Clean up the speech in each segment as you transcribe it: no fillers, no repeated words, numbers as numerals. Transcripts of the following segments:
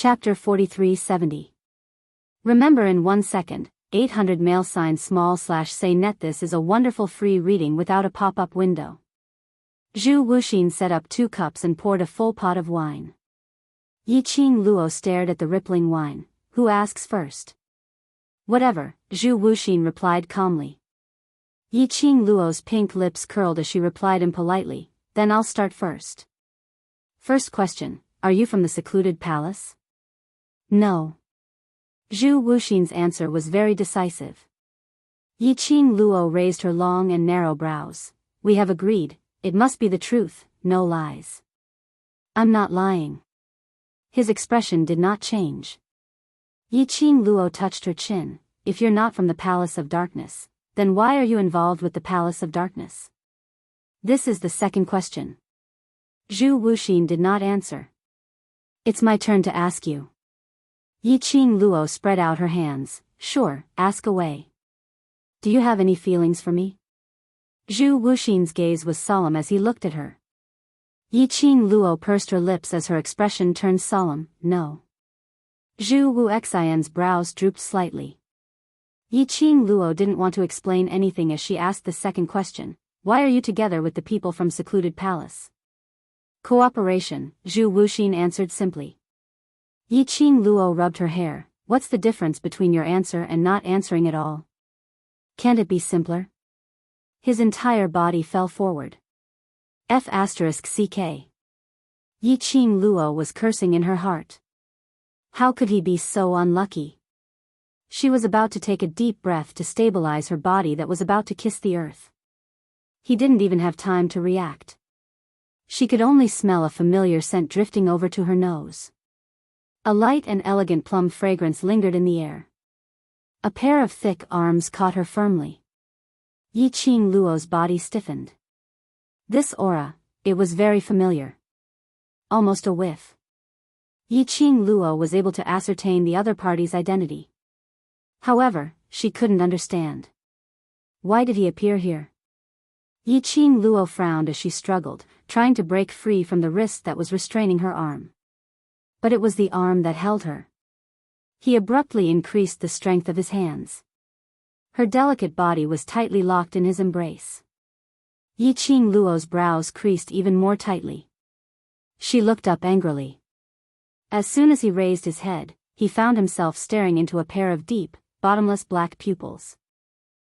Chapter 4370. Remember in 1 second, 800 mail sign /say net. This is a wonderful free reading without a pop-up window. Zhu Wuxin set up 2 cups and poured a full pot of wine. Yiqing Luo stared at the rippling wine. Who asks first? Whatever, Zhu Wuxin replied calmly. Yiqing Luo's pink lips curled as she replied impolitely, then I'll start first. First question, are you from the secluded palace? No. Zhu Wuxin's answer was very decisive. Yiqing Luo raised her long and narrow brows. We have agreed, it must be the truth, no lies. I'm not lying. His expression did not change. Yiqing Luo touched her chin. If you're not from the Palace of Darkness, then why are you involved with the Palace of Darkness? This is the second question. Zhu Wuxin did not answer. It's my turn to ask you. Yiqing Luo spread out her hands. Sure, ask away. Do you have any feelings for me? Zhu Wuxin's gaze was solemn as he looked at her. Yiqing Luo pursed her lips as her expression turned solemn. No. Zhu Wuxian's brows drooped slightly. Yiqing Luo didn't want to explain anything as she asked the second question. Why are you together with the people from secluded palace? Cooperation, Zhu Wuxin answered simply. Yiqing Luo rubbed her hair. What's the difference between your answer and not answering at all? Can't it be simpler? His entire body fell forward. F***ck. Yiqing Luo was cursing in her heart. How could he be so unlucky? She was about to take a deep breath to stabilize her body that was about to kiss the earth. He didn't even have time to react. She could only smell a familiar scent drifting over to her nose. A light and elegant plum fragrance lingered in the air. A pair of thick arms caught her firmly. Yiqing Luo's body stiffened. This aura, it was very familiar. Almost a whiff. Yiqing Luo was able to ascertain the other party's identity. However, she couldn't understand. Why did he appear here? Yiqing Luo frowned as she struggled, trying to break free from the wrist that was restraining her arm. But it was the arm that held her. He abruptly increased the strength of his hands. Her delicate body was tightly locked in his embrace. Yiqing Luo's brows creased even more tightly. She looked up angrily. As soon as he raised his head, he found himself staring into a pair of deep, bottomless black pupils.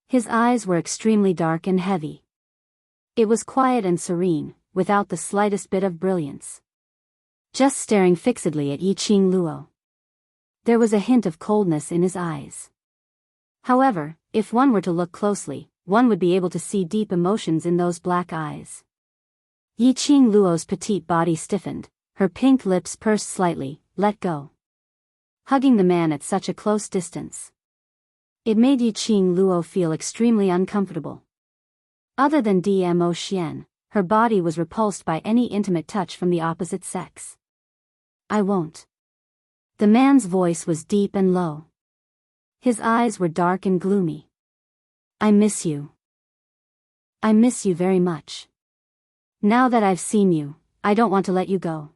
His eyes were extremely dark and heavy. It was quiet and serene, without the slightest bit of brilliance. Just staring fixedly at Yiqing Luo. There was a hint of coldness in his eyes. However, if one were to look closely, one would be able to see deep emotions in those black eyes. Yiqing Luo's petite body stiffened, her pink lips pursed slightly. Let go. Hugging the man at such a close distance. It made Yiqing Luo feel extremely uncomfortable. Other than Dmo Xian, her body was repulsed by any intimate touch from the opposite sex. I won't. The man's voice was deep and low. His eyes were dark and gloomy. I miss you. I miss you very much. Now that I've seen you, I don't want to let you go.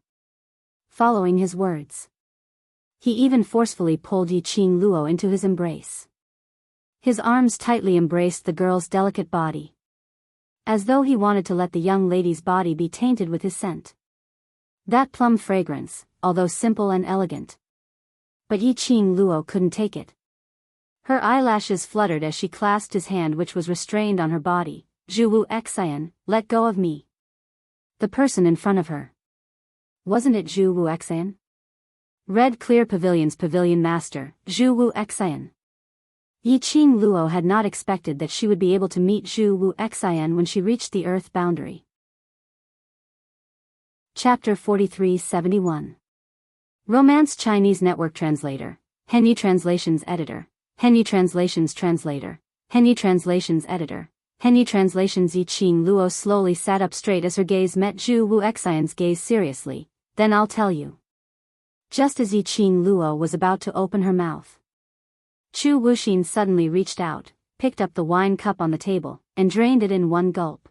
Following his words. He even forcefully pulled Yiqing Luo into his embrace. His arms tightly embraced the girl's delicate body. As though he wanted to let the young lady's body be tainted with his scent. That plum fragrance, although simple and elegant. But Yiqing Luo couldn't take it. Her eyelashes fluttered as she clasped his hand which was restrained on her body. Zhu Wuxian, let go of me. The person in front of her. Wasn't it Zhu Wuxian? Red Clear Pavilion's pavilion master, Zhu Wuxian. Yiqing Luo had not expected that she would be able to meet Zhu Wuxian when she reached the earth boundary. Chapter 4371. Romance Chinese Network Translator, Henyi Translations Editor, Henyi Translations Translator, Henyi Translations Editor, Henyi Translations. Yiqing Luo slowly sat up straight as her gaze met Zhu Wuxian's gaze seriously. Then I'll tell you. Just as Yiqing Luo was about to open her mouth, Zhu Wuxin suddenly reached out, picked up the wine cup on the table, and drained it in one gulp.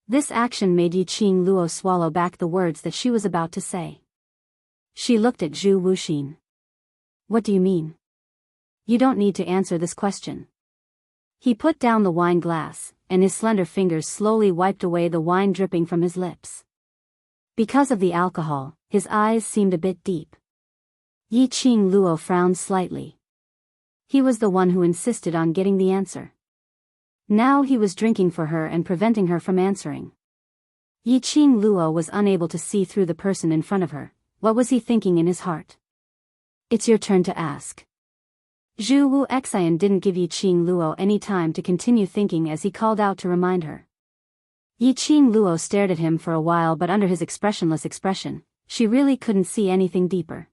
This action made Yiqing Luo swallow back the words that she was about to say. She looked at Zhu Wuxin. What do you mean? You don't need to answer this question. He put down the wine glass, and his slender fingers slowly wiped away the wine dripping from his lips. Because of the alcohol, his eyes seemed a bit deep. Yiqing Luo frowned slightly. He was the one who insisted on getting the answer. Now he was drinking for her and preventing her from answering. Yiqing Luo was unable to see through the person in front of her. What was he thinking in his heart? It's your turn to ask. Zhu Wu Xian didn't give Yiqing Luo any time to continue thinking as he called out to remind her. Yiqing Luo stared at him for a while, but under his expressionless expression, she really couldn't see anything deeper.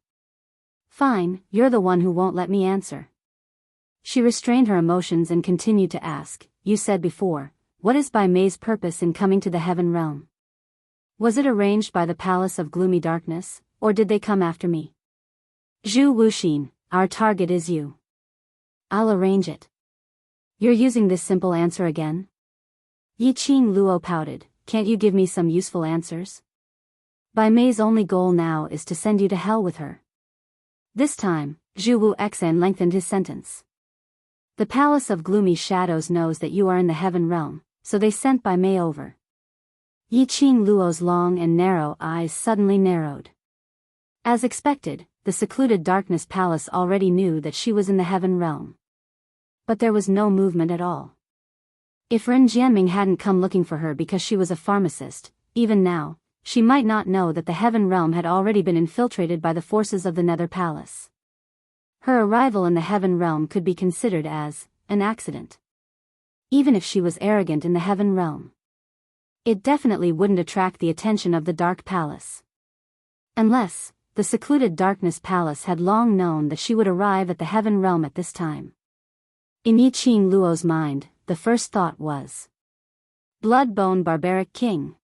Fine, you're the one who won't let me answer. She restrained her emotions and continued to ask, you said before, what is Bai Mei's purpose in coming to the heaven realm? Was it arranged by the palace of gloomy darkness, or did they come after me? Zhu Wuxin, our target is you. I'll arrange it. You're using this simple answer again? Yiqing Luo pouted, can't you give me some useful answers? Bai Mei's only goal now is to send you to hell with her. This time, Zhu Wu Xian lengthened his sentence. The palace of gloomy shadows knows that you are in the heaven realm, so they sent Bai Mei over. Yiqing Luo's long and narrow eyes suddenly narrowed. As expected, the secluded darkness palace already knew that she was in the heaven realm. But there was no movement at all. If Ren Jianming hadn't come looking for her because she was a pharmacist, even now, she might not know that the heaven realm had already been infiltrated by the forces of the Nether Palace. Her arrival in the heaven realm could be considered as an accident. Even if she was arrogant in the heaven realm, it definitely wouldn't attract the attention of the Dark Palace. Unless the secluded Darkness Palace had long known that she would arrive at the heaven realm at this time. In Yiqing Luo's mind, the first thought was Blood-bone barbaric king.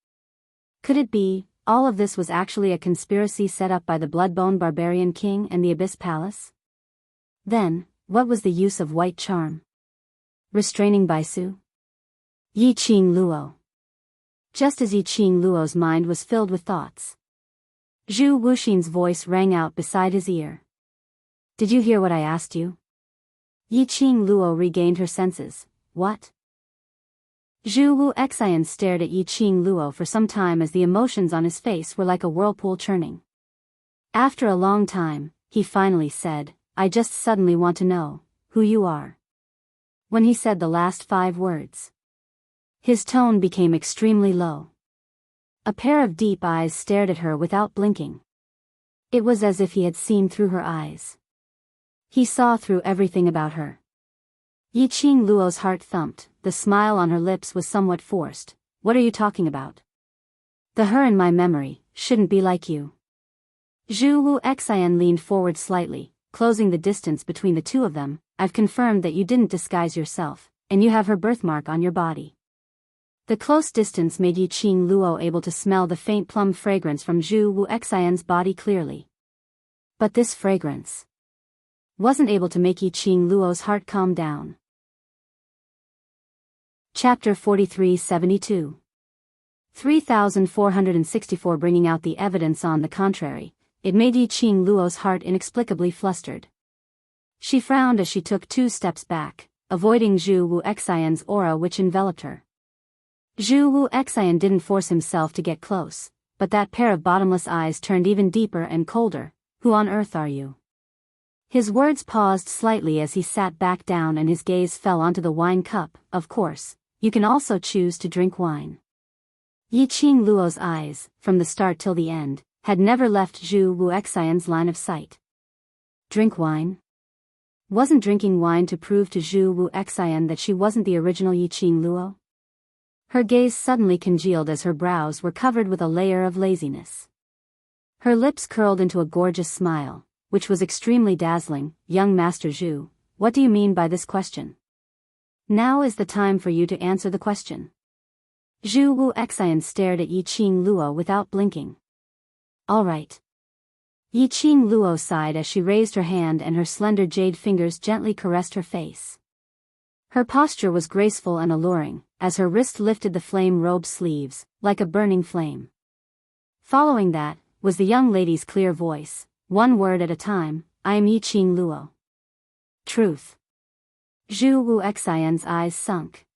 Could it be, all of this was actually a conspiracy set up by the Blood-bone barbarian king and the Abyss Palace? Then, what was the use of white charm? Restraining Baisu? Yiqing Luo. Just as Yiqing Luo's mind was filled with thoughts, Zhu Wuxin's voice rang out beside his ear. Did you hear what I asked you? Yiqing Luo regained her senses. What? Zhu Wu Xian stared at Yiqing Luo for some time as the emotions on his face were like a whirlpool churning. After a long time, he finally said, I just suddenly want to know who you are. When he said the last 5 words, his tone became extremely low. A pair of deep eyes stared at her without blinking. It was as if he had seen through her eyes. He saw through everything about her. Yiqing Luo's heart thumped, the smile on her lips was somewhat forced. What are you talking about? The her in my memory shouldn't be like you. Zhu Wu Xian leaned forward slightly, closing the distance between the two of them. I've confirmed that you didn't disguise yourself, and you have her birthmark on your body. The close distance made Yiqing Luo able to smell the faint plum fragrance from Zhu Wu Xian's body clearly. But this fragrance wasn't able to make Yiqing Luo's heart calm down. Chapter 43-72. 3464. Bringing out the evidence on the contrary, it made Yiqing Luo's heart inexplicably flustered. She frowned as she took 2 steps back, avoiding Zhu Wu Xian's aura which enveloped her. Zhu Wu Xian didn't force himself to get close, but that pair of bottomless eyes turned even deeper and colder. Who on earth are you? His words paused slightly as he sat back down and his gaze fell onto the wine cup. Of course, you can also choose to drink wine. Yiqing Luo's eyes, from the start till the end, had never left Zhu Wu Xian's line of sight. Drink wine? Wasn't drinking wine to prove to Zhu Wu Xian that she wasn't the original Yiqing Luo? Her gaze suddenly congealed as her brows were covered with a layer of laziness. Her lips curled into a gorgeous smile, which was extremely dazzling. Young Master Zhu, what do you mean by this question? Now is the time for you to answer the question. Zhu Wu Xian stared at Yiqing Luo without blinking. All right. Yiqing Luo sighed as she raised her hand and her slender jade fingers gently caressed her face. Her posture was graceful and alluring, as her wrist lifted the flame-robed sleeves, like a burning flame. Following that, was the young lady's clear voice. One word at a time, I am Yiqing Luo. Truth. Zhu Wu Xian's eyes sunk.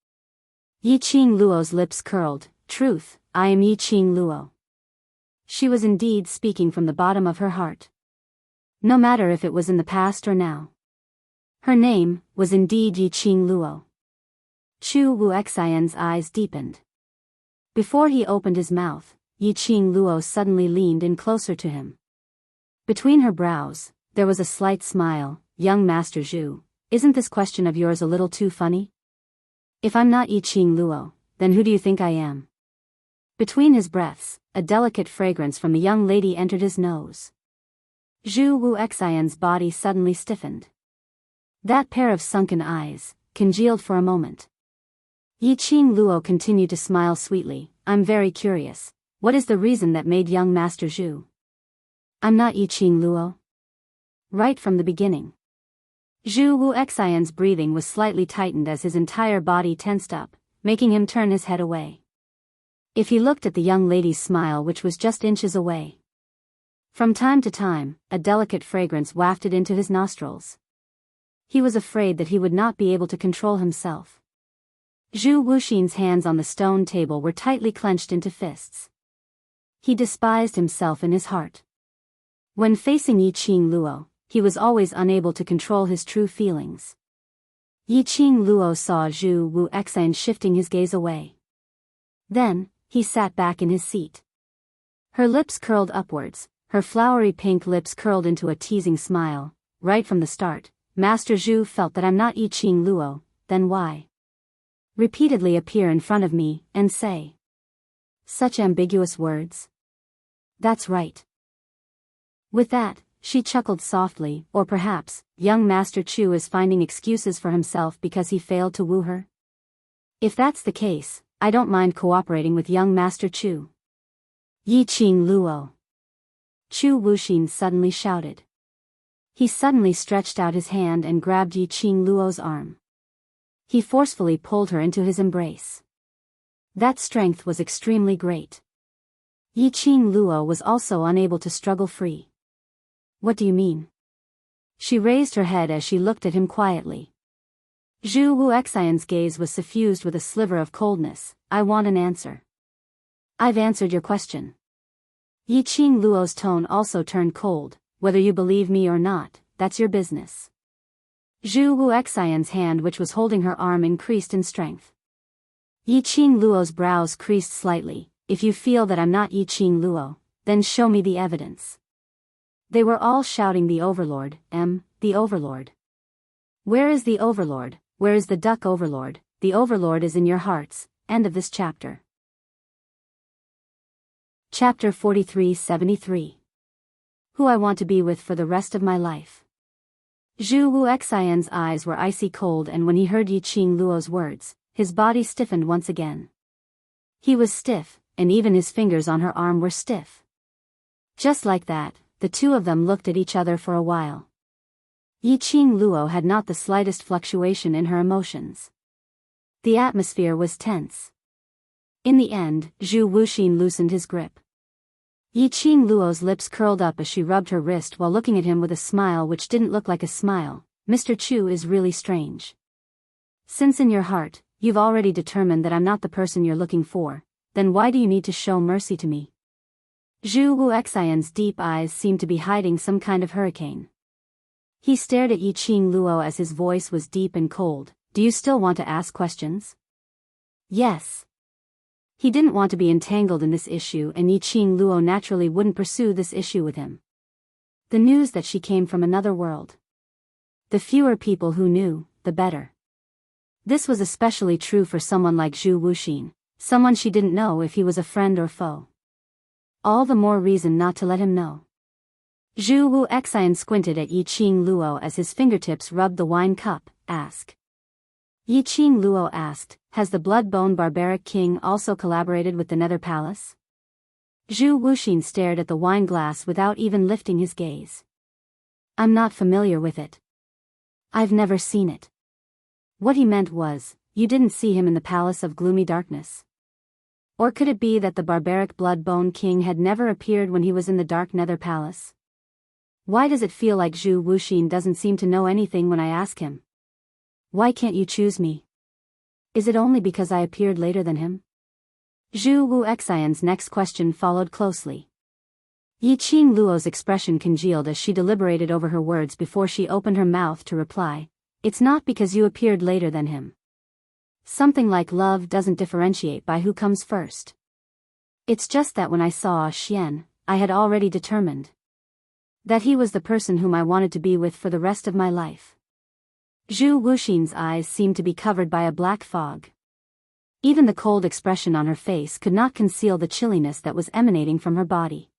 Yiqing Luo's lips curled. Truth, I am Yiqing Luo. She was indeed speaking from the bottom of her heart. No matter if it was in the past or now. Her name was indeed Yiqing Luo. Zhu Wu Xian's eyes deepened. Before he opened his mouth, Yiqing Luo suddenly leaned in closer to him. Between her brows, there was a slight smile. Young Master Zhu, isn't this question of yours a little too funny? If I'm not Yiqing Luo, then who do you think I am? Between his breaths, a delicate fragrance from the young lady entered his nose. Zhu Wu Xian's body suddenly stiffened. That pair of sunken eyes congealed for a moment. Yiqing Luo continued to smile sweetly. I'm very curious. What is the reason that made young Master Zhu? I'm not Yiqing Luo. Right from the beginning. Zhu Wu Xian's breathing was slightly tightened as his entire body tensed up, making him turn his head away. If he looked at the young lady's smile, which was just inches away. From time to time, a delicate fragrance wafted into his nostrils. He was afraid that he would not be able to control himself. Zhu Wuxin's hands on the stone table were tightly clenched into fists. He despised himself in his heart. When facing Yiqing Luo, he was always unable to control his true feelings. Yiqing Luo saw Zhu Wu Xian shifting his gaze away. Then, he sat back in his seat. Her lips curled upwards, her flowery pink lips curled into a teasing smile. Right from the start, Master Zhu felt that I'm not Yiqing Luo, then why? Repeatedly appear in front of me and say such ambiguous words? That's right. With that, she chuckled softly. Or perhaps, young Master Chu is finding excuses for himself because he failed to woo her? If that's the case, I don't mind cooperating with young Master Chu. Yiqing Luo. Chu Wuxin suddenly shouted. He suddenly stretched out his hand and grabbed Yiqing Luo's arm. He forcefully pulled her into his embrace. That strength was extremely great. Yiqing Luo was also unable to struggle free. What do you mean? She raised her head as she looked at him quietly. Zhu Wu Xian's gaze was suffused with a sliver of coldness. I want an answer. I've answered your question. Yiqing Luo's tone also turned cold. Whether you believe me or not, that's your business. Zhu Wu Xian's hand, which was holding her arm, increased in strength. Yiqing Luo's brows creased slightly. If you feel that I'm not Yiqing Luo, then show me the evidence. They were all shouting the Overlord, the Overlord. Where is the Overlord? Where is the Duck Overlord? The Overlord is in your hearts. End of this chapter. Chapter 43-73. Who I want to be with for the rest of my life. Zhu Wu Xian's eyes were icy cold, and when he heard Yiqing Luo's words, his body stiffened once again. He was stiff, and even his fingers on her arm were stiff. Just like that, the two of them looked at each other for a while. Yiqing Luo had not the slightest fluctuation in her emotions. The atmosphere was tense. In the end, Zhu Wuxin loosened his grip. Yiqing Luo's lips curled up as she rubbed her wrist while looking at him with a smile which didn't look like a smile. Mr. Chu is really strange. Since in your heart, you've already determined that I'm not the person you're looking for, then why do you need to show mercy to me? Zhu Wu Xian's deep eyes seemed to be hiding some kind of hurricane. He stared at Yiqing Luo as his voice was deep and cold. Do you still want to ask questions? Yes. He didn't want to be entangled in this issue, and Yiqing Luo naturally wouldn't pursue this issue with him. The news that she came from another world. The fewer people who knew, the better. This was especially true for someone like Zhu Wuxin, someone she didn't know if he was a friend or foe. All the more reason not to let him know. Zhu Wu Xian squinted at Yiqing Luo as his fingertips rubbed the wine cup. Ask. Yiqing Luo asked, has the Blood-Bone Barbaric King also collaborated with the Nether Palace? Zhu Wuxin stared at the wine glass without even lifting his gaze. I'm not familiar with it. I've never seen it. What he meant was, you didn't see him in the Palace of Gloomy Darkness. Or could it be that the barbaric blood-bone king had never appeared when he was in the Dark Nether Palace? Why does it feel like Zhu Wuxin doesn't seem to know anything when I ask him? Why can't you choose me? Is it only because I appeared later than him? Zhu Wuxian's next question followed closely. Yiqing Luo's expression congealed as she deliberated over her words before she opened her mouth to reply. It's not because you appeared later than him. Something like love doesn't differentiate by who comes first. It's just that when I saw Xian, I had already determined that he was the person whom I wanted to be with for the rest of my life. Zhu Wuxin's eyes seemed to be covered by a black fog. Even the cold expression on her face could not conceal the chilliness that was emanating from her body.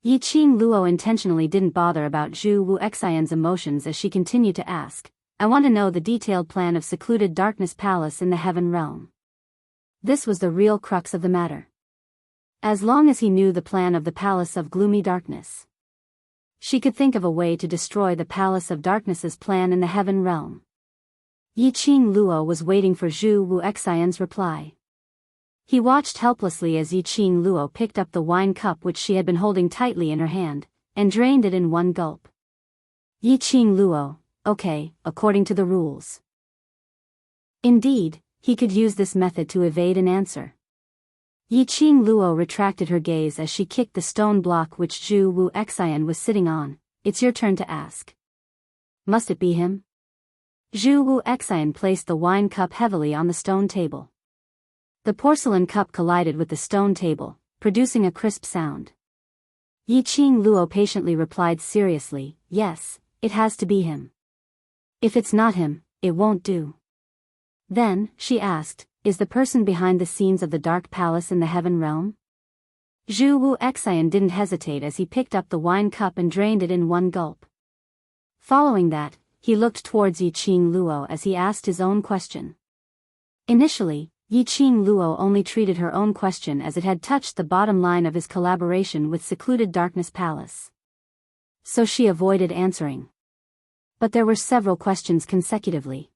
Yiqing Luo intentionally didn't bother about Zhu Wuxian's emotions as she continued to ask, I want to know the detailed plan of secluded darkness palace in the heaven realm. This was the real crux of the matter. As long as he knew the plan of the palace of gloomy darkness, she could think of a way to destroy the palace of darkness's plan in the heaven realm. Yiqing Luo was waiting for Zhu Wuxian's reply. He watched helplessly as Yiqing Luo picked up the wine cup which she had been holding tightly in her hand, and drained it in one gulp. Yiqing Luo, okay, according to the rules. Indeed, he could use this method to evade an answer. Yiqing Luo retracted her gaze as she kicked the stone block which Zhu Wuxian was sitting on. It's your turn to ask. Must it be him? Zhu Wuxian placed the wine cup heavily on the stone table. The porcelain cup collided with the stone table, producing a crisp sound. Yiqing Luo patiently replied seriously, yes, it has to be him. If it's not him, it won't do. Then, she asked, is the person behind the scenes of the Dark Palace in the Heaven Realm? Zhu Wuxian didn't hesitate as he picked up the wine cup and drained it in one gulp. Following that, he looked towards Yiqing Luo as he asked his own question. Initially, Yiqing Luo only treated her own question as it had touched the bottom line of his collaboration with Secluded Darkness Palace. So she avoided answering. But there were several questions consecutively.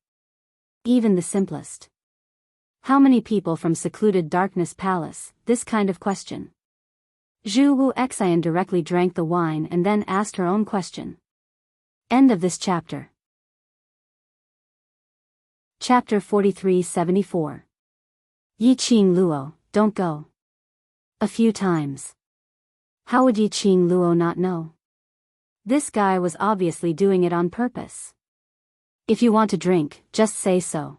Even the simplest. How many people from Secluded Darkness Palace? This kind of question. Zhu Wuxian directly drank the wine and then asked her own question. End of this chapter. Chapter 43-74. Yiqing Luo, don't go. A few times. How would Yiqing Luo not know? This guy was obviously doing it on purpose. If you want to drink, just say so.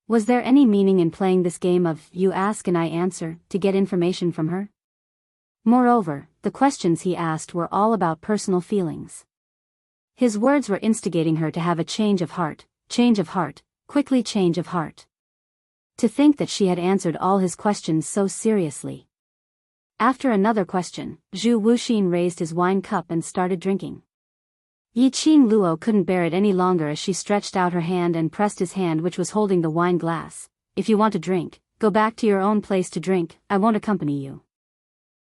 Was there any meaning in playing this game of you ask and I answer to get information from her? Moreover, the questions he asked were all about personal feelings. His words were instigating her to have a change of heart, quickly change of heart. To think that she had answered all his questions so seriously. After another question, Zhu Wuxin raised his wine cup and started drinking. Yiqing Luo couldn't bear it any longer as she stretched out her hand and pressed his hand which was holding the wine glass. If you want to drink, go back to your own place to drink, I won't accompany you.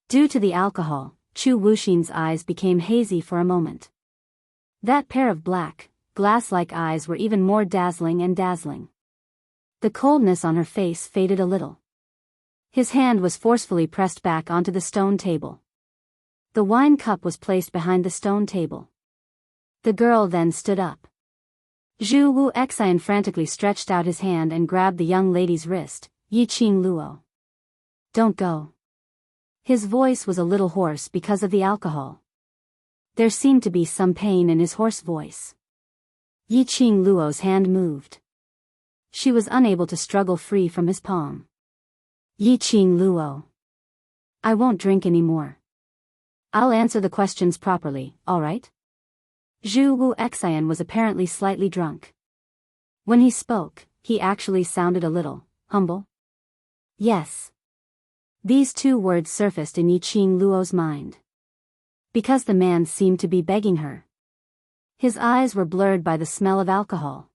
Due to the alcohol, Zhu Wuxin's eyes became hazy for a moment. That pair of black, glass-like eyes were even more dazzling and dazzling. The coldness on her face faded a little. His hand was forcefully pressed back onto the stone table. The wine cup was placed behind the stone table. The girl then stood up. Zhu Wuxian frantically stretched out his hand and grabbed the young lady's wrist. Yiqing Luo. Don't go. His voice was a little hoarse because of the alcohol. There seemed to be some pain in his hoarse voice. Yiqing Luo's hand moved. She was unable to struggle free from his palm. Yiqing Luo. I won't drink anymore. I'll answer the questions properly, alright? Zhu Wuxian was apparently slightly drunk. When he spoke, he actually sounded a little humble. Yes. These two words surfaced in Yiqing Luo's mind. Because the man seemed to be begging her. His eyes were blurred by the smell of alcohol.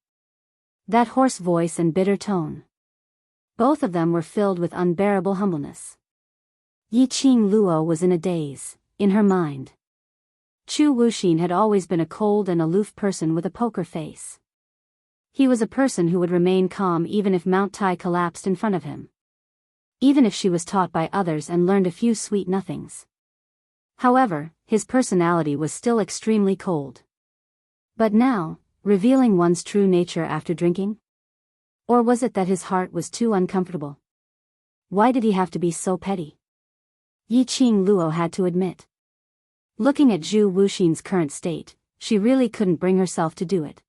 That hoarse voice and bitter tone. Both of them were filled with unbearable humbleness. Yiqing Luo was in a daze, in her mind. Zhu Wuxin had always been a cold and aloof person with a poker face. He was a person who would remain calm even if Mount Tai collapsed in front of him. even if she was taught by others and learned a few sweet nothings. However, his personality was still extremely cold. But now, revealing one's true nature after drinking? Or was it that his heart was too uncomfortable? Why did he have to be so petty? Yiqing Luo had to admit. Looking at Zhu Wuxin's current state, she really couldn't bring herself to do it.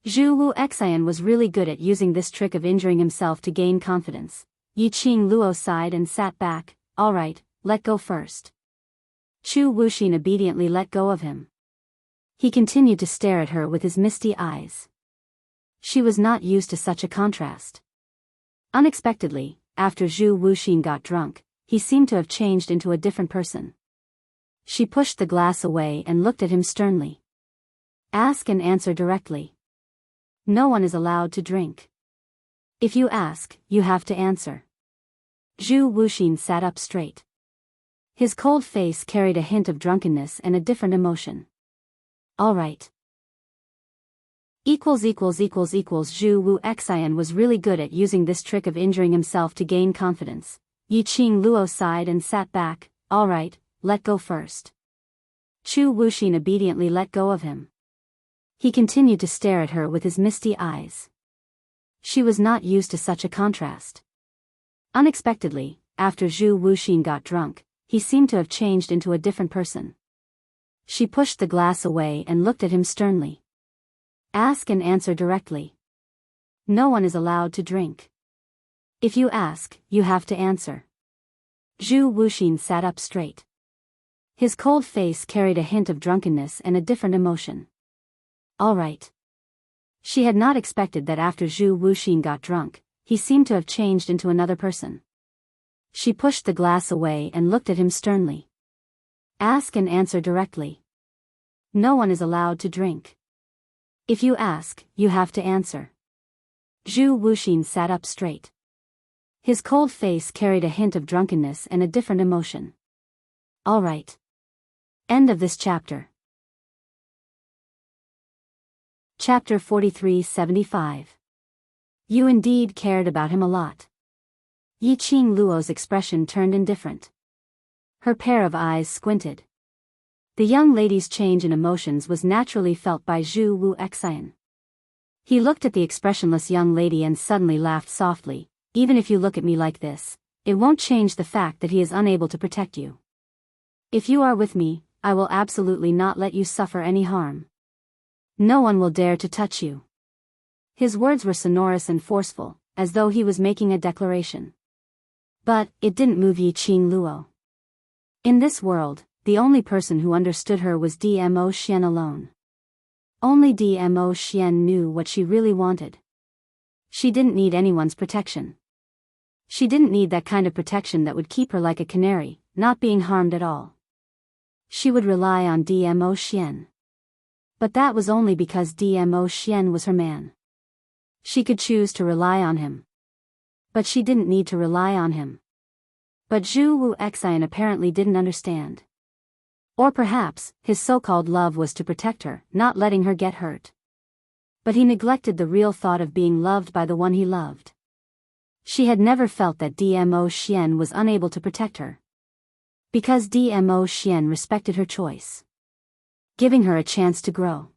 Zhu Wuxian was really good at using this trick of injuring himself to gain confidence. Yiqing Luo sighed and sat back. All right, let go first. Zhu Wuxin obediently let go of him. He continued to stare at her with his misty eyes. She was not used to such a contrast. Unexpectedly, after Zhu Wuxin got drunk, he seemed to have changed into a different person. She pushed the glass away and looked at him sternly. Ask and answer directly. No one is allowed to drink. If you ask, you have to answer. Zhu Wuxin sat up straight. His cold face carried a hint of drunkenness and a different emotion. All right. Zhu Wuxian was really good at using this trick of injuring himself to gain confidence. Yiqing Luo sighed and sat back. All right, let go first. Zhu Wuxin obediently let go of him. He continued to stare at her with his misty eyes. She was not used to such a contrast. Unexpectedly, after Zhu Wuxin got drunk, he seemed to have changed into a different person. She pushed the glass away and looked at him sternly. Ask and answer directly. No one is allowed to drink. If you ask, you have to answer. Zhu Wuxin sat up straight. His cold face carried a hint of drunkenness and a different emotion. All right. She had not expected that after Zhu Wuxin got drunk, he seemed to have changed into another person. She pushed the glass away and looked at him sternly. Ask and answer directly. No one is allowed to drink. If you ask, you have to answer. Zhu Wuxin sat up straight. His cold face carried a hint of drunkenness and a different emotion. All right. End of this chapter. Chapter 43-75. You indeed cared about him a lot. Yiqing Luo's expression turned indifferent. Her pair of eyes squinted. The young lady's change in emotions was naturally felt by Zhu Wuxian. He looked at the expressionless young lady and suddenly laughed softly. Even if you look at me like this, it won't change the fact that he is unable to protect you. If you are with me, I will absolutely not let you suffer any harm. No one will dare to touch you. His words were sonorous and forceful, as though he was making a declaration. But it didn't move Yiqing Luo. In this world, the only person who understood her was Dmo Xian alone. Only Dmo Xian knew what she really wanted. She didn't need anyone's protection. She didn't need that kind of protection that would keep her like a canary, not being harmed at all. She would rely on Dmo Xian. But that was only because Dmo Xian was her man. She could choose to rely on him. But she didn't need to rely on him. But Zhu Wuxian apparently didn't understand. Or perhaps, his so-called love was to protect her, not letting her get hurt. But he neglected the real thought of being loved by the one he loved. She had never felt that Dmo Xian was unable to protect her. Because Dmo Xian respected her choice, giving her a chance to grow.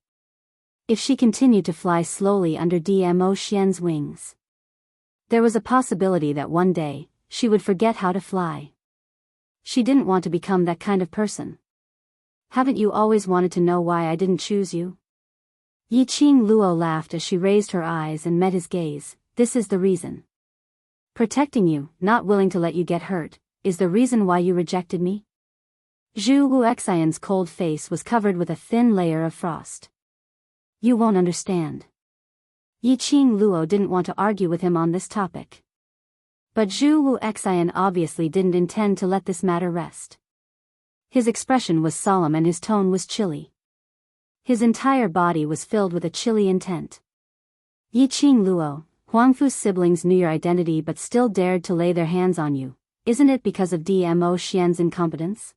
If she continued to fly slowly under Dmo Xian's wings, there was a possibility that one day, she would forget how to fly. She didn't want to become that kind of person. Haven't you always wanted to know why I didn't choose you? Yiqing Luo laughed as she raised her eyes and met his gaze. This is the reason. Protecting you, not willing to let you get hurt, is the reason why you rejected me? Zhu Wuxian's cold face was covered with a thin layer of frost. You won't understand. Yiqing Luo didn't want to argue with him on this topic. But Zhu Wuxian obviously didn't intend to let this matter rest. His expression was solemn and his tone was chilly. His entire body was filled with a chilly intent. Yiqing Luo, Huangfu's siblings knew your identity but still dared to lay their hands on you. Isn't it because of Dmo Xian's incompetence?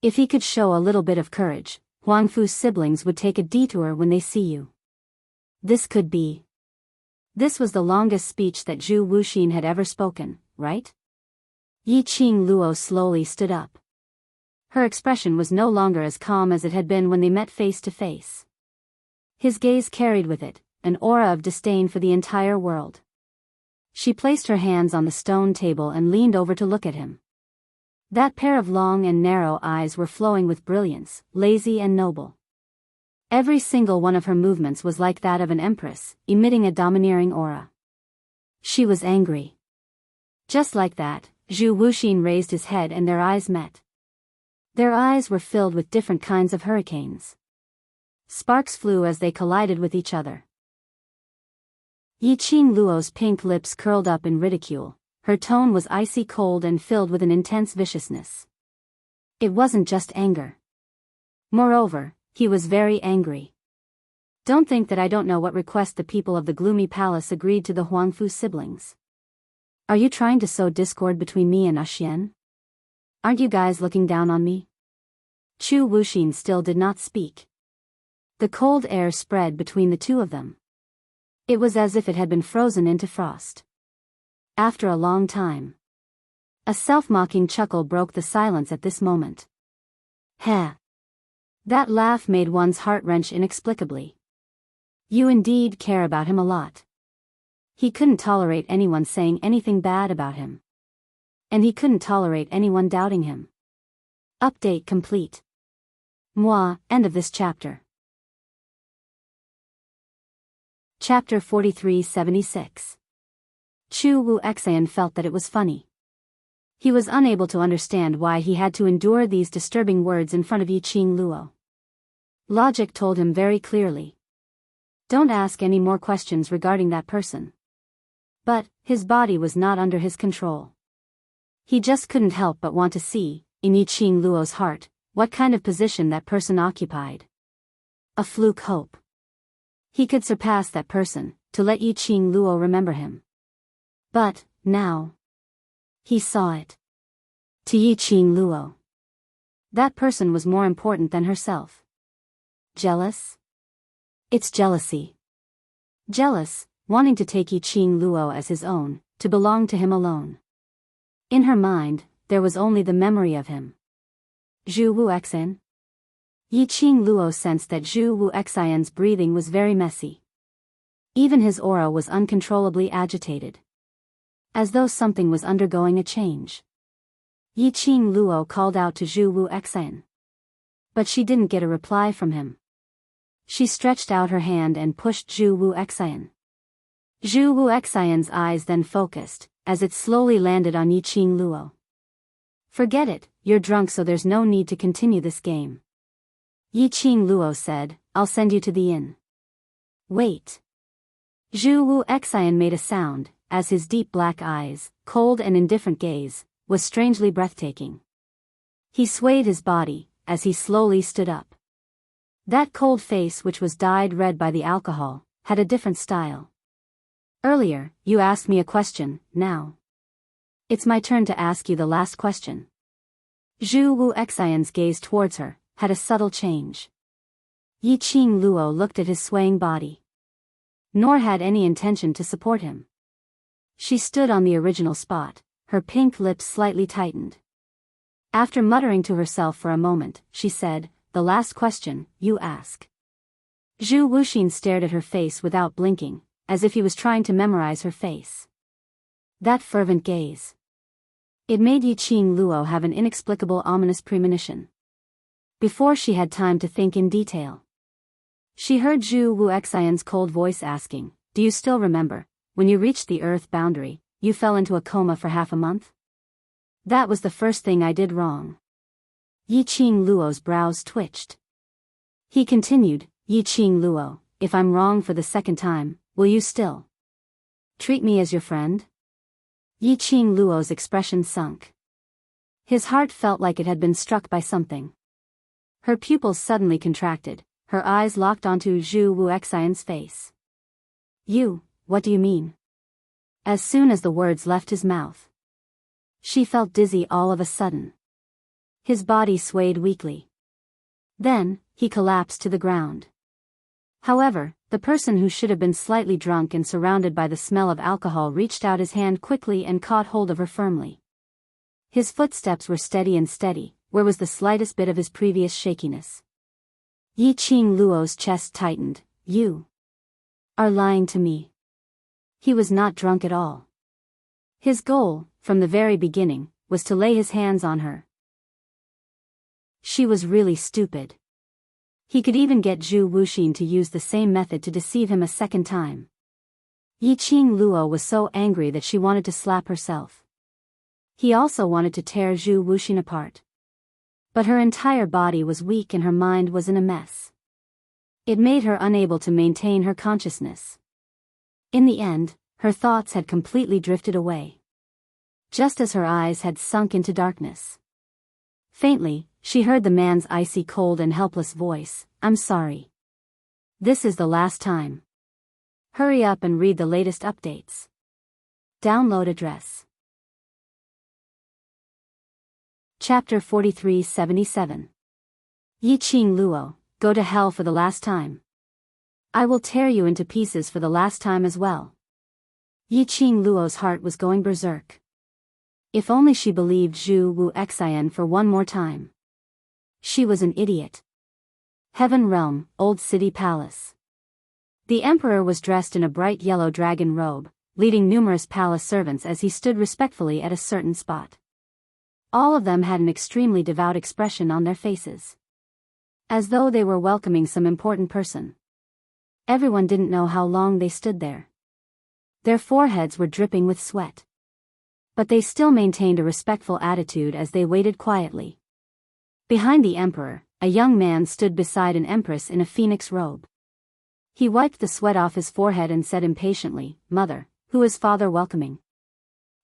If he could show a little bit of courage, Huangfu's siblings would take a detour when they see you. This could be. This was the longest speech that Zhu Wuxin had ever spoken, right? Yiqing Luo slowly stood up. Her expression was no longer as calm as it had been when they met face to face. His gaze carried with it an aura of disdain for the entire world. She placed her hands on the stone table and leaned over to look at him. That pair of long and narrow eyes were flowing with brilliance, lazy and noble. Every single one of her movements was like that of an empress, emitting a domineering aura. She was angry. Just like that, Zhu Wuxin raised his head and their eyes met. Their eyes were filled with different kinds of hurricanes. Sparks flew as they collided with each other. Yiqing Luo's pink lips curled up in ridicule. Her tone was icy cold and filled with an intense viciousness. It wasn't just anger. Moreover, he was very angry. Don't think that I don't know what request the people of the gloomy palace agreed to the Huangfu siblings. Are you trying to sow discord between me and Axian? Aren't you guys looking down on me? Chu Wuxin still did not speak. The cold air spread between the two of them. It was as if it had been frozen into frost. After a long time, a self-mocking chuckle broke the silence at this moment. Heh. That laugh made one's heart wrench inexplicably. You indeed care about him a lot. He couldn't tolerate anyone saying anything bad about him. And he couldn't tolerate anyone doubting him. Update complete. Moi, end of this chapter. Chapter 4376. Chu Wu Xian felt that it was funny. He was unable to understand why he had to endure these disturbing words in front of Yiqing Luo. Logic told him very clearly. Don't ask any more questions regarding that person. But his body was not under his control. He just couldn't help but want to see, in Yiqing Luo's heart, what kind of position that person occupied. A fluke hope. He could surpass that person, to let Yiqing Luo remember him. But, now, he saw it. To Yiqing Luo, that person was more important than herself. Jealous? It's jealousy. Jealous, wanting to take Yiqing Luo as his own, to belong to him alone. In her mind, there was only the memory of him. Zhu Wuxian? Yiqing Luo sensed that Zhu Wuxian's breathing was very messy. Even his aura was uncontrollably agitated. As though something was undergoing a change. Yiqing Luo called out to Zhu Wuxian. But she didn't get a reply from him. She stretched out her hand and pushed Zhu Wuxian. Zhu Wuxian's eyes then focused, as it slowly landed on Yiqing Luo. Forget it, you're drunk so there's no need to continue this game. Yiqing Luo said, I'll send you to the inn. Wait. Zhu Wuxian made a sound, as his deep black eyes, cold and indifferent gaze, was strangely breathtaking. He swayed his body, as he slowly stood up. That cold face which was dyed red by the alcohol, had a different style. Earlier, you asked me a question, now. It's my turn to ask you the last question. Zhu Wuxian's gaze towards her, had a subtle change. Yiqing Luo looked at his swaying body. Nor had any intention to support him. She stood on the original spot, her pink lips slightly tightened. After muttering to herself for a moment, she said, the last question, you ask. Zhu Wuxin stared at her face without blinking, as if he was trying to memorize her face. That fervent gaze. It made Yiqing Luo have an inexplicable ominous premonition. Before she had time to think in detail, she heard Zhu Wuxian's cold voice asking, do you still remember, when you reached the earth boundary, you fell into a coma for half a month? That was the first thing I did wrong. Yiqing Luo's brows twitched. He continued, Yiqing Luo, if I'm wrong for the second time, will you still treat me as your friend? Yiqing Luo's expression sunk. His heart felt like it had been struck by something. Her pupils suddenly contracted, her eyes locked onto Zhu Wuxian's face. You, what do you mean? As soon as the words left his mouth, she felt dizzy all of a sudden. His body swayed weakly. Then, he collapsed to the ground. However, The person who should have been slightly drunk and surrounded by the smell of alcohol reached out his hand quickly and caught hold of her firmly. His footsteps were steady and steady, where was the slightest bit of his previous shakiness. Yi Qing Luo's chest tightened. You are lying to me. He was not drunk at all. His goal, from the very beginning, was to lay his hands on her. She was really stupid. He could even get Zhu Wuxin to use the same method to deceive him a second time. Yi Qing Luo was so angry that she wanted to slap herself. He also wanted to tear Zhu Wuxin apart. But her entire body was weak and her mind was in a mess. It made her unable to maintain her consciousness. In the end, her thoughts had completely drifted away. Just as her eyes had sunk into darkness. Faintly, she heard the man's icy cold and helpless voice, "I'm sorry. This is the last time. Hurry up and read the latest updates." Download address. Chapter 4377. Yi Qing Luo, go to hell for the last time. I will tear you into pieces for the last time as well. Yi Qing Luo's heart was going berserk. If only she believed Zhu Wu Xian for one more time. She was an idiot. Heaven Realm, Old City Palace. The emperor was dressed in a bright yellow dragon robe, leading numerous palace servants as he stood respectfully at a certain spot. All of them had an extremely devout expression on their faces. As though they were welcoming some important person. Everyone didn't know how long they stood there. Their foreheads were dripping with sweat. But they still maintained a respectful attitude as they waited quietly. Behind the emperor, a young man stood beside an empress in a phoenix robe. He wiped the sweat off his forehead and said impatiently, "Mother, who is father welcoming?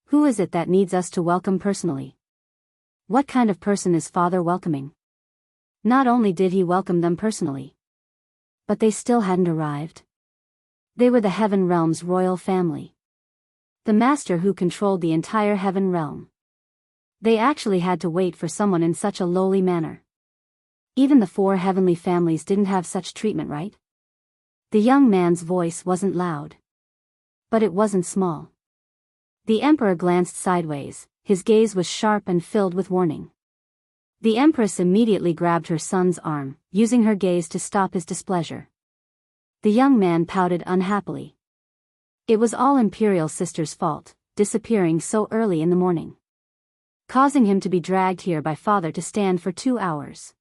Who is it that needs us to welcome personally? What kind of person is father welcoming?" Not only did he welcome them personally, but they still hadn't arrived. They were the Heaven Realm's royal family. The master who controlled the entire Heaven Realm. They actually had to wait for someone in such a lowly manner. Even the 4 heavenly families didn't have such treatment, right? The young man's voice wasn't loud. But it wasn't small. The emperor glanced sideways, his gaze was sharp and filled with warning. The empress immediately grabbed her son's arm, using her gaze to stop his displeasure. The young man pouted unhappily. It was all Imperial Sister's fault, disappearing so early in the morning. Causing him to be dragged here by father to stand for 2 hours.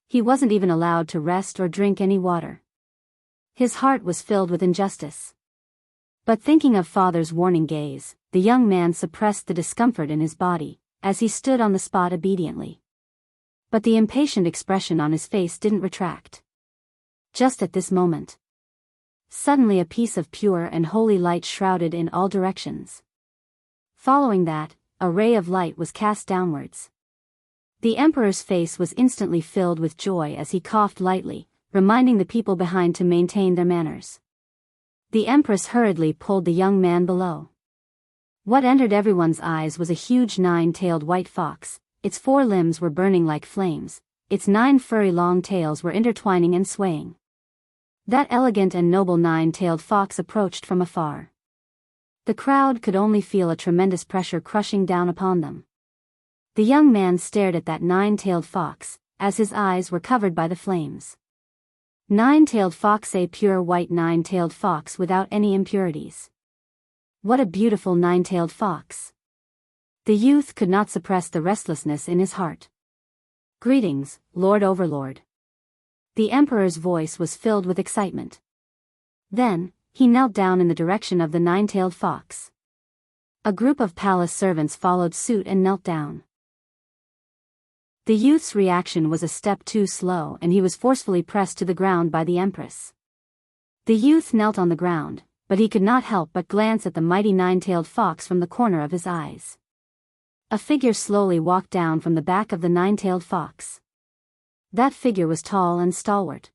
He wasn't even allowed to rest or drink any water. His heart was filled with injustice. But thinking of father's warning gaze, the young man suppressed the discomfort in his body, as he stood on the spot obediently. But the impatient expression on his face didn't retract. Just at this moment. Suddenly a piece of pure and holy light shrouded in all directions. Following that, a ray of light was cast downwards. The emperor's face was instantly filled with joy as he coughed lightly, reminding the people behind to maintain their manners. The empress hurriedly pulled the young man below. What entered everyone's eyes was a huge 9-tailed white fox. Its 4 limbs were burning like flames, its 9 furry long tails were intertwining and swaying. That elegant and noble 9-tailed fox approached from afar. The crowd could only feel a tremendous pressure crushing down upon them. The young man stared at that 9-tailed fox, as his eyes were covered by the flames. 9-tailed fox, a pure white 9-tailed fox without any impurities. What a beautiful 9-tailed fox. The youth could not suppress the restlessness in his heart. Greetings, Lord Overlord. The emperor's voice was filled with excitement. Then, he knelt down in the direction of the 9-tailed fox. A group of palace servants followed suit and knelt down. The youth's reaction was a step too slow and he was forcefully pressed to the ground by the empress. The youth knelt on the ground, but he could not help but glance at the mighty 9-tailed fox from the corner of his eyes. A figure slowly walked down from the back of the 9-tailed fox. That figure was tall and stalwart.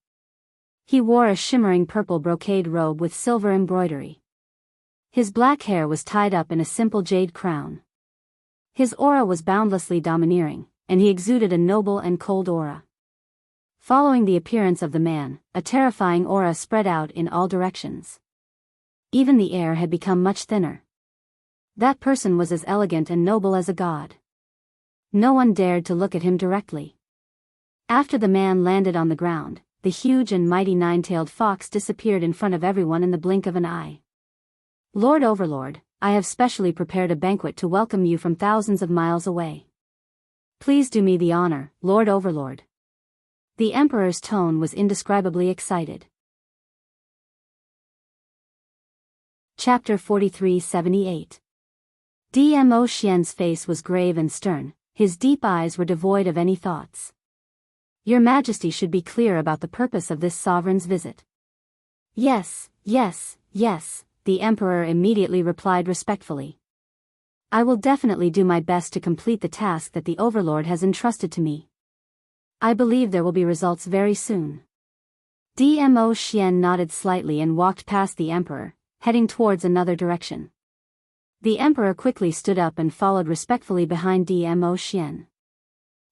He wore a shimmering purple brocade robe with silver embroidery. His black hair was tied up in a simple jade crown. His aura was boundlessly domineering, and he exuded a noble and cold aura. Following the appearance of the man, a terrifying aura spread out in all directions. Even the air had become much thinner. That person was as elegant and noble as a god. No one dared to look at him directly. After the man landed on the ground, the huge and mighty nine-tailed fox disappeared in front of everyone in the blink of an eye. Lord Overlord, I have specially prepared a banquet to welcome you from thousands of miles away. Please do me the honor, Lord Overlord. The Emperor's tone was indescribably excited. Chapter 4378. Dmo Xian's face was grave and stern, his deep eyes were devoid of any thoughts. Your Majesty should be clear about the purpose of this sovereign's visit. Yes, yes, yes, the Emperor immediately replied respectfully. I will definitely do my best to complete the task that the Overlord has entrusted to me. I believe there will be results very soon. Dmo Xian nodded slightly and walked past the Emperor, heading towards another direction. The Emperor quickly stood up and followed respectfully behind Dmo Xian.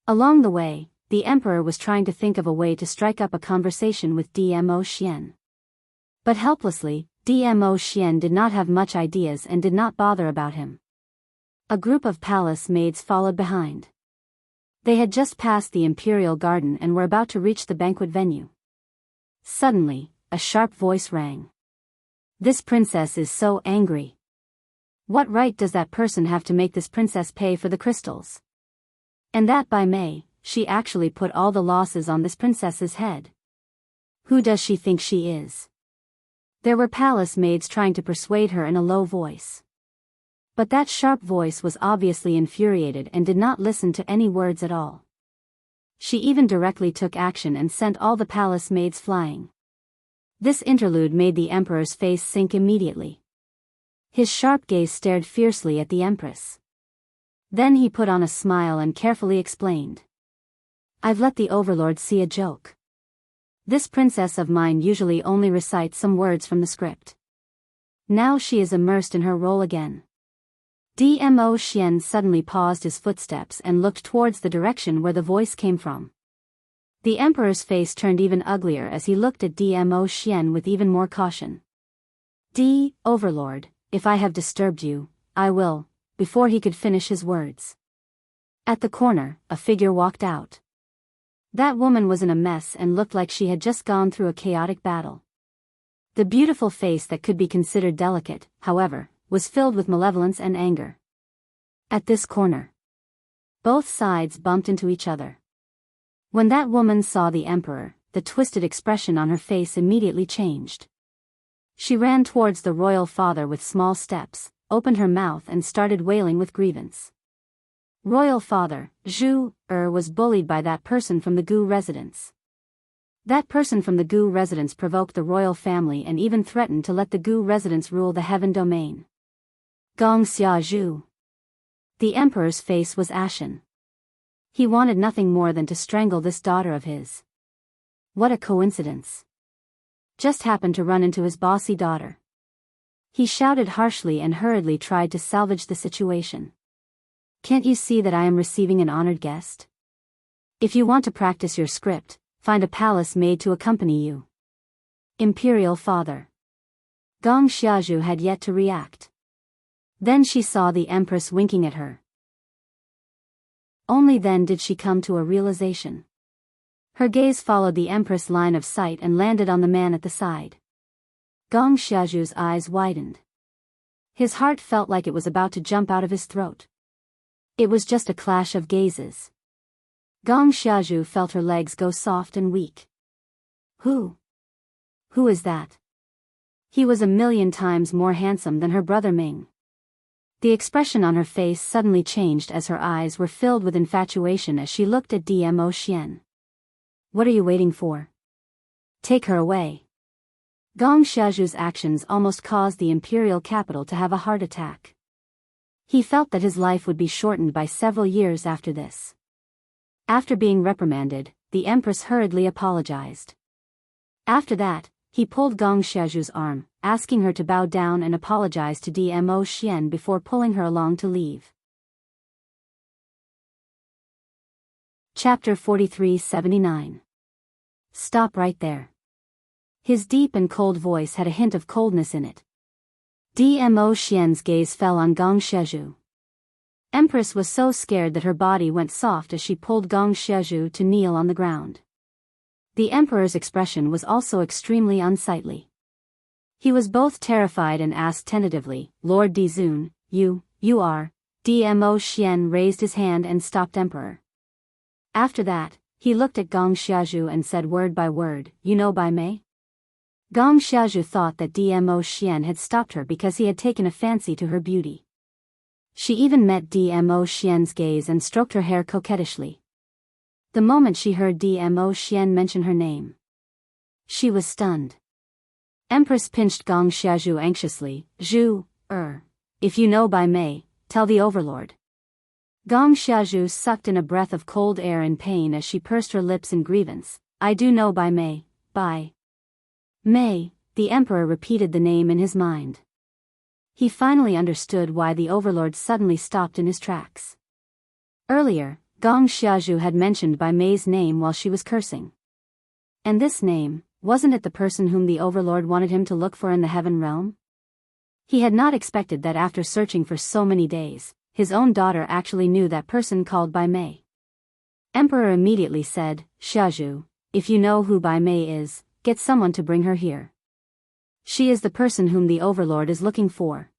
Along the way, the Emperor was trying to think of a way to strike up a conversation with Dmo Xian. But helplessly, Dmo Xian did not have much ideas and did not bother about him. A group of palace maids followed behind. They had just passed the imperial garden and were about to reach the banquet venue. Suddenly, a sharp voice rang. This princess is so angry. What right does that person have to make this princess pay for the crystals? And that by May, she actually put all the losses on this princess's head. Who does she think she is? There were palace maids trying to persuade her in a low voice. But that sharp voice was obviously infuriated and did not listen to any words at all. She even directly took action and sent all the palace maids flying. This interlude made the Emperor's face sink immediately. His sharp gaze stared fiercely at the Empress. Then he put on a smile and carefully explained. I've let the Overlord see a joke. This princess of mine usually only recites some words from the script. Now she is immersed in her role again. Dmo Xian suddenly paused his footsteps and looked towards the direction where the voice came from. The Emperor's face turned even uglier as he looked at Dmo Xian with even more caution. Overlord, if I have disturbed you, I will, before he could finish his words. At the corner, a figure walked out. That woman was in a mess and looked like she had just gone through a chaotic battle. The beautiful face that could be considered delicate, however, was filled with malevolence and anger. At this corner, both sides bumped into each other. When that woman saw the Emperor, the twisted expression on her face immediately changed. She ran towards the royal father with small steps, opened her mouth and started wailing with grievance. Royal father, Zhu was bullied by that person from the Gu residence. That person from the Gu residence provoked the royal family and even threatened to let the Gu residence rule the heaven domain. Gong Xia Zhu. The Emperor's face was ashen. He wanted nothing more than to strangle this daughter of his. What a coincidence. Just happened to run into his bossy daughter. He shouted harshly and hurriedly tried to salvage the situation. Can't you see that I am receiving an honored guest? If you want to practice your script, find a palace maid to accompany you. Imperial father. Gong Xiazhu had yet to react. Then she saw the Empress winking at her. Only then did she come to a realization. Her gaze followed the Empress' line of sight and landed on the man at the side. Gong Xiazhu's eyes widened. His heart felt like it was about to jump out of his throat. It was just a clash of gazes. Gong Xiazhu felt her legs go soft and weak. Who is that? He was 1,000,000 times more handsome than her brother Ming. The expression on her face suddenly changed as her eyes were filled with infatuation as she looked at Dmo Xian. What are you waiting for? Take her away. Gong Xiazhu's actions almost caused the imperial capital to have a heart attack. He felt that his life would be shortened by several years after this. After being reprimanded, the Empress hurriedly apologized. After that, he pulled Gong Xiazhu's arm, asking her to bow down and apologize to Dmo Xian before pulling her along to leave. Chapter 4379. Stop right there. His deep and cold voice had a hint of coldness in it. Dmo Xian's gaze fell on Gong Shizhu. Empress was so scared that her body went soft as she pulled Gong Shizhu to kneel on the ground. The emperor's expression was also extremely unsightly. He was both terrified and asked tentatively, Lord Dizun, you are. Dmo Xian raised his hand and stopped emperor. After that, he looked at Gong Shizhu and said word by word, you know Bai Mei? Gong Shizhu thought that Dmo Xian had stopped her because he had taken a fancy to her beauty. She even met Dmo Xian's gaze and stroked her hair coquettishly. The moment she heard Dmo Xian mention her name, she was stunned. Empress pinched Gong Shizhu anxiously, if you know Bai Mei, tell the overlord. Gong Shizhu sucked in a breath of cold air in pain as she pursed her lips in grievance. I do know Bai Mei, Bai Mei, the emperor repeated the name in his mind. He finally understood why the overlord suddenly stopped in his tracks. Earlier, Gong Shizhu had mentioned Bai Mei's name while she was cursing. And this name, wasn't it the person whom the overlord wanted him to look for in the heaven realm? He had not expected that after searching for so many days, his own daughter actually knew that person called Bai Mei. Emperor immediately said, Shizhu, if you know who Bai Mei is, get someone to bring her here. She is the person whom the overlord is looking for.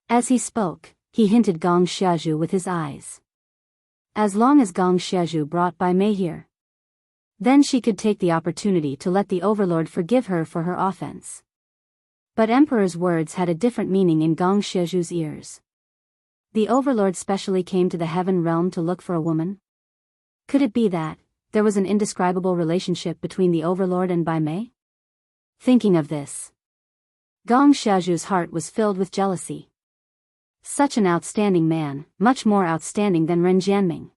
As he spoke, he hinted Gong Shizhu with his eyes. As long as Gong Shizhu brought Bai Mei here, then she could take the opportunity to let the overlord forgive her for her offense. But Emperor's words had a different meaning in Gong Shizhu's ears. The overlord specially came to the heaven realm to look for a woman? Could it be that there was an indescribable relationship between the overlord and Bai Mei? Thinking of this, Gong Shizhu's heart was filled with jealousy. Such an outstanding man, much more outstanding than Ren Jianming.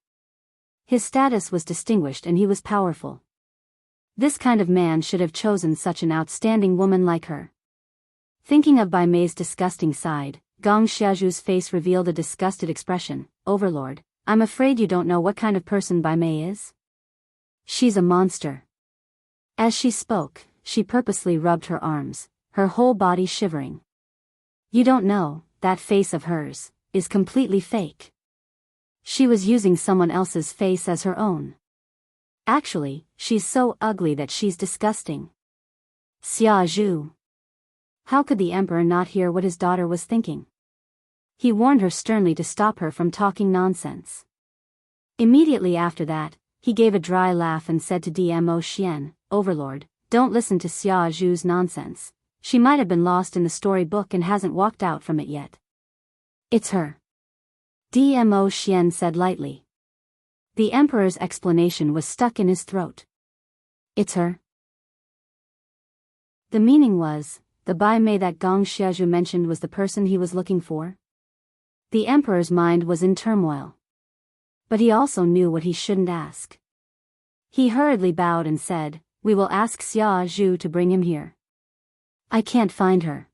His status was distinguished and he was powerful. This kind of man should have chosen such an outstanding woman like her. Thinking of Bai Mei's disgusting side, Gong Shizhu's face revealed a disgusted expression. Overlord, I'm afraid you don't know what kind of person Bai Mei is? She's a monster. As she spoke, she purposely rubbed her arms, her whole body shivering. You don't know, that face of hers is completely fake. She was using someone else's face as her own. Actually, she's so ugly that she's disgusting. Xia Zhu. How could the emperor not hear what his daughter was thinking? He warned her sternly to stop her from talking nonsense. Immediately after that, he gave a dry laugh and said to Dmo Xian, Overlord, don't listen to Xia Zhu's nonsense. She might have been lost in the storybook and hasn't walked out from it yet. It's her. Dmo Xian said lightly. The emperor's explanation was stuck in his throat. It's her. The meaning was, the Bai Mei that Gong Shizhu mentioned was the person he was looking for? The emperor's mind was in turmoil. But he also knew what he shouldn't ask. He hurriedly bowed and said, We will ask Xia Zhu to bring him here. I can't find her.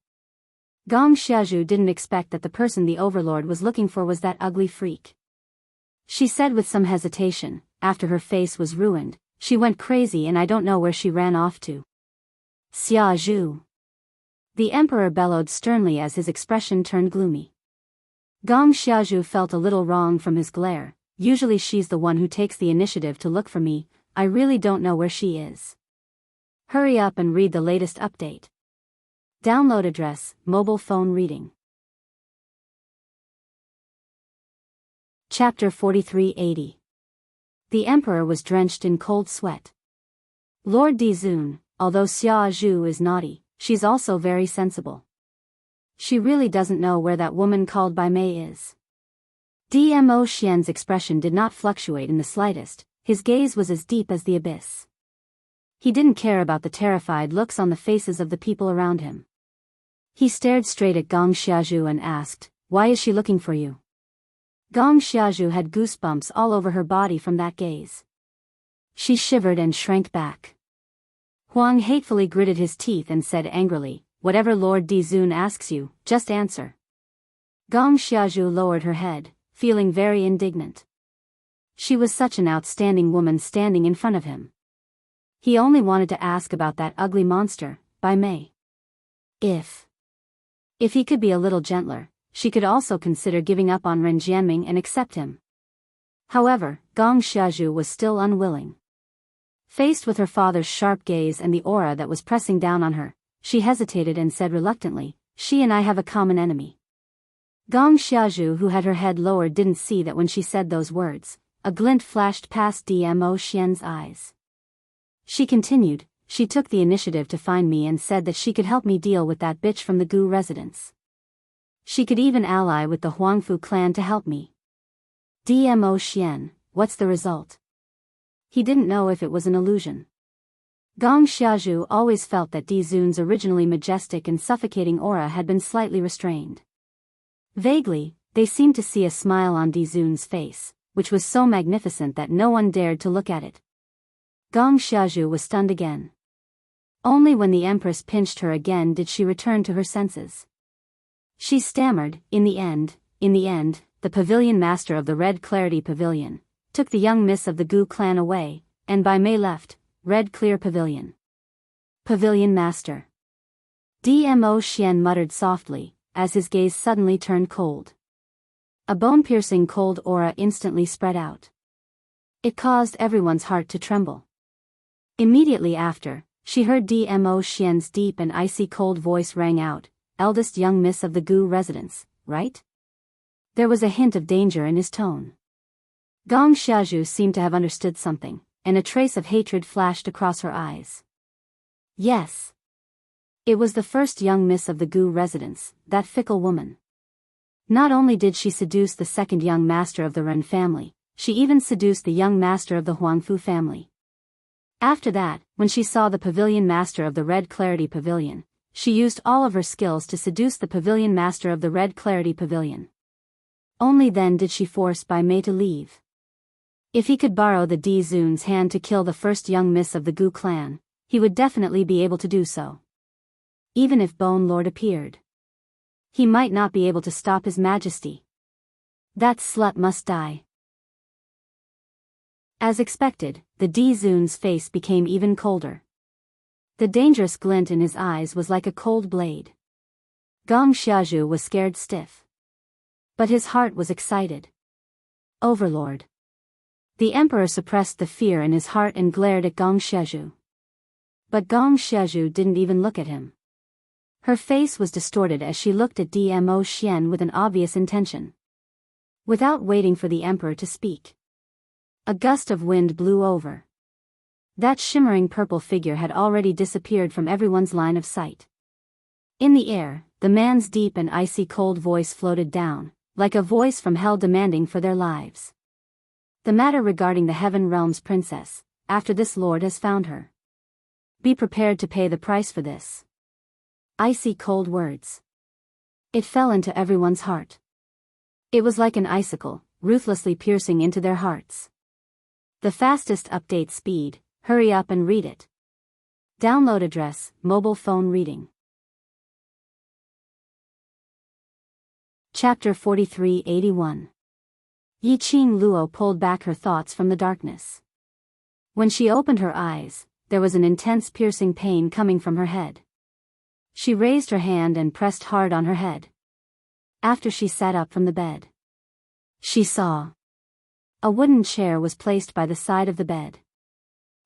Gong Shizhu didn't expect that the person the overlord was looking for was that ugly freak. She said with some hesitation, after her face was ruined, she went crazy and I don't know where she ran off to. Xia Zhu. The emperor bellowed sternly as his expression turned gloomy. Gong Shizhu felt a little wrong from his glare. Usually she's the one who takes the initiative to look for me. I really don't know where she is. Hurry up and read the latest update. Download address, mobile phone reading. Chapter 4380. The emperor was drenched in cold sweat. Lord Dizun, although Xia Zhu is naughty, she's also very sensible. She really doesn't know where that woman called Bai Mei is. Dmo Xian's expression did not fluctuate in the slightest, his gaze was as deep as the abyss. He didn't care about the terrified looks on the faces of the people around him. He stared straight at Gong Shizhu and asked, Why is she looking for you? Gong Shizhu had goosebumps all over her body from that gaze. She shivered and shrank back. Huang hatefully gritted his teeth and said angrily, Whatever Lord Dizun asks you, just answer. Gong Shizhu lowered her head, feeling very indignant. She was such an outstanding woman standing in front of him. He only wanted to ask about that ugly monster, by May. If he could be a little gentler, she could also consider giving up on Ren Jianming and accept him. However, Gong Xiazhu was still unwilling. Faced with her father's sharp gaze and the aura that was pressing down on her, she hesitated and said reluctantly, "She and I have a common enemy." Gong Xiazhu, who had her head lowered, didn't see that when she said those words, a glint flashed past Dmo Xian's eyes. She continued, "She took the initiative to find me and said that she could help me deal with that bitch from the Gu residence. She could even ally with the Huangfu clan to help me." Dmo Xian, what's the result? He didn't know if it was an illusion. Gong Xiazhu always felt that Di Zun's originally majestic and suffocating aura had been slightly restrained. Vaguely, they seemed to see a smile on Di Zun's face, which was so magnificent that no one dared to look at it. Gong Xiazhu was stunned again. Only when the Empress pinched her again did she return to her senses. She stammered, in the end, the pavilion master of the Red Clarity Pavilion took the young miss of the Gu clan away, and by May left, Red Clear Pavilion. Pavilion master. Dmo Xian muttered softly, as his gaze suddenly turned cold. A bone-piercing cold aura instantly spread out. It caused everyone's heart to tremble. Immediately after, she heard Dmo Xian's deep and icy cold voice rang out, "Eldest young miss of the Gu residence, right?" There was a hint of danger in his tone. Gong Xiazhu seemed to have understood something, and a trace of hatred flashed across her eyes. Yes. It was the first young miss of the Gu residence, that fickle woman. Not only did she seduce the second young master of the Ren family, she even seduced the young master of the Huangfu family. After that, when she saw the pavilion master of the Red Clarity Pavilion, she used all of her skills to seduce the pavilion master of the Red Clarity Pavilion. Only then did she force Bai Mei to leave. If he could borrow the Di Zun's hand to kill the first young miss of the Gu clan, he would definitely be able to do so. Even if Bone Lord appeared, he might not be able to stop His Majesty. That slut must die. As expected, the Di Zun's face became even colder. The dangerous glint in his eyes was like a cold blade. Gong Xiazhu was scared stiff. But his heart was excited. Overlord. The emperor suppressed the fear in his heart and glared at Gong Xiazhu. But Gong Xiazhu didn't even look at him. Her face was distorted as she looked at Dmo Xian with an obvious intention. Without waiting for the emperor to speak, a gust of wind blew over. That shimmering purple figure had already disappeared from everyone's line of sight. In the air, the man's deep and icy cold voice floated down, like a voice from hell demanding for their lives. The matter regarding the Heaven Realm's princess, after this lord has found her. Be prepared to pay the price for this. Icy cold words. It fell into everyone's heart. It was like an icicle, ruthlessly piercing into their hearts. The fastest update speed, hurry up and read it. Download address, mobile phone reading. Chapter 4381. Yiqing Luo pulled back her thoughts from the darkness. When she opened her eyes, there was an intense piercing pain coming from her head. She raised her hand and pressed hard on her head. After she sat up from the bed, she saw a wooden chair was placed by the side of the bed.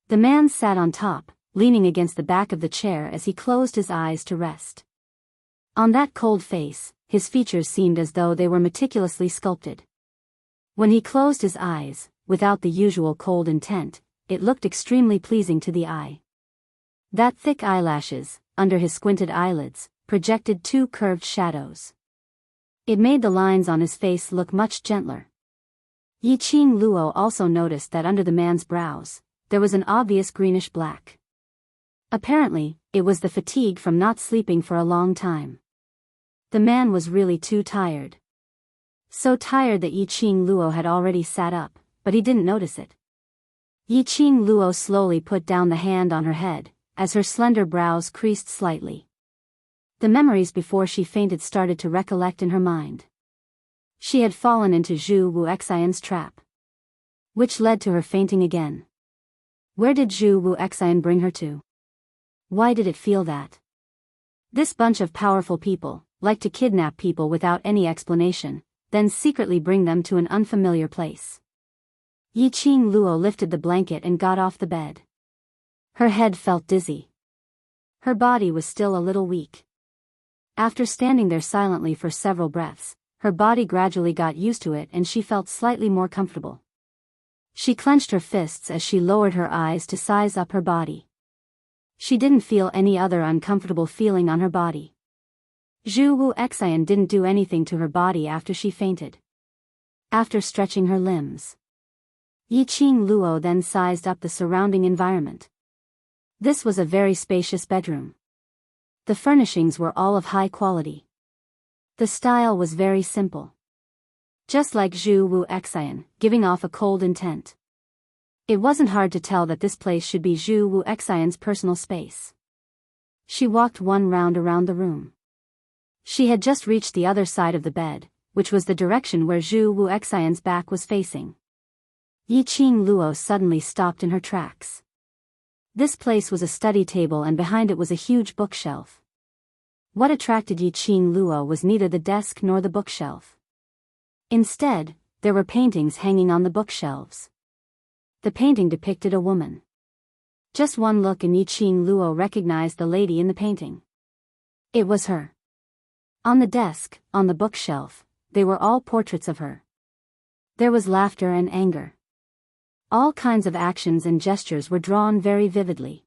The man sat on top, leaning against the back of the chair as he closed his eyes to rest. On that cold face, his features seemed as though they were meticulously sculpted. When he closed his eyes, without the usual cold intent, it looked extremely pleasing to the eye. That thick eyelashes, under his squinted eyelids, projected two curved shadows. It made the lines on his face look much gentler. Yiqing Luo also noticed that under the man's brows, there was an obvious greenish black. Apparently, it was the fatigue from not sleeping for a long time. The man was really too tired. So tired that Yiqing Luo had already sat up, but he didn't notice it. Yiqing Luo slowly put down the hand on her head, as her slender brows creased slightly. The memories before she fainted started to recollect in her mind. She had fallen into Zhu Wuxian's trap, which led to her fainting again. Where did Zhu Wu Xian bring her to? Why did it feel that? This bunch of powerful people like to kidnap people without any explanation, then secretly bring them to an unfamiliar place. Yiqing Luo lifted the blanket and got off the bed. Her head felt dizzy. Her body was still a little weak. After standing there silently for several breaths, her body gradually got used to it and she felt slightly more comfortable. She clenched her fists as she lowered her eyes to size up her body. She didn't feel any other uncomfortable feeling on her body. Zhu Wu Xian didn't do anything to her body after she fainted. After stretching her limbs, Yiqing Luo then sized up the surrounding environment. This was a very spacious bedroom. The furnishings were all of high quality. The style was very simple. Just like Zhu Wu Xian, giving off a cold intent. It wasn't hard to tell that this place should be Zhu Wu Xian's personal space. She walked one round around the room. She had just reached the other side of the bed, which was the direction where Zhu Wu Xian's back was facing. Yiqing Luo suddenly stopped in her tracks. This place was a study table and behind it was a huge bookshelf. What attracted Yiqing Luo was neither the desk nor the bookshelf. Instead, there were paintings hanging on the bookshelves. The painting depicted a woman. Just one look and Yiqing Luo recognized the lady in the painting. It was her. On the desk, on the bookshelf, they were all portraits of her. There was laughter and anger. All kinds of actions and gestures were drawn very vividly.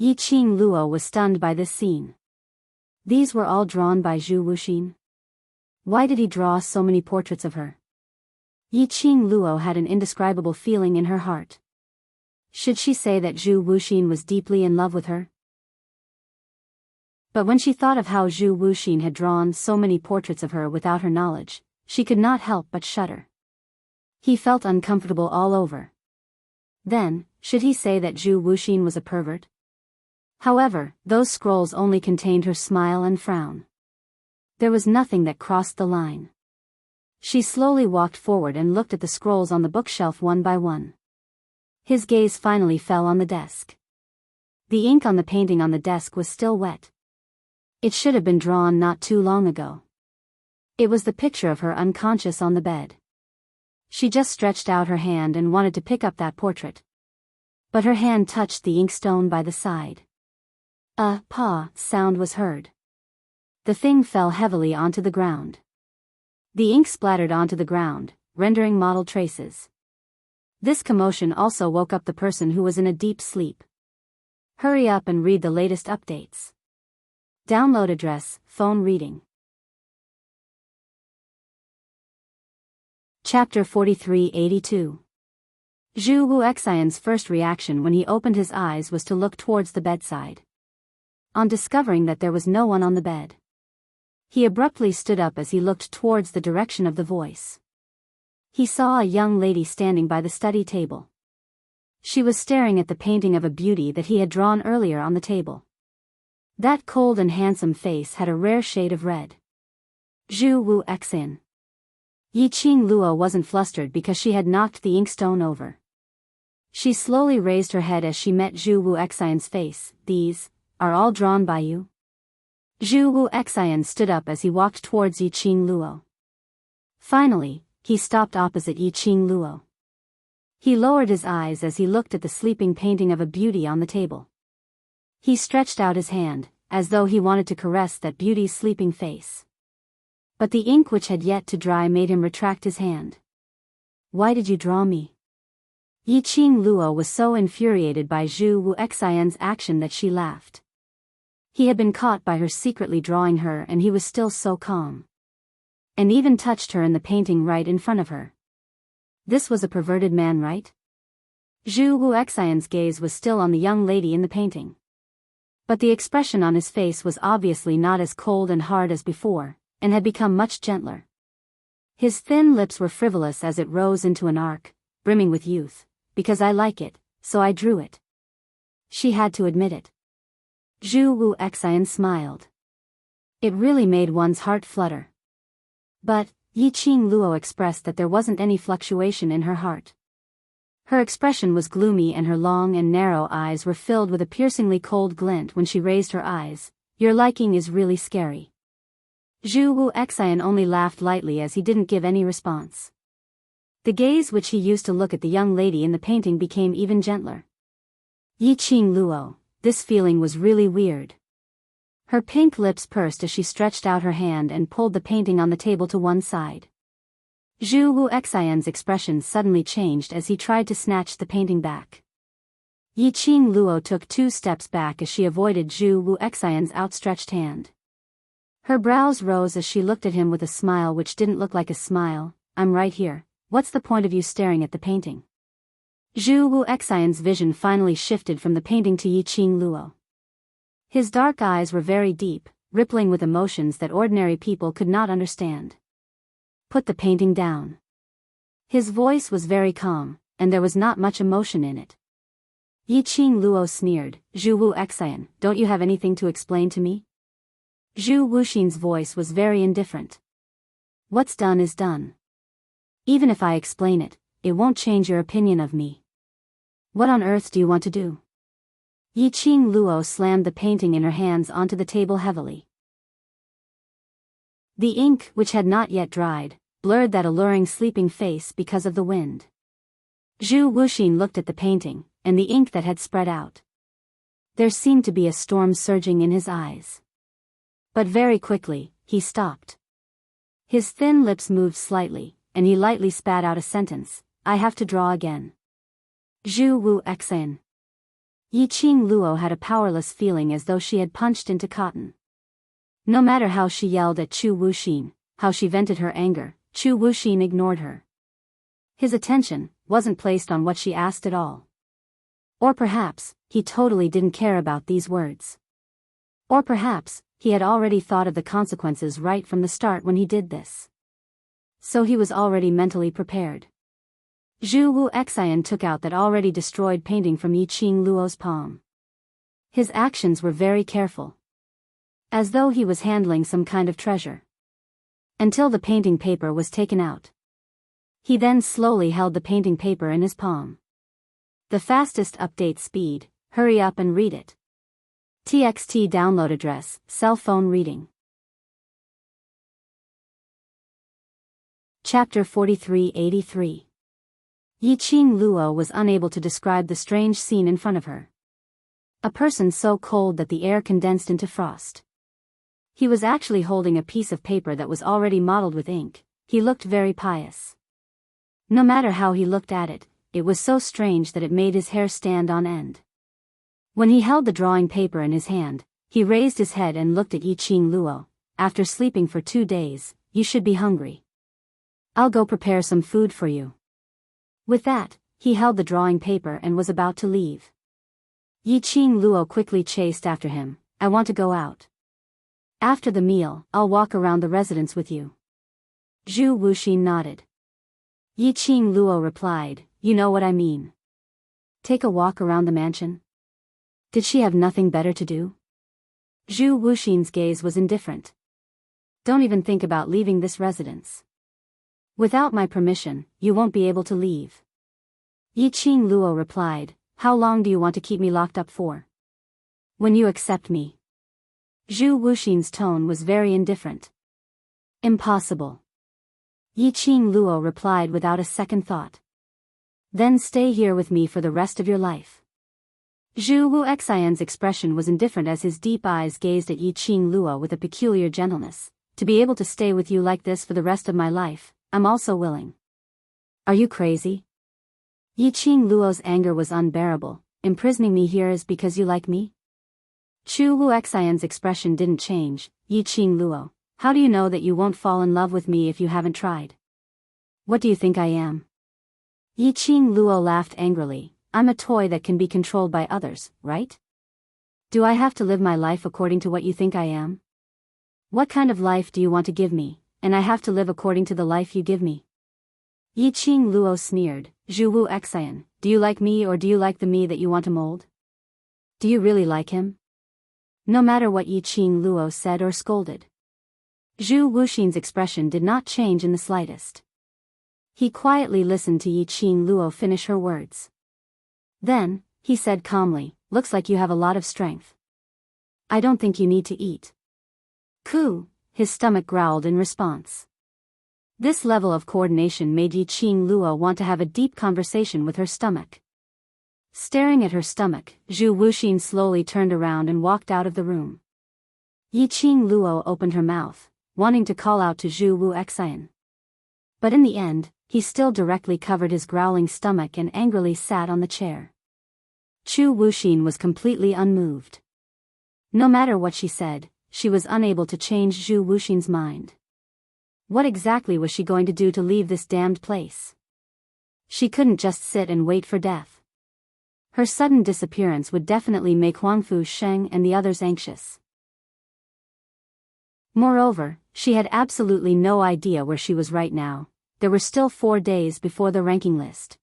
Yiqing Luo was stunned by this scene. These were all drawn by Zhu Wuxin. Why did he draw so many portraits of her? Yiqing Luo had an indescribable feeling in her heart. Should she say that Zhu Wuxin was deeply in love with her? But when she thought of how Zhu Wuxin had drawn so many portraits of her without her knowledge, she could not help but shudder. He felt uncomfortable all over. Then, should he say that Zhu Wuxin was a pervert? However, those scrolls only contained her smile and frown. There was nothing that crossed the line. She slowly walked forward and looked at the scrolls on the bookshelf one by one. His gaze finally fell on the desk. The ink on the painting on the desk was still wet. It should have been drawn not too long ago. It was the picture of her unconscious on the bed. She just stretched out her hand and wanted to pick up that portrait. But her hand touched the inkstone by the side. A paw sound was heard. The thing fell heavily onto the ground. The ink splattered onto the ground, rendering mottled traces. This commotion also woke up the person who was in a deep sleep. Hurry up and read the latest updates. Download address, phone reading. Chapter 4382. Zhu Wu Xian's first reaction when he opened his eyes was to look towards the bedside. On discovering that there was no one on the bed, he abruptly stood up as he looked towards the direction of the voice. He saw a young lady standing by the study table. She was staring at the painting of a beauty that he had drawn earlier on the table. That cold and handsome face had a rare shade of red. Zhu Wu Xian. Yiqing Luo wasn't flustered because she had knocked the inkstone over. She slowly raised her head as she met Zhu Wu Xian's face. These are all drawn by you? Zhu Wu Xian stood up as he walked towards Yiqing Luo. Finally, he stopped opposite Yiqing Luo. He lowered his eyes as he looked at the sleeping painting of a beauty on the table. He stretched out his hand, as though he wanted to caress that beauty's sleeping face. But the ink which had yet to dry made him retract his hand. Why did you draw me? Yiqing Luo was so infuriated by Zhu Wu Xian's action that she laughed. He had been caught by her secretly drawing her and he was still so calm. And even touched her in the painting right in front of her. This was a perverted man, right? Zhu Wu Xian's gaze was still on the young lady in the painting. But the expression on his face was obviously not as cold and hard as before, and had become much gentler. His thin lips were frivolous as it rose into an arc, brimming with youth. Because I like it, so I drew it. She had to admit it. Zhu Wu Xian smiled. It really made one's heart flutter. But Yiqing Luo expressed that there wasn't any fluctuation in her heart. Her expression was gloomy and her long and narrow eyes were filled with a piercingly cold glint when she raised her eyes. Your liking is really scary. Zhu Wu Xian only laughed lightly as he didn't give any response. The gaze which he used to look at the young lady in the painting became even gentler. Yiqing Luo, this feeling was really weird. Her pink lips pursed as she stretched out her hand and pulled the painting on the table to one side. Zhu Wu Xian's expression suddenly changed as he tried to snatch the painting back. Yiqing Luo took 2 steps back as she avoided Zhu Wu Xian's outstretched hand. Her brows rose as she looked at him with a smile which didn't look like a smile. I'm right here. What's the point of you staring at the painting? Zhu Wu Xian's vision finally shifted from the painting to Yiqing Luo. His dark eyes were very deep, rippling with emotions that ordinary people could not understand. Put the painting down. His voice was very calm, and there was not much emotion in it. Yiqing Luo sneered, Zhu Wu Xian, don't you have anything to explain to me? Zhu Wuxin's voice was very indifferent. What's done is done. Even if I explain it, it won't change your opinion of me. What on earth do you want to do? Yiqing Luo slammed the painting in her hands onto the table heavily. The ink, which had not yet dried, blurred that alluring sleeping face because of the wind. Zhu Wuxin looked at the painting, and the ink that had spread out. There seemed to be a storm surging in his eyes. But very quickly, he stopped. His thin lips moved slightly, and he lightly spat out a sentence, I have to draw again. Zhu Wu Xian. Yiqing Luo had a powerless feeling as though she had punched into cotton. No matter how she yelled at Chu Wuxin, how she vented her anger, Chu Wuxin ignored her. His attention wasn't placed on what she asked at all. Or perhaps, he totally didn't care about these words. Or perhaps, he had already thought of the consequences right from the start when he did this. So he was already mentally prepared. Zhu Wu Xian took out that already destroyed painting from Yiqing Luo's palm. His actions were very careful. As though he was handling some kind of treasure. Until the painting paper was taken out. He then slowly held the painting paper in his palm. The fastest update speed, hurry up and read it. TXT download address, cell phone reading. Chapter 4383. Yiqing Luo was unable to describe the strange scene in front of her. A person so cold that the air condensed into frost. He was actually holding a piece of paper that was already modeled with ink. He looked very pious. No matter how he looked at it, it was so strange that it made his hair stand on end. When he held the drawing paper in his hand, he raised his head and looked at Yiqing Luo. After sleeping for 2 days, you should be hungry. I'll go prepare some food for you. With that, he held the drawing paper and was about to leave. Yiqing Luo quickly chased after him. I want to go out. After the meal, I'll walk around the residence with you. Zhu Wuxin nodded. Yiqing Luo replied, you know what I mean. Take a walk around the mansion? Did she have nothing better to do? Zhu Wuxin's gaze was indifferent. Don't even think about leaving this residence. Without my permission, you won't be able to leave. Yiqing Luo replied, how long do you want to keep me locked up for? When you accept me. Zhu Wuxin's tone was very indifferent. Impossible. Yiqing Luo replied without a second thought. Then stay here with me for the rest of your life. Zhu Wu Xian's expression was indifferent as his deep eyes gazed at Yiqing Luo with a peculiar gentleness. To be able to stay with you like this for the rest of my life, I'm also willing. Are you crazy? Yiqing Luo's anger was unbearable. Imprisoning me here is because you like me? Chu Wu Xian's expression didn't change. Yiqing Luo, how do you know that you won't fall in love with me if you haven't tried? What do you think I am? Yiqing Luo laughed angrily. I'm a toy that can be controlled by others, right? Do I have to live my life according to what you think I am? What kind of life do you want to give me, and I have to live according to the life you give me? Yiqing Luo sneered. Zhu Wu Xian, do you like me or do you like the me that you want to mold? Do you really like him? No matter what Yiqing Luo said or scolded. Zhu Wuxin's expression did not change in the slightest. He quietly listened to Yiqing Luo finish her words. Then, he said calmly, "Looks like you have a lot of strength. I don't think you need to eat." "Coo," his stomach growled in response. This level of coordination made Yiqing Luo want to have a deep conversation with her stomach. Staring at her stomach, Zhu Wuxin slowly turned around and walked out of the room. Yiqing Luo opened her mouth, wanting to call out to Zhu Wuxian. But in the end, he still directly covered his growling stomach and angrily sat on the chair. Zhu Wuxin was completely unmoved. No matter what she said, she was unable to change Zhu Wuxin's mind. What exactly was she going to do to leave this damned place? She couldn't just sit and wait for death. Her sudden disappearance would definitely make Huangfu Sheng and the others anxious. Moreover, she had absolutely no idea where she was right now. There were still 4 days before the ranking list.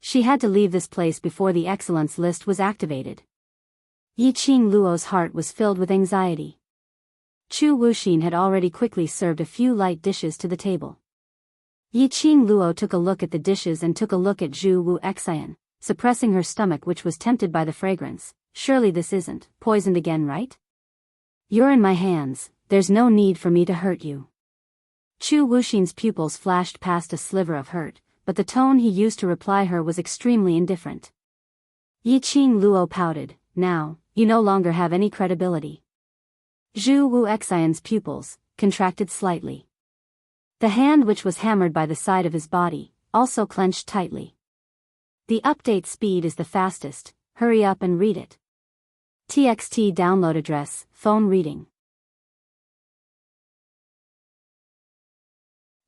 She had to leave this place before the excellence list was activated. Yiqing Luo's heart was filled with anxiety. Zhu Wuxin had already quickly served a few light dishes to the table. Yiqing Luo took a look at the dishes and took a look at Zhu Wuxian, suppressing her stomach, which was tempted by the fragrance. "Surely this isn't poisoned again, right? You're in my hands, there's no need for me to hurt you." Zhu Wuxin's pupils flashed past a sliver of hurt, but the tone he used to reply her was extremely indifferent. Yiqing Luo pouted, "Now, you no longer have any credibility." Zhu Wuxian's pupils contracted slightly. The hand which was hammered by the side of his body also clenched tightly. "The update speed is the fastest, hurry up and read it." TXT download address, phone reading.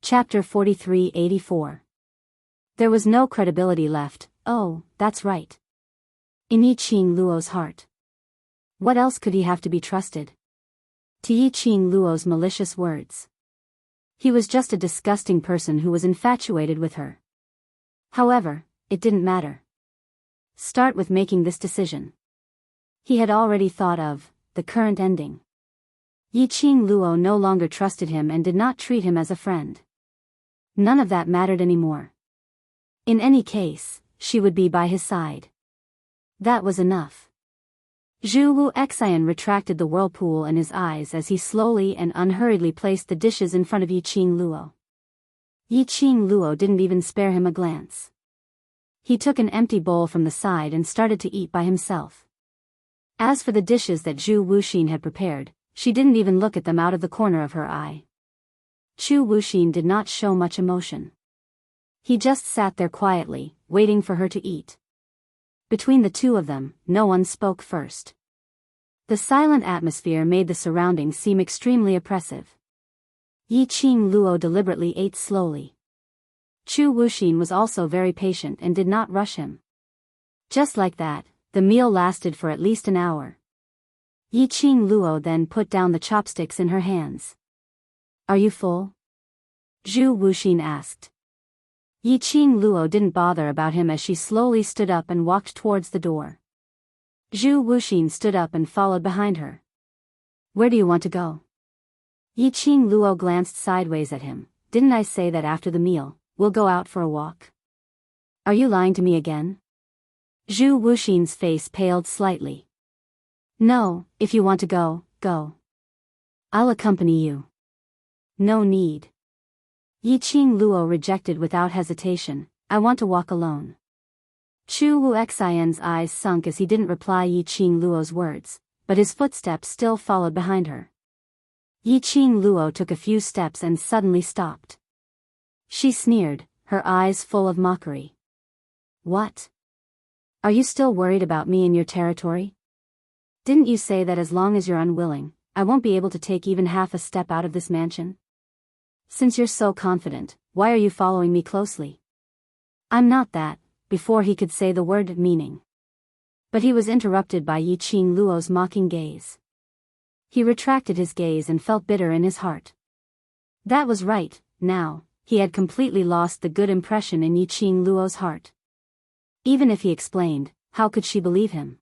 Chapter 4384. There was no credibility left. Oh, that's right. In Yiqing Luo's heart. What else could he have to be trusted? To Yiqing Luo's malicious words. He was just a disgusting person who was infatuated with her. However, it didn't matter. Start with making this decision. He had already thought of the current ending. Yiqing Luo no longer trusted him and did not treat him as a friend. None of that mattered anymore. In any case, she would be by his side. That was enough. Zhu Wuxian retracted the whirlpool in his eyes as he slowly and unhurriedly placed the dishes in front of Yiqing Luo. Yiqing Luo didn't even spare him a glance. He took an empty bowl from the side and started to eat by himself. As for the dishes that Zhu Wuxin had prepared, she didn't even look at them out of the corner of her eye. Zhu Wuxin did not show much emotion. He just sat there quietly, waiting for her to eat. Between the two of them, no one spoke first. The silent atmosphere made the surroundings seem extremely oppressive. Yiqing Luo deliberately ate slowly. Zhu Wuxin was also very patient and did not rush him. Just like that, the meal lasted for at least an hour. Yiqing Luo then put down the chopsticks in her hands. "Are you full?" Zhu Wuxin asked. Yiqing Luo didn't bother about him as she slowly stood up and walked towards the door. Zhu Wuxin stood up and followed behind her. "Where do you want to go?" Yiqing Luo glanced sideways at him. "Didn't I say that after the meal, we'll go out for a walk?" "Are you lying to me again?" Zhu Wuxin's face paled slightly. "No, if you want to go, go. I'll accompany you." "No need." Yiqing Luo rejected without hesitation. "I want to walk alone." Zhu Wuxian's eyes sunk as he didn't reply Yiqing Luo's words, but his footsteps still followed behind her. Yiqing Luo took a few steps and suddenly stopped. She sneered, her eyes full of mockery. "What? Are you still worried about me in your territory? Didn't you say that as long as you're unwilling, I won't be able to take even half a step out of this mansion? Since you're so confident, why are you following me closely?" "I'm not that," before he could say the word meaning. But he was interrupted by Yiqing Luo's mocking gaze. He retracted his gaze and felt bitter in his heart. That was right, now, he had completely lost the good impression in Yiqing Luo's heart. Even if he explained, how could she believe him?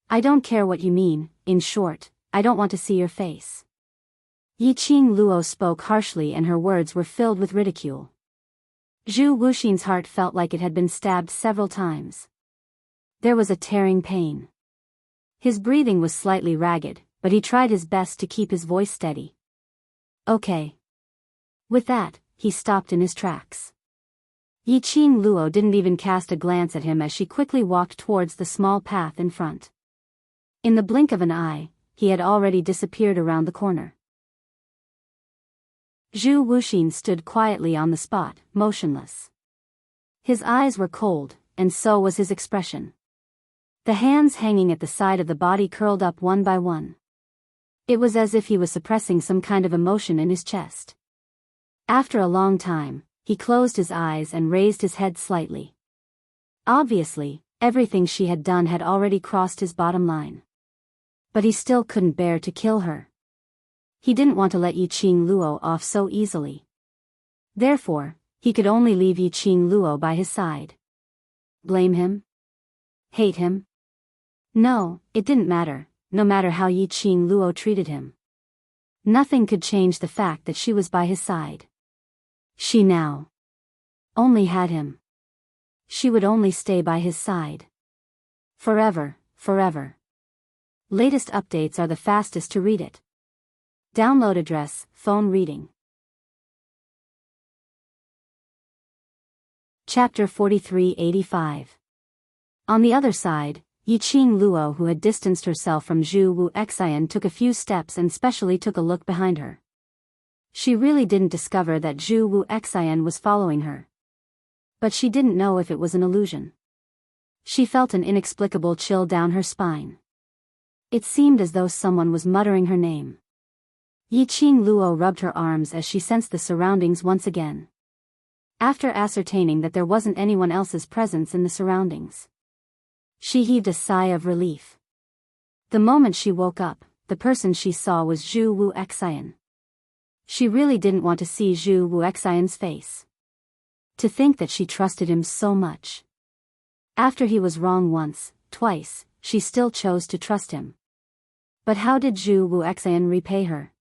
"I don't care what you mean, in short, I don't want to see your face." Yiqing Luo spoke harshly and her words were filled with ridicule. Zhu Wuxin's heart felt like it had been stabbed several times. There was a tearing pain. His breathing was slightly ragged, but he tried his best to keep his voice steady. Okay. With that, he stopped in his tracks. Yiqing Luo didn't even cast a glance at him as she quickly walked towards the small path in front. In the blink of an eye, he had already disappeared around the corner. Zhu Wuxin stood quietly on the spot, motionless. His eyes were cold, and so was his expression. The hands hanging at the side of the body curled up one by one. It was as if he was suppressing some kind of emotion in his chest. After a long time, he closed his eyes and raised his head slightly. Obviously, everything she had done had already crossed his bottom line. But he still couldn't bear to kill her. He didn't want to let Yiqing Luo off so easily. Therefore, he could only leave Yiqing Luo by his side. Blame him? Hate him? No, it didn't matter, no matter how Yiqing Luo treated him. Nothing could change the fact that she was by his side. She now only had him. She would only stay by his side. Forever, forever. Latest updates are the fastest to read it. Download address, phone reading. Chapter 4385. On the other side, Yiqing Luo, who had distanced herself from Zhu Wu Xian, took a few steps and specially took a look behind her. She really didn't discover that Zhu Wu Xian was following her. But she didn't know if it was an illusion. She felt an inexplicable chill down her spine. It seemed as though someone was muttering her name. Yiqing Luo rubbed her arms as she sensed the surroundings once again. After ascertaining that there wasn't anyone else's presence in the surroundings, she heaved a sigh of relief. The moment she woke up, the person she saw was Zhu Wu Xian. She really didn't want to see Zhu Wu Xian's face. To think that she trusted him so much. After he was wrong once, twice, she still chose to trust him. But how did Zhu Wu Xian repay her?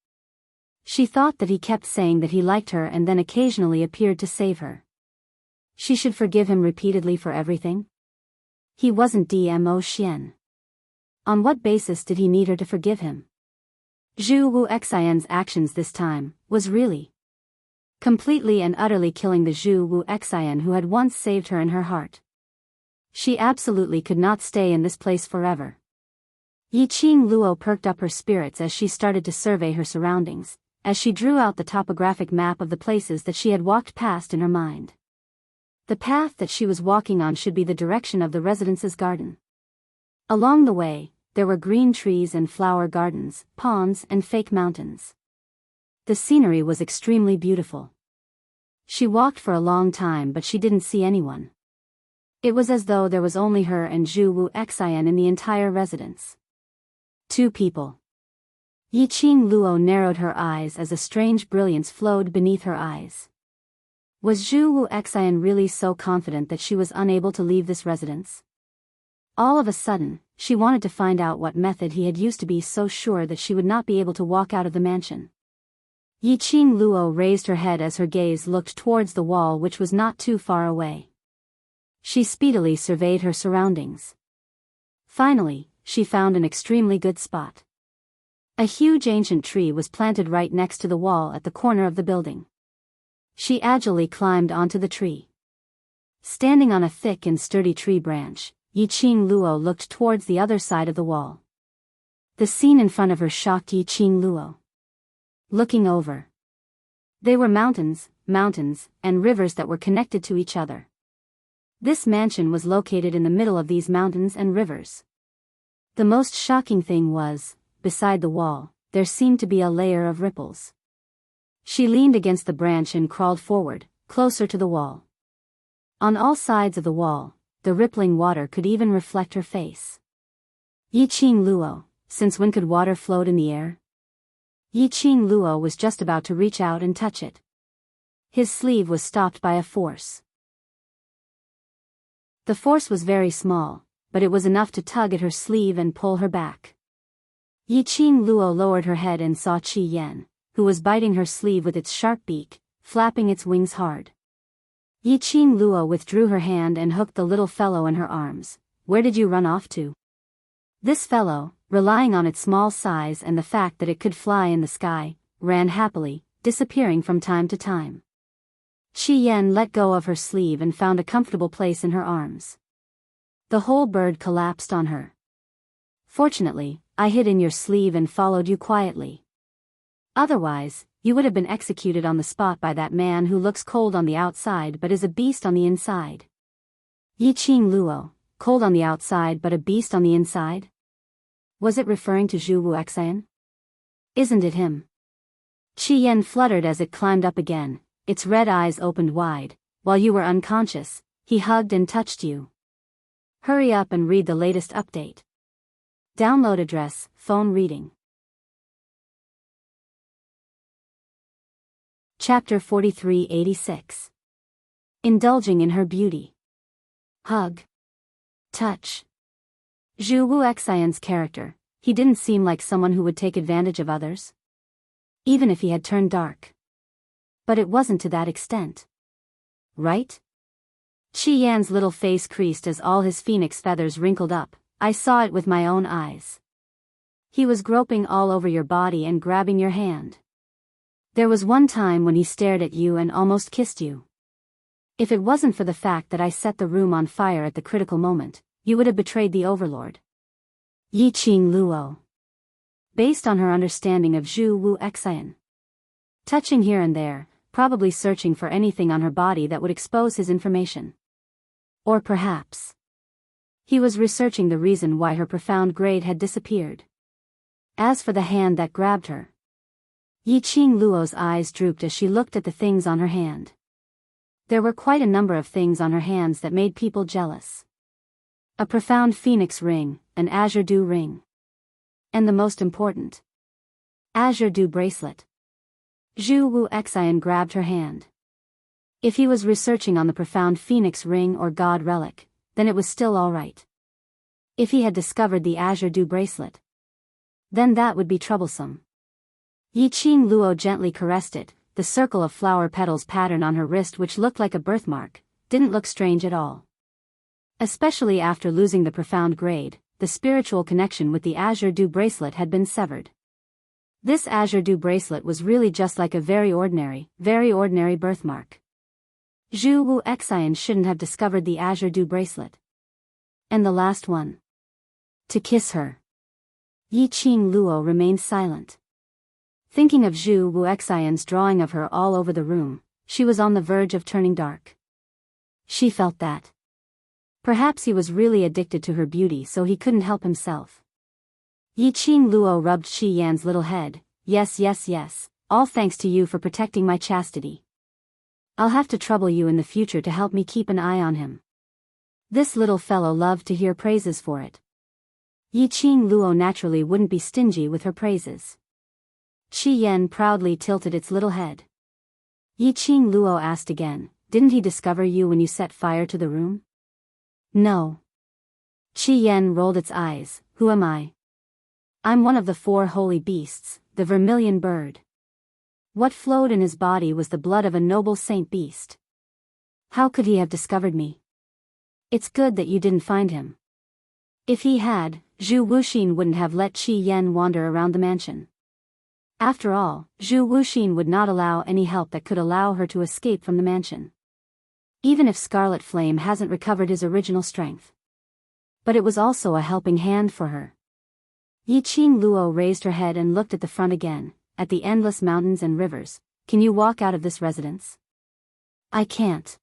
She thought that he kept saying that he liked her and then occasionally appeared to save her. She should forgive him repeatedly for everything? He wasn't Dmo Xian. On what basis did he need her to forgive him? Zhu Wu Xian's actions this time was really completely and utterly killing the Zhu Wu Xian who had once saved her in her heart. She absolutely could not stay in this place forever. Yiqing Luo perked up her spirits as she started to survey her surroundings, as she drew out the topographic map of the places that she had walked past in her mind. The path that she was walking on should be the direction of the residence's garden. Along the way, there were green trees and flower gardens, ponds and fake mountains. The scenery was extremely beautiful. She walked for a long time but she didn't see anyone. It was as though there was only her and Zhu Wu Xian in the entire residence. 2 people. Yiqing Luo narrowed her eyes as a strange brilliance flowed beneath her eyes. Was Zhu Wu Xian really so confident that she was unable to leave this residence? All of a sudden, she wanted to find out what method he had used to be so sure that she would not be able to walk out of the mansion. Yiqing Luo raised her head as her gaze looked towards the wall, which was not too far away. She speedily surveyed her surroundings. Finally, she found an extremely good spot. A huge ancient tree was planted right next to the wall at the corner of the building. She agilely climbed onto the tree. Standing on a thick and sturdy tree branch, Yiqing Luo looked towards the other side of the wall. The scene in front of her shocked Yiqing Luo. Looking over, they were mountains, and rivers that were connected to each other. This mansion was located in the middle of these mountains and rivers. The most shocking thing was, beside the wall, there seemed to be a layer of ripples. She leaned against the branch and crawled forward, closer to the wall. On all sides of the wall, the rippling water could even reflect her face. Yiqing Luo, since when could water float in the air? Yiqing Luo was just about to reach out and touch it. His sleeve was stopped by a force. The force was very small, but it was enough to tug at her sleeve and pull her back. Yiqing Luo lowered her head and saw Qi Yan, who was biting her sleeve with its sharp beak, flapping its wings hard. Yiqing Luo withdrew her hand and hooked the little fellow in her arms. Where did you run off to? This fellow, relying on its small size and the fact that it could fly in the sky, ran happily, disappearing from time to time. Qi Yan let go of her sleeve and found a comfortable place in her arms. The whole bird collapsed on her. Fortunately, I hid in your sleeve and followed you quietly. Otherwise, you would have been executed on the spot by that man who looks cold on the outside but is a beast on the inside. Yiqing Luo, cold on the outside but a beast on the inside? Was it referring to Zhu Wuxian? Isn't it him? Qi Yan fluttered as it climbed up again, its red eyes opened wide. While you were unconscious, he hugged and touched you. Hurry up and read the latest update. Download address, phone reading. Chapter 4386. Indulging in her beauty. Hug. Touch. Zhu Wuxian's character, he didn't seem like someone who would take advantage of others. Even if he had turned dark. But it wasn't to that extent. Right? Qi Yan's little face creased as all his phoenix feathers wrinkled up. I saw it with my own eyes. He was groping all over your body and grabbing your hand. There was one time when he stared at you and almost kissed you. If it wasn't for the fact that I set the room on fire at the critical moment, you would have betrayed the Overlord. Yiqing Luo. Based on her understanding of Zhu Wuxian. Touching here and there, probably searching for anything on her body that would expose his information. Or perhaps he was researching the reason why her profound grade had disappeared. As for the hand that grabbed her, Yiqing Luo's eyes drooped as she looked at the things on her hand. There were quite a number of things on her hands that made people jealous. A profound phoenix ring, an azure dew ring. And the most important, azure dew bracelet. Zhu Wuxian grabbed her hand. If he was researching on the profound phoenix ring or god relic, then it was still all right. If he had discovered the azure dew bracelet, then that would be troublesome. Yiqing Luo gently caressed it. The circle of flower petals pattern on her wrist, which looked like a birthmark, didn't look strange at all. Especially after losing the profound grade, the spiritual connection with the azure dew bracelet had been severed. This azure dew bracelet was really just like a very ordinary birthmark. Zhu Wuxian shouldn't have discovered the azure dew bracelet. And the last one. To kiss her. Yiqing Luo remained silent. Thinking of Zhu Wuxian's drawing of her all over the room, she was on the verge of turning dark. She felt that. Perhaps he was really addicted to her beauty, so he couldn't help himself. Yiqing Luo rubbed Qi Yan's little head. Yes, all thanks to you for protecting my chastity. I'll have to trouble you in the future to help me keep an eye on him. This little fellow loved to hear praises for it. Yiqing Luo naturally wouldn't be stingy with her praises. Qi Yan proudly tilted its little head. Yiqing Luo asked again, didn't he discover you when you set fire to the room? No. Qi Yan rolled its eyes. Who am I? I'm one of the 4 holy beasts, the vermilion bird. What flowed in his body was the blood of a noble saint beast. How could he have discovered me? It's good that you didn't find him. If he had, Zhu Wuxian wouldn't have let Qi Yan wander around the mansion. After all, Zhu Wuxian would not allow any help that could allow her to escape from the mansion. Even if Scarlet Flame hasn't recovered his original strength. But it was also a helping hand for her. Yiqing Luo raised her head and looked at the front again, at the endless mountains and rivers. Can you walk out of this residence? I can't.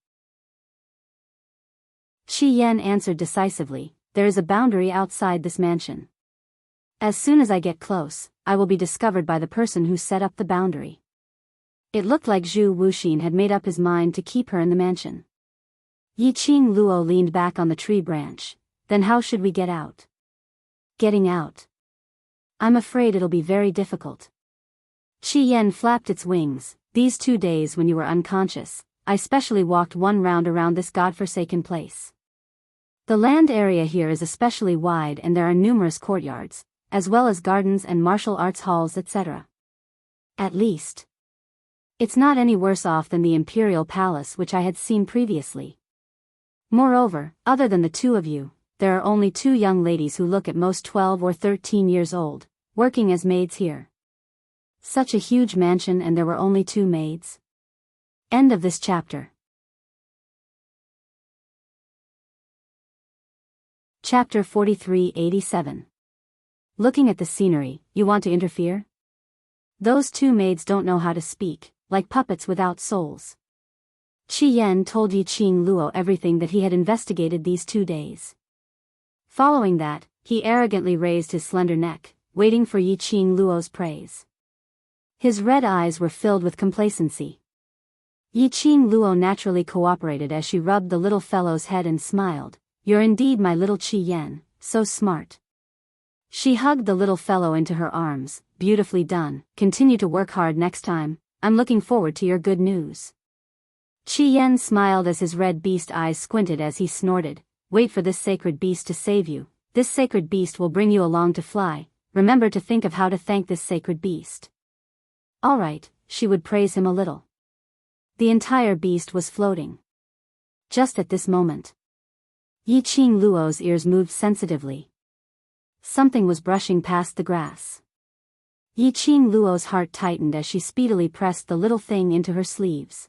Qi Yan answered decisively, there is a boundary outside this mansion. As soon as I get close, I will be discovered by the person who set up the boundary. It looked like Zhu Wuxian had made up his mind to keep her in the mansion. Yiqing Luo leaned back on the tree branch. Then how should we get out? Getting out. I'm afraid it'll be very difficult. Qi Yan flapped its wings. These 2 days when you were unconscious, I specially walked 1 round around this godforsaken place. The land area here is especially wide and there are numerous courtyards, as well as gardens and martial arts halls, etc. At least. It's not any worse off than the imperial palace which I had seen previously. Moreover, other than the two of you, there are only two young ladies who look at most 12 or 13 years old, working as maids here. Such a huge mansion and there were only two maids. End of this chapter. Chapter 43-87. Looking at the scenery, you want to interfere? Those two maids don't know how to speak, like puppets without souls. Qi Yan told Yi Qing Luo everything that he had investigated these 2 days. Following that, he arrogantly raised his slender neck, waiting for Yi Qing Luo's praise. His red eyes were filled with complacency. Yi Qing Luo naturally cooperated as she rubbed the little fellow's head and smiled. You're indeed my little Qi Yan, so smart. She hugged the little fellow into her arms. Beautifully done, continue to work hard next time, I'm looking forward to your good news. Qi Yan smiled as his red beast eyes squinted as he snorted, wait for this sacred beast to save you, this sacred beast will bring you along to fly, remember to think of how to thank this sacred beast. Alright, she would praise him a little. The entire beast was floating. Just at this moment, Yi Qing Luo's ears moved sensitively. Something was brushing past the grass. Yi Qing Luo's heart tightened as she speedily pressed the little thing into her sleeves.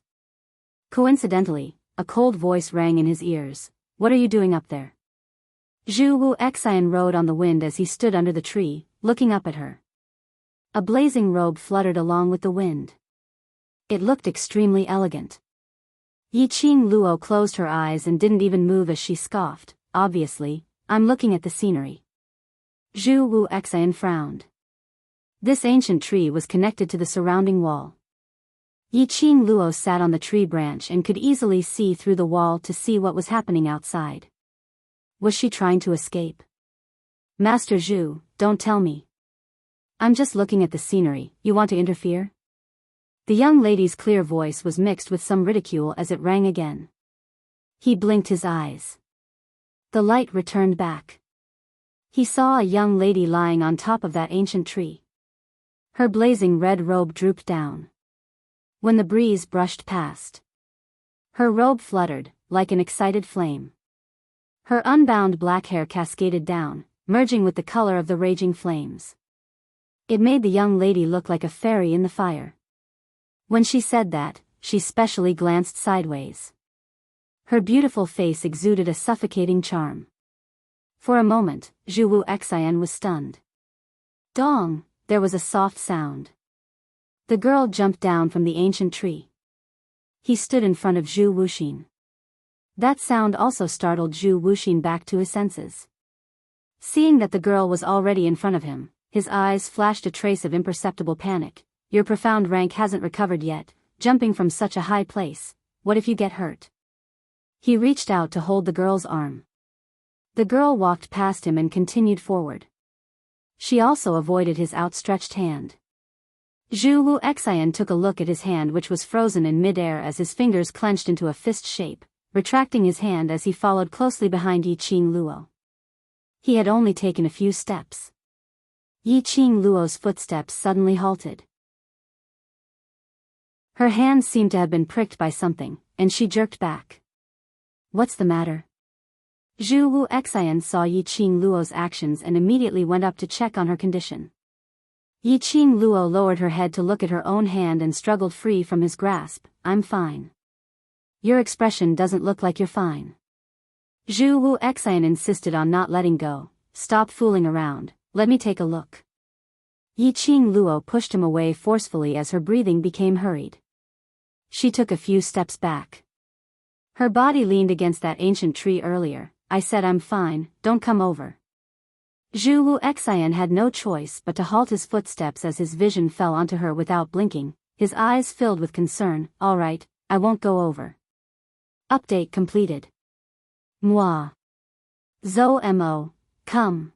Coincidentally, a cold voice rang in his ears. What are you doing up there? Zhu Wu Xian rode on the wind as he stood under the tree, looking up at her. A blazing robe fluttered along with the wind. It looked extremely elegant. Yi Qing Luo closed her eyes and didn't even move as she scoffed. Obviously, I'm looking at the scenery. Zhu Wu Xian frowned. This ancient tree was connected to the surrounding wall. Yi Qing Luo sat on the tree branch and could easily see through the wall to see what was happening outside. Was she trying to escape? Master Zhu, don't tell me. I'm just looking at the scenery, you want to interfere? The young lady's clear voice was mixed with some ridicule as it rang again. He blinked his eyes. The light returned back. He saw a young lady lying on top of that ancient tree. Her blazing red robe drooped down. When the breeze brushed past, her robe fluttered, like an excited flame. Her unbound black hair cascaded down, merging with the color of the raging flames. It made the young lady look like a fairy in the fire. When she said that, she specially glanced sideways. Her beautiful face exuded a suffocating charm. For a moment, Zhu Wu Xian was stunned. Dong! There was a soft sound. The girl jumped down from the ancient tree. He stood in front of Zhu Wuxin. That sound also startled Zhu Wuxin back to his senses. Seeing that the girl was already in front of him, his eyes flashed a trace of imperceptible panic. Your profound rank hasn't recovered yet, jumping from such a high place, what if you get hurt? He reached out to hold the girl's arm. The girl walked past him and continued forward. She also avoided his outstretched hand. Zhu Wu Xian took a look at his hand which was frozen in mid-air as his fingers clenched into a fist shape, retracting his hand as he followed closely behind Yi Qing Luo. He had only taken a few steps. Yi Qing Luo's footsteps suddenly halted. Her hand seemed to have been pricked by something, and she jerked back. What's the matter? Zhu Wu Xian saw Yi Qing Luo's actions and immediately went up to check on her condition. Yi Qing Luo lowered her head to look at her own hand and struggled free from his grasp. I'm fine. Your expression doesn't look like you're fine. Zhu Wu Xian insisted on not letting go. Stop fooling around, let me take a look. Yi Qing Luo pushed him away forcefully as her breathing became hurried. She took a few steps back. Her body leaned against that ancient tree earlier. I said I'm fine, don't come over. Zhu Wu Xian had no choice but to halt his footsteps as his vision fell onto her without blinking, his eyes filled with concern. Alright, I won't go over. Update completed. Moi. Zhou Mo, come.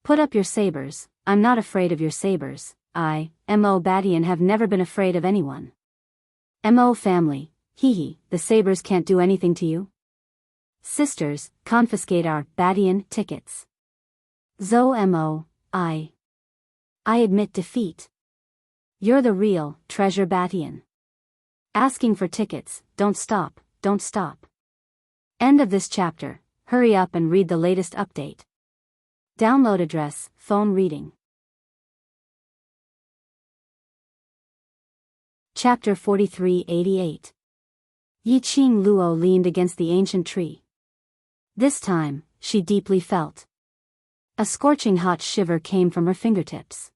Put up your sabers, I'm not afraid of your sabers. I, Mo Badian have never been afraid of anyone. Mo family, hee, the sabers can't do anything to you? Sisters, confiscate our Badian tickets. Zhou Mo, I admit defeat. You're the real treasure Badian. Asking for tickets, don't stop, don't stop. End of this chapter. Hurry up and read the latest update. Download address, phone reading. Chapter 4388. Yiqing Luo leaned against the ancient tree. This time, she deeply felt. A scorching hot shiver came from her fingertips.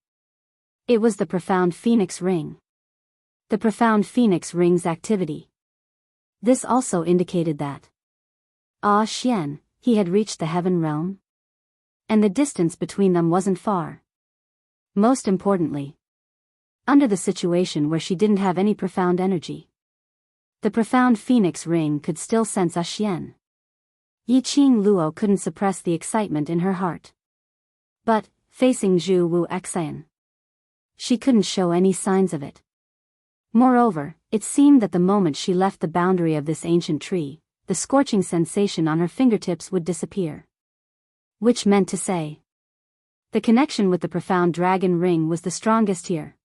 It was the profound phoenix ring. The profound phoenix ring's activity. This also indicated that Xian, he had reached the heaven realm. And the distance between them wasn't far. Most importantly, under the situation where she didn't have any profound energy, the profound phoenix ring could still sense Xian. Yiqing Luo couldn't suppress the excitement in her heart. But, facing Zhu Wu Xian, she couldn't show any signs of it. Moreover, it seemed that the moment she left the boundary of this ancient tree, the scorching sensation on her fingertips would disappear. Which meant to say, the connection with the profound dragon ring was the strongest here.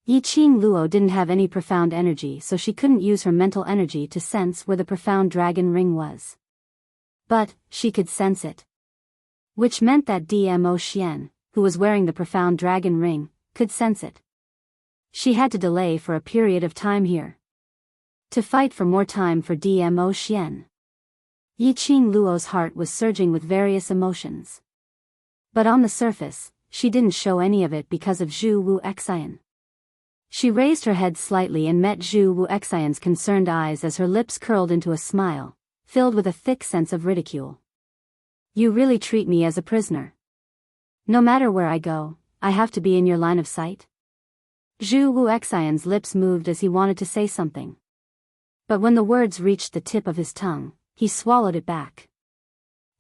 Yiqing Luo didn't have any profound energy, so she couldn't use her mental energy to sense where the profound dragon ring was. But, she could sense it. Which meant that Dmo Xian, who was wearing the profound dragon ring, could sense it. She had to delay for a period of time here. To fight for more time for Dmo Xian. Yiqing Luo's heart was surging with various emotions. But on the surface, she didn't show any of it because of Zhu Wu Xian. She raised her head slightly and met Zhu Wu Xian's concerned eyes as her lips curled into a smile, filled with a thick sense of ridicule. You really treat me as a prisoner. No matter where I go, I have to be in your line of sight? Zhu Wu Xian's lips moved as he wanted to say something. But when the words reached the tip of his tongue, he swallowed it back.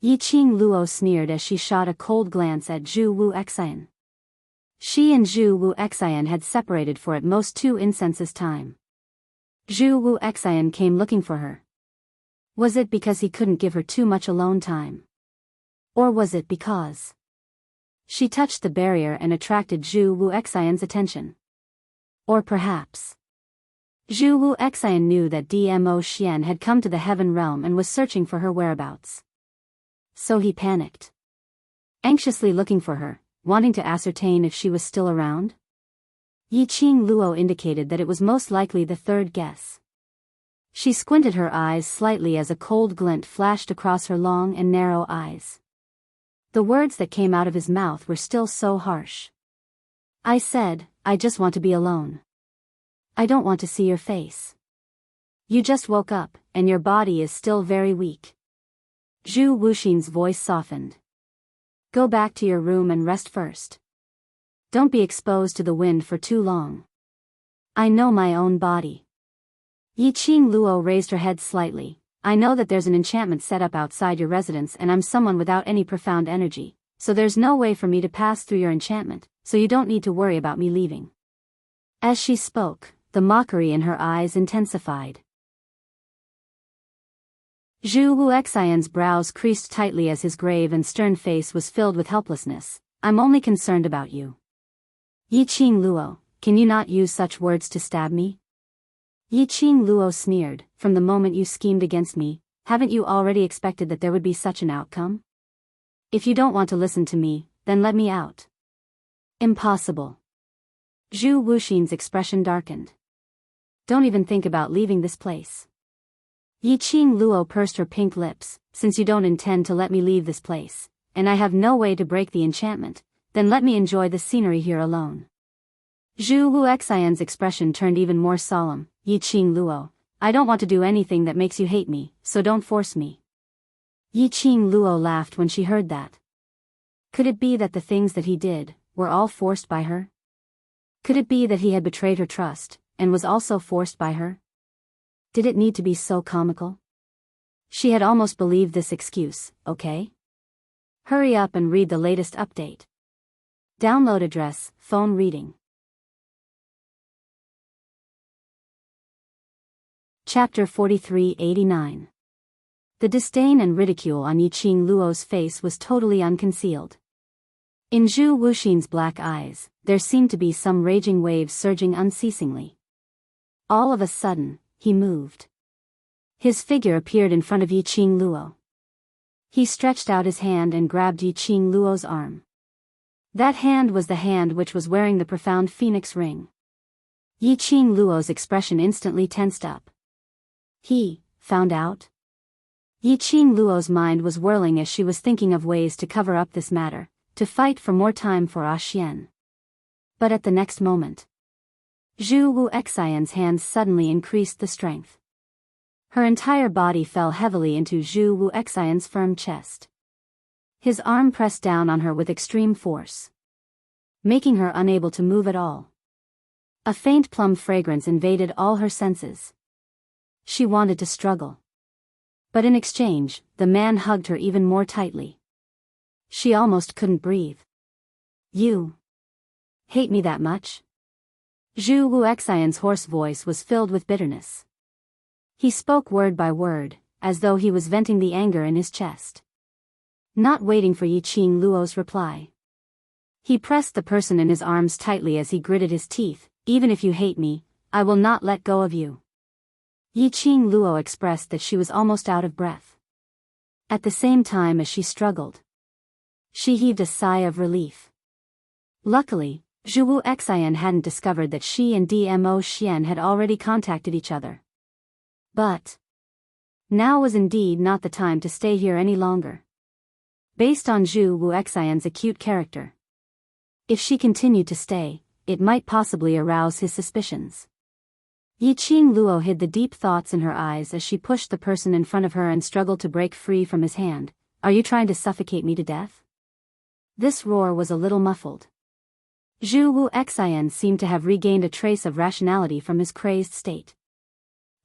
Yiqing Luo sneered as she shot a cold glance at Zhu Wu Xian. She and Zhu Wu Xian had separated for at most 2 incenses time. Zhu Wu Xian came looking for her. Was it because he couldn't give her too much alone time? Or was it because she touched the barrier and attracted Zhu Wu Xian's attention? Or perhaps Zhu Wu Xian knew that Dmo Xian had come to the heaven realm and was searching for her whereabouts. So he panicked, anxiously looking for her, wanting to ascertain if she was still around? Yiqing Luo indicated that it was most likely the third guess. She squinted her eyes slightly as a cold glint flashed across her long and narrow eyes. The words that came out of his mouth were still so harsh. I said, I just want to be alone. I don't want to see your face. You just woke up, and your body is still very weak. Zhu Wuxin's voice softened. Go back to your room and rest first. Don't be exposed to the wind for too long. I know my own body. Yiqing Luo raised her head slightly. I know that there's an enchantment set up outside your residence and I'm someone without any profound energy, so there's no way for me to pass through your enchantment, so you don't need to worry about me leaving. As she spoke, the mockery in her eyes intensified. Zhu Wu Xian's brows creased tightly as his grave and stern face was filled with helplessness. I'm only concerned about you. Yiqing Luo, can you not use such words to stab me? Yiqing Luo sneered, from the moment you schemed against me, haven't you already expected that there would be such an outcome? If you don't want to listen to me, then let me out. Impossible. Zhu Wuxin's expression darkened. Don't even think about leaving this place. Yiqing Luo pursed her pink lips, since you don't intend to let me leave this place, and I have no way to break the enchantment, then let me enjoy the scenery here alone. Zhu Wu Xian's expression turned even more solemn. Yiqing Luo, I don't want to do anything that makes you hate me, so don't force me. Yiqing Luo laughed when she heard that. Could it be that the things that he did were all forced by her? Could it be that he had betrayed her trust, and was also forced by her? Did it need to be so comical? She had almost believed this excuse, okay? Hurry up and read the latest update. Download address, phone reading. Chapter 4389. The disdain and ridicule on Yiqing Luo's face was totally unconcealed. In Zhu Wuxin's black eyes, there seemed to be some raging waves surging unceasingly. All of a sudden, he moved. His figure appeared in front of Yiqing Luo. He stretched out his hand and grabbed Yiqing Luo's arm. That hand was the hand which was wearing the profound phoenix ring. Yiqing Luo's expression instantly tensed up. He found out? Yiqing Luo's mind was whirling as she was thinking of ways to cover up this matter, to fight for more time for Xian. But at the next moment, Zhu Wu Xian's hands suddenly increased the strength. Her entire body fell heavily into Zhu Wu Xian's firm chest. His arm pressed down on her with extreme force, making her unable to move at all. A faint plum fragrance invaded all her senses. She wanted to struggle. But in exchange, the man hugged her even more tightly. She almost couldn't breathe. You hate me that much? Zhu Wu Xian's hoarse voice was filled with bitterness. He spoke word by word, as though he was venting the anger in his chest. Not waiting for Yiqing Luo's reply, he pressed the person in his arms tightly as he gritted his teeth. Even if you hate me, I will not let go of you. Yiqing Luo expressed that she was almost out of breath. At the same time as she struggled, she heaved a sigh of relief. Luckily, Zhu Wu Xian hadn't discovered that she and Dmo Xian had already contacted each other. But now was indeed not the time to stay here any longer. Based on Zhu Wu Xian's acute character, if she continued to stay, it might possibly arouse his suspicions. Yiqing Luo hid the deep thoughts in her eyes as she pushed the person in front of her and struggled to break free from his hand. Are you trying to suffocate me to death? This roar was a little muffled. Zhu Wu Xian seemed to have regained a trace of rationality from his crazed state.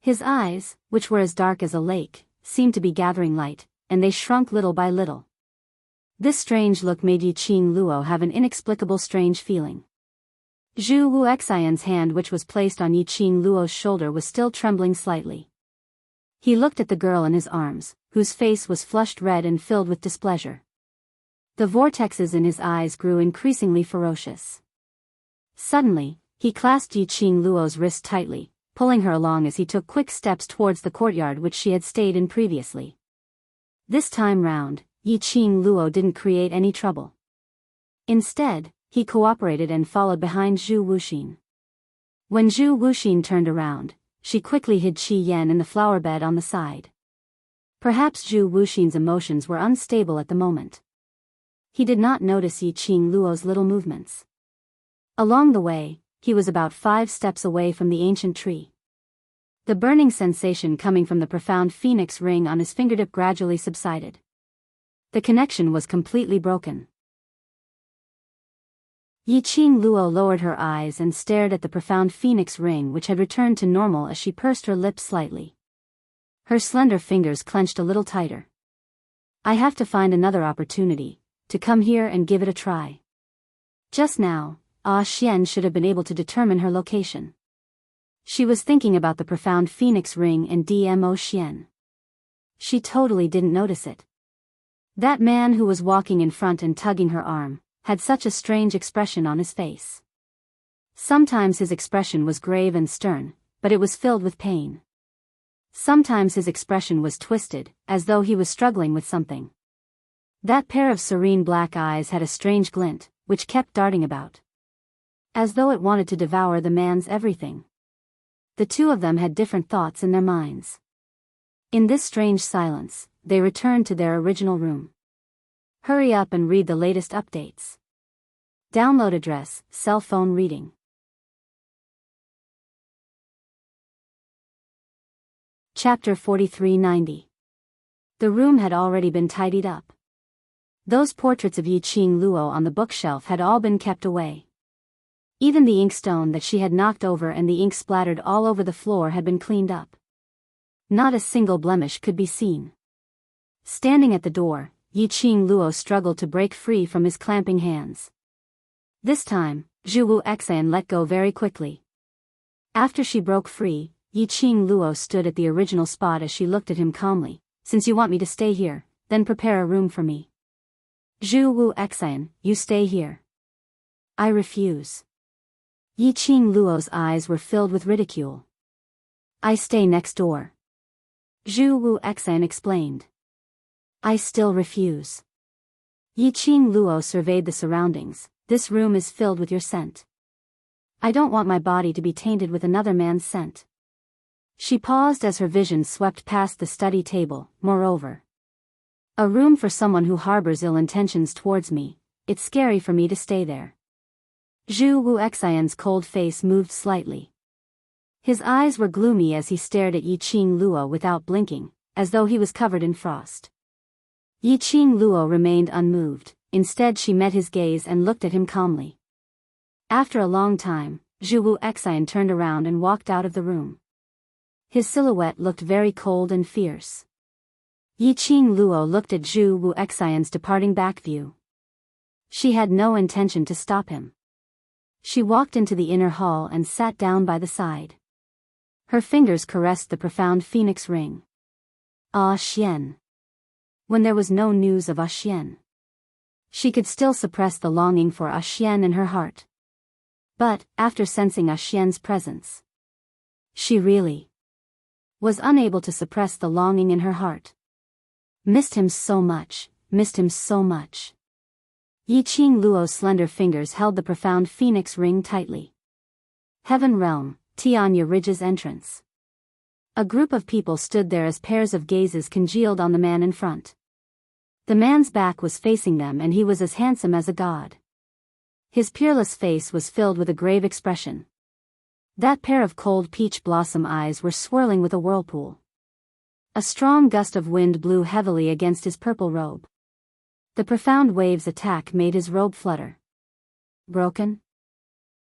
His eyes, which were as dark as a lake, seemed to be gathering light, and they shrunk little by little. This strange look made Yiqing Luo have an inexplicable strange feeling. Zhu Wu Xian's hand which was placed on Yiqing Luo's shoulder was still trembling slightly. He looked at the girl in his arms, whose face was flushed red and filled with displeasure. The vortexes in his eyes grew increasingly ferocious. Suddenly, he clasped Yiqing Luo's wrist tightly, pulling her along as he took quick steps towards the courtyard which she had stayed in previously. This time round, Yiqing Luo didn't create any trouble. Instead, he cooperated and followed behind Zhu Wuxin. When Zhu Wuxin turned around, she quickly hid Qi Yan in the flower bed on the side. Perhaps Zhu Wuxin's emotions were unstable at the moment. He did not notice Yiqing Luo's little movements. Along the way, he was about 5 steps away from the ancient tree. The burning sensation coming from the profound phoenix ring on his fingertip gradually subsided. The connection was completely broken. Yiqing Luo lowered her eyes and stared at the profound phoenix ring which had returned to normal as she pursed her lips slightly. Her slender fingers clenched a little tighter. I have to find another opportunity, to come here and give it a try. Just now, Xian should have been able to determine her location. She was thinking about the profound phoenix ring and Dmo Xian. She totally didn't notice it. That man who was walking in front and tugging her arm had such a strange expression on his face. Sometimes his expression was grave and stern, but it was filled with pain. Sometimes his expression was twisted, as though he was struggling with something. That pair of serene black eyes had a strange glint, which kept darting about, as though it wanted to devour the man's everything. The two of them had different thoughts in their minds. In this strange silence, they returned to their original room. Hurry up and read the latest updates. Download address, cell phone reading. Chapter 4390. The room had already been tidied up. Those portraits of Yiqing Luo on the bookshelf had all been kept away. Even the inkstone that she had knocked over and the ink splattered all over the floor had been cleaned up. Not a single blemish could be seen. Standing at the door, Yiqing Luo struggled to break free from his clamping hands. This time, Zhu Wu Xian let go very quickly. After she broke free, Yiqing Luo stood at the original spot as she looked at him calmly. Since you want me to stay here, then prepare a room for me. Zhu Wu Xian, you stay here. I refuse. Yiqing Luo's eyes were filled with ridicule. I stay next door. Zhu Wu Exan explained. I still refuse. Yiqing Luo surveyed the surroundings. This room is filled with your scent. I don't want my body to be tainted with another man's scent. She paused as her vision swept past the study table. Moreover, a room for someone who harbors ill intentions towards me. It's scary for me to stay there. Zhu Wu Xian's cold face moved slightly. His eyes were gloomy as he stared at Yiqing Luo without blinking, as though he was covered in frost. Yiqing Luo remained unmoved. Instead she met his gaze and looked at him calmly. After a long time, Zhu Wu Xian turned around and walked out of the room. His silhouette looked very cold and fierce. Yiqing Luo looked at Zhu Wu Xian's departing back view. She had no intention to stop him. She walked into the inner hall and sat down by the side. Her fingers caressed the profound phoenix ring. Ah Xian. When there was no news of Ah Xian, she could still suppress the longing for Ah Xian in her heart. But, after sensing Ah Xian's presence, she really was unable to suppress the longing in her heart. Missed him so much, missed him so much. Yiqing Luo's slender fingers held the profound phoenix ring tightly. Heaven Realm, Tianya Ridge's entrance. A group of people stood there as pairs of gazes congealed on the man in front. The man's back was facing them and he was as handsome as a god. His peerless face was filled with a grave expression. That pair of cold peach blossom eyes were swirling with a whirlpool. A strong gust of wind blew heavily against his purple robe. The profound wave's attack made his robe flutter. Broken?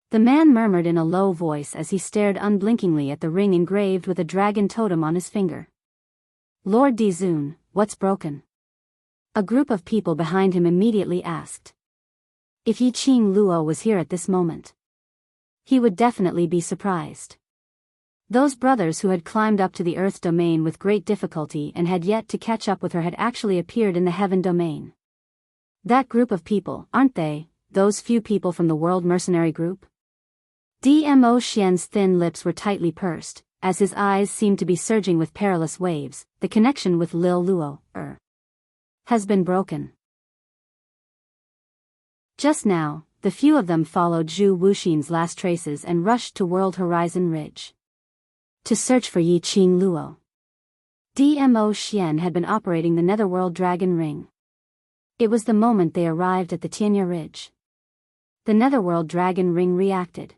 The man murmured in a low voice as he stared unblinkingly at the ring engraved with a dragon totem on his finger. Lord Dizun, what's broken? A group of people behind him immediately asked. If Yiqing Luo was here at this moment, he would definitely be surprised. Those brothers who had climbed up to the Earth domain with great difficulty and had yet to catch up with her had actually appeared in the Heaven domain. That group of people, aren't they, those few people from the World Mercenary Group? Dmo Xian's thin lips were tightly pursed, as his eyes seemed to be surging with perilous waves. The connection with Lil Luo, has been broken. Just now, the few of them followed Zhu Wuxin's last traces and rushed to World Horizon Ridge to search for Yiqing Luo. Dmo Xian had been operating the Netherworld Dragon Ring. It was the moment they arrived at the Tianya Ridge. The Netherworld Dragon Ring reacted.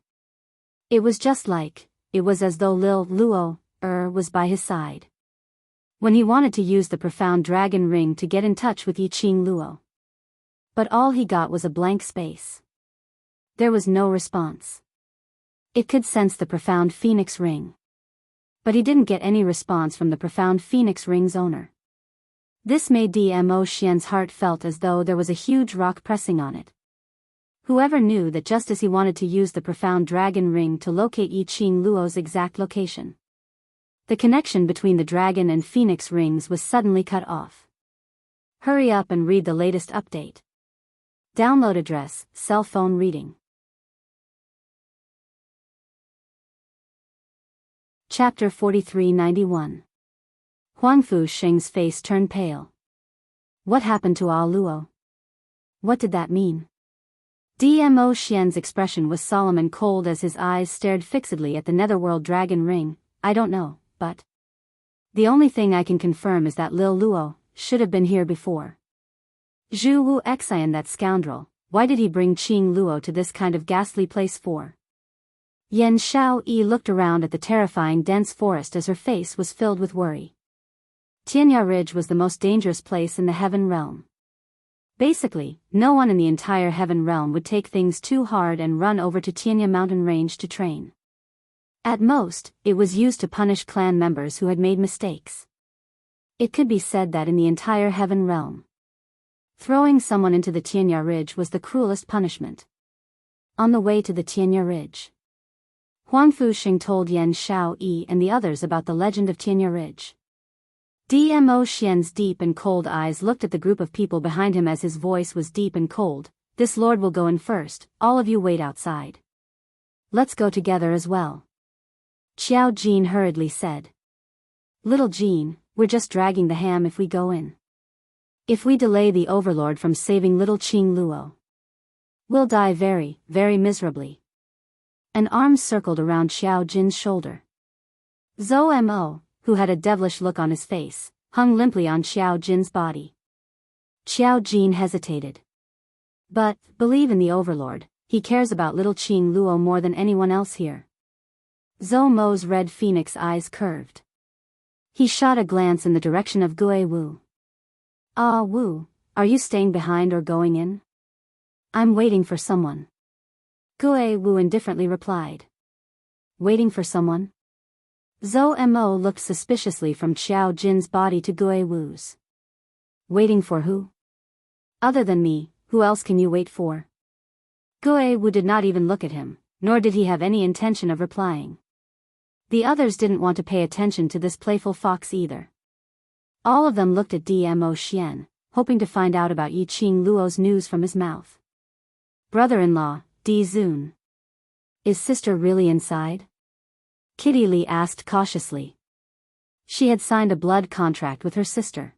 It was as though Lil Luo, was by his side when he wanted to use the profound dragon ring to get in touch with Yiqing Luo. But all he got was a blank space. There was no response. It could sense the profound phoenix ring. But he didn't get any response from the profound phoenix ring's owner. This made Dmo Xian's heart felt as though there was a huge rock pressing on it. Whoever knew that just as he wanted to use the profound dragon ring to locate Yiqing Luo's exact location, the connection between the dragon and phoenix rings was suddenly cut off. Hurry up and read the latest update. Download address, cell phone reading. Chapter 4391. Huangfu Sheng's face turned pale. What happened to Ah Luo? What did that mean? Dmo Xian's expression was solemn and cold as his eyes stared fixedly at the Netherworld Dragon Ring. I don't know, but the only thing I can confirm is that Lil Luo should have been here before. Zhu Wu Xian, that scoundrel, why did he bring Qing Luo to this kind of ghastly place for? Yan Xiao Yi looked around at the terrifying dense forest as her face was filled with worry. Tianya Ridge was the most dangerous place in the Heaven Realm. Basically, no one in the entire Heaven Realm would take things too hard and run over to Tianya Mountain Range to train. At most, it was used to punish clan members who had made mistakes. It could be said that in the entire Heaven Realm, throwing someone into the Tianya Ridge was the cruelest punishment. On the way to the Tianya Ridge, Huangfu Sheng told Yan Xiao Yi and the others about the legend of Tianya Ridge. Dmo Xian's deep and cold eyes looked at the group of people behind him as his voice was deep and cold. This lord will go in first, all of you wait outside. Let's go together as well. Xiao Jin hurriedly said. Little Jean, we're just dragging the ham if we go in. If we delay the overlord from saving little Qing Luo, we'll die very, very miserably. An arm circled around Xiao Jin's shoulder. Zhou Mo, who had a devilish look on his face, hung limply on Xiao Jin's body. Xiao Jin hesitated. But, believe in the overlord, he cares about little Qing Luo more than anyone else here. Zhou Mo's red phoenix eyes curved. He shot a glance in the direction of Gue Wu. Ah, Wu, are you staying behind or going in? I'm waiting for someone. Gue Wu indifferently replied. Waiting for someone? Zhou Mo looked suspiciously from Xiao Jin's body to Gue Wu's. Waiting for who? Other than me, who else can you wait for? Gue Wu did not even look at him, nor did he have any intention of replying. The others didn't want to pay attention to this playful fox either. All of them looked at Dmo Xian, hoping to find out about Yi Qing Luo's news from his mouth. Brother-in-law, Di Zun. Is sister really inside? Kitty Li asked cautiously. She had signed a blood contract with her sister.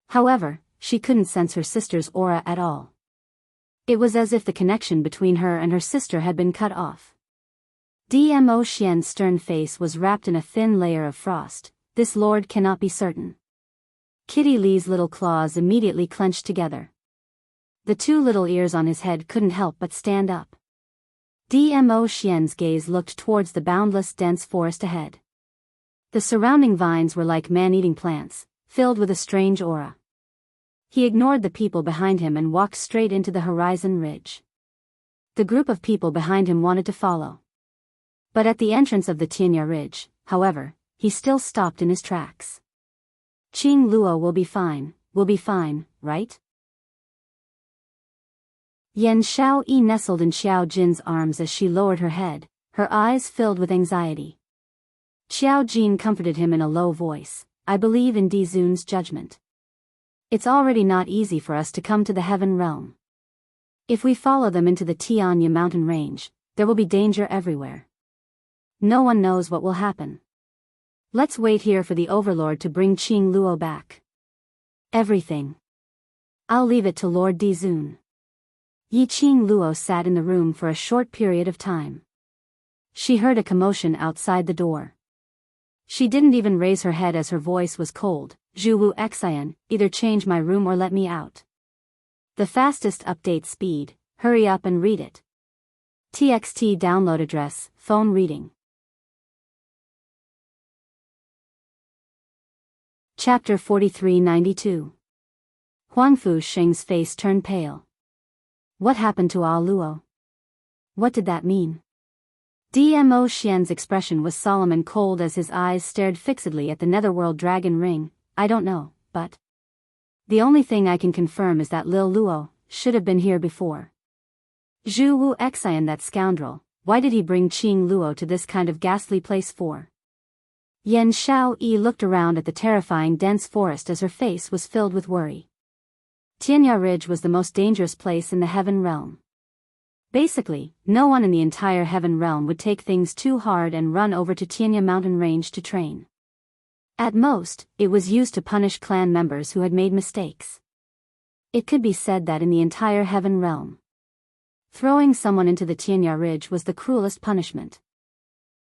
However, she couldn't sense her sister's aura at all. It was as if the connection between her and her sister had been cut off. Dmo Xian's stern face was wrapped in a thin layer of frost. This lord cannot be certain. Kitty Li's little claws immediately clenched together. The two little ears on his head couldn't help but stand up. Dmo Xian's gaze looked towards the boundless dense forest ahead. The surrounding vines were like man-eating plants, filled with a strange aura. He ignored the people behind him and walked straight into the horizon ridge. The group of people behind him wanted to follow. But at the entrance of the Tianya Ridge, however, he still stopped in his tracks. Qing Luo will be fine, right? Yan Xiao Yi nestled in Xiao Jin's arms as she lowered her head, her eyes filled with anxiety. Xiao Jin comforted him in a low voice. I believe in Di Zun's judgment. It's already not easy for us to come to the heaven realm. If we follow them into the Tianya mountain range, there will be danger everywhere. No one knows what will happen. Let's wait here for the overlord to bring Qing Luo back. Everything. I'll leave it to Lord Di Zun. Yi Qing Luo sat in the room for a short period of time. She heard a commotion outside the door. She didn't even raise her head as her voice was cold. Zhu Wu Xian, either change my room or let me out. The fastest update speed, hurry up and read it. TXT download address, phone reading. Chapter 4392. Huangfu Sheng's face turned pale. What happened to Ah Luo? What did that mean? Dmo Xian's expression was solemn and cold as his eyes stared fixedly at the netherworld dragon ring. I don't know, but the only thing I can confirm is that Lil Luo should have been here before. Zhu Wu Xian, that scoundrel, why did he bring Qing Luo to this kind of ghastly place for? Yan Xiao Yi looked around at the terrifying dense forest as her face was filled with worry. Tianya Ridge was the most dangerous place in the heaven realm. Basically, no one in the entire heaven realm would take things too hard and run over to Tianya mountain range to train. At most, it was used to punish clan members who had made mistakes. It could be said that in the entire heaven realm, throwing someone into the Tianya Ridge was the cruelest punishment.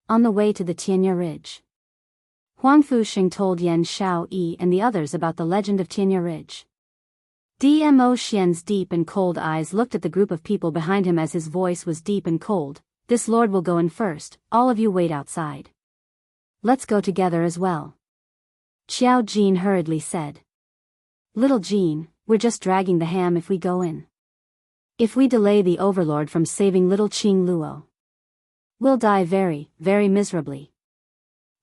On the way to the Tianya Ridge, Huangfu Sheng told Yan Xiao Yi and the others about the legend of Tianya Ridge. Dmo Xian's deep and cold eyes looked at the group of people behind him as his voice was deep and cold. This lord will go in first, all of you wait outside. Let's go together as well. Xiao Jin hurriedly said. Little Jean, we're just dragging the ham if we go in. If we delay the overlord from saving little Qing Luo, we'll die very, very miserably.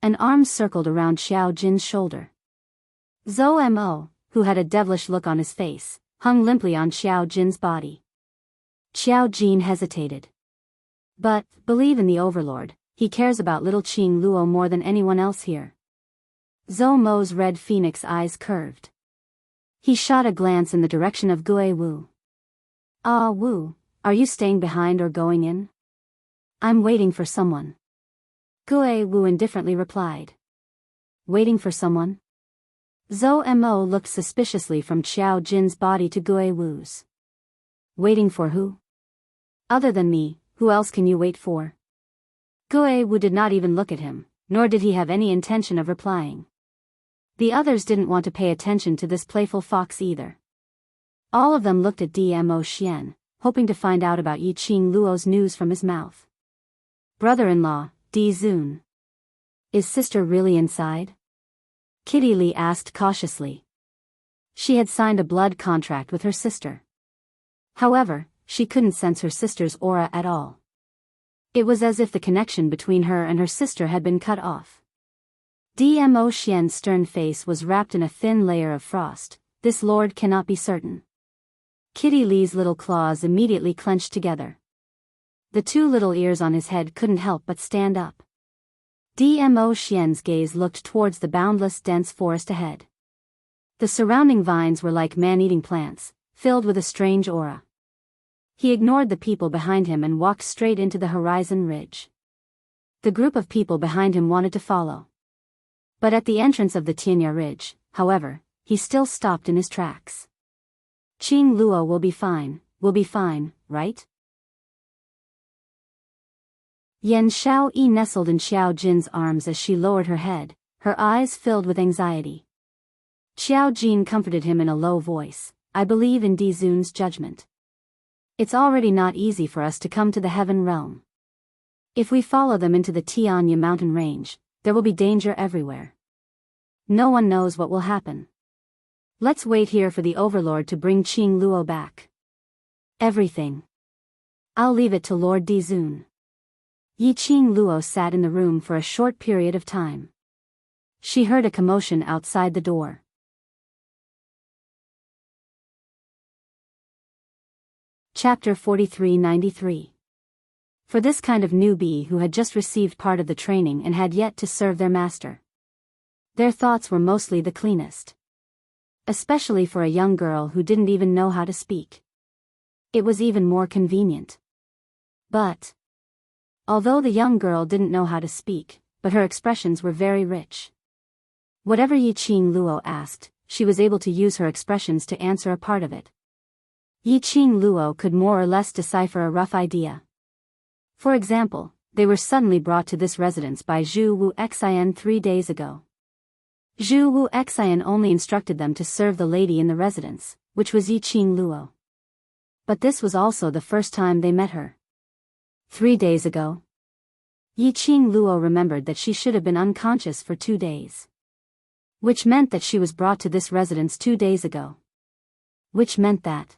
An arm circled around Xiao Jin's shoulder. Zhou Mo, who had a devilish look on his face, hung limply on Xiao Jin's body. Xiao Jin hesitated. But, believe in the overlord, he cares about little Qing Luo more than anyone else here. Zhou Mo's red phoenix eyes curved. He shot a glance in the direction of Gue Wu. Ah, Wu, are you staying behind or going in? I'm waiting for someone. Gue Wu indifferently replied. Waiting for someone? Zhou Mo looked suspiciously from Xiao Jin's body to Gue Wu's. Waiting for who? Other than me, who else can you wait for? Gue Wu did not even look at him, nor did he have any intention of replying. The others didn't want to pay attention to this playful fox either. All of them looked at Dmo Xian, hoping to find out about Yiqing Luo's news from his mouth. Brother-in-law, Di Zun. Is sister really inside? Kitty Li asked cautiously. She had signed a blood contract with her sister. However, she couldn't sense her sister's aura at all. It was as if the connection between her and her sister had been cut off. Dmo Xian's stern face was wrapped in a thin layer of frost. This lord cannot be certain. Kitty Li's little claws immediately clenched together. The two little ears on his head couldn't help but stand up. Dmo Xian's gaze looked towards the boundless dense forest ahead. The surrounding vines were like man-eating plants, filled with a strange aura. He ignored the people behind him and walked straight into the horizon ridge. The group of people behind him wanted to follow. But at the entrance of the Tianya Ridge, however, he still stopped in his tracks. Qing Luo will be fine, right? Yan Xiaoyi nestled in Xiao Jin's arms as she lowered her head, her eyes filled with anxiety. Xiao Jin comforted him in a low voice. I believe in Di Zun's judgment. It's already not easy for us to come to the heaven realm. If we follow them into the Tianya mountain range, there will be danger everywhere. No one knows what will happen. Let's wait here for the overlord to bring Qing Luo back. Everything. I'll leave it to Lord Di Zun. Yiqing Luo sat in the room for a short period of time. She heard a commotion outside the door. Chapter 4393. For this kind of newbie who had just received part of the training and had yet to serve their master, their thoughts were mostly the cleanest. Especially for a young girl who didn't even know how to speak. It was even more convenient. But although the young girl didn't know how to speak, but her expressions were very rich. Whatever Yiqing Luo asked, she was able to use her expressions to answer a part of it. Yiqing Luo could more or less decipher a rough idea. For example, they were suddenly brought to this residence by Zhu Wu Xian 3 days ago. Zhu Wu Xian only instructed them to serve the lady in the residence, which was Yiqing Luo. But this was also the first time they met her. 3 days ago. Yiqing Luo remembered that she should have been unconscious for 2 days. Which meant that she was brought to this residence 2 days ago. Which meant that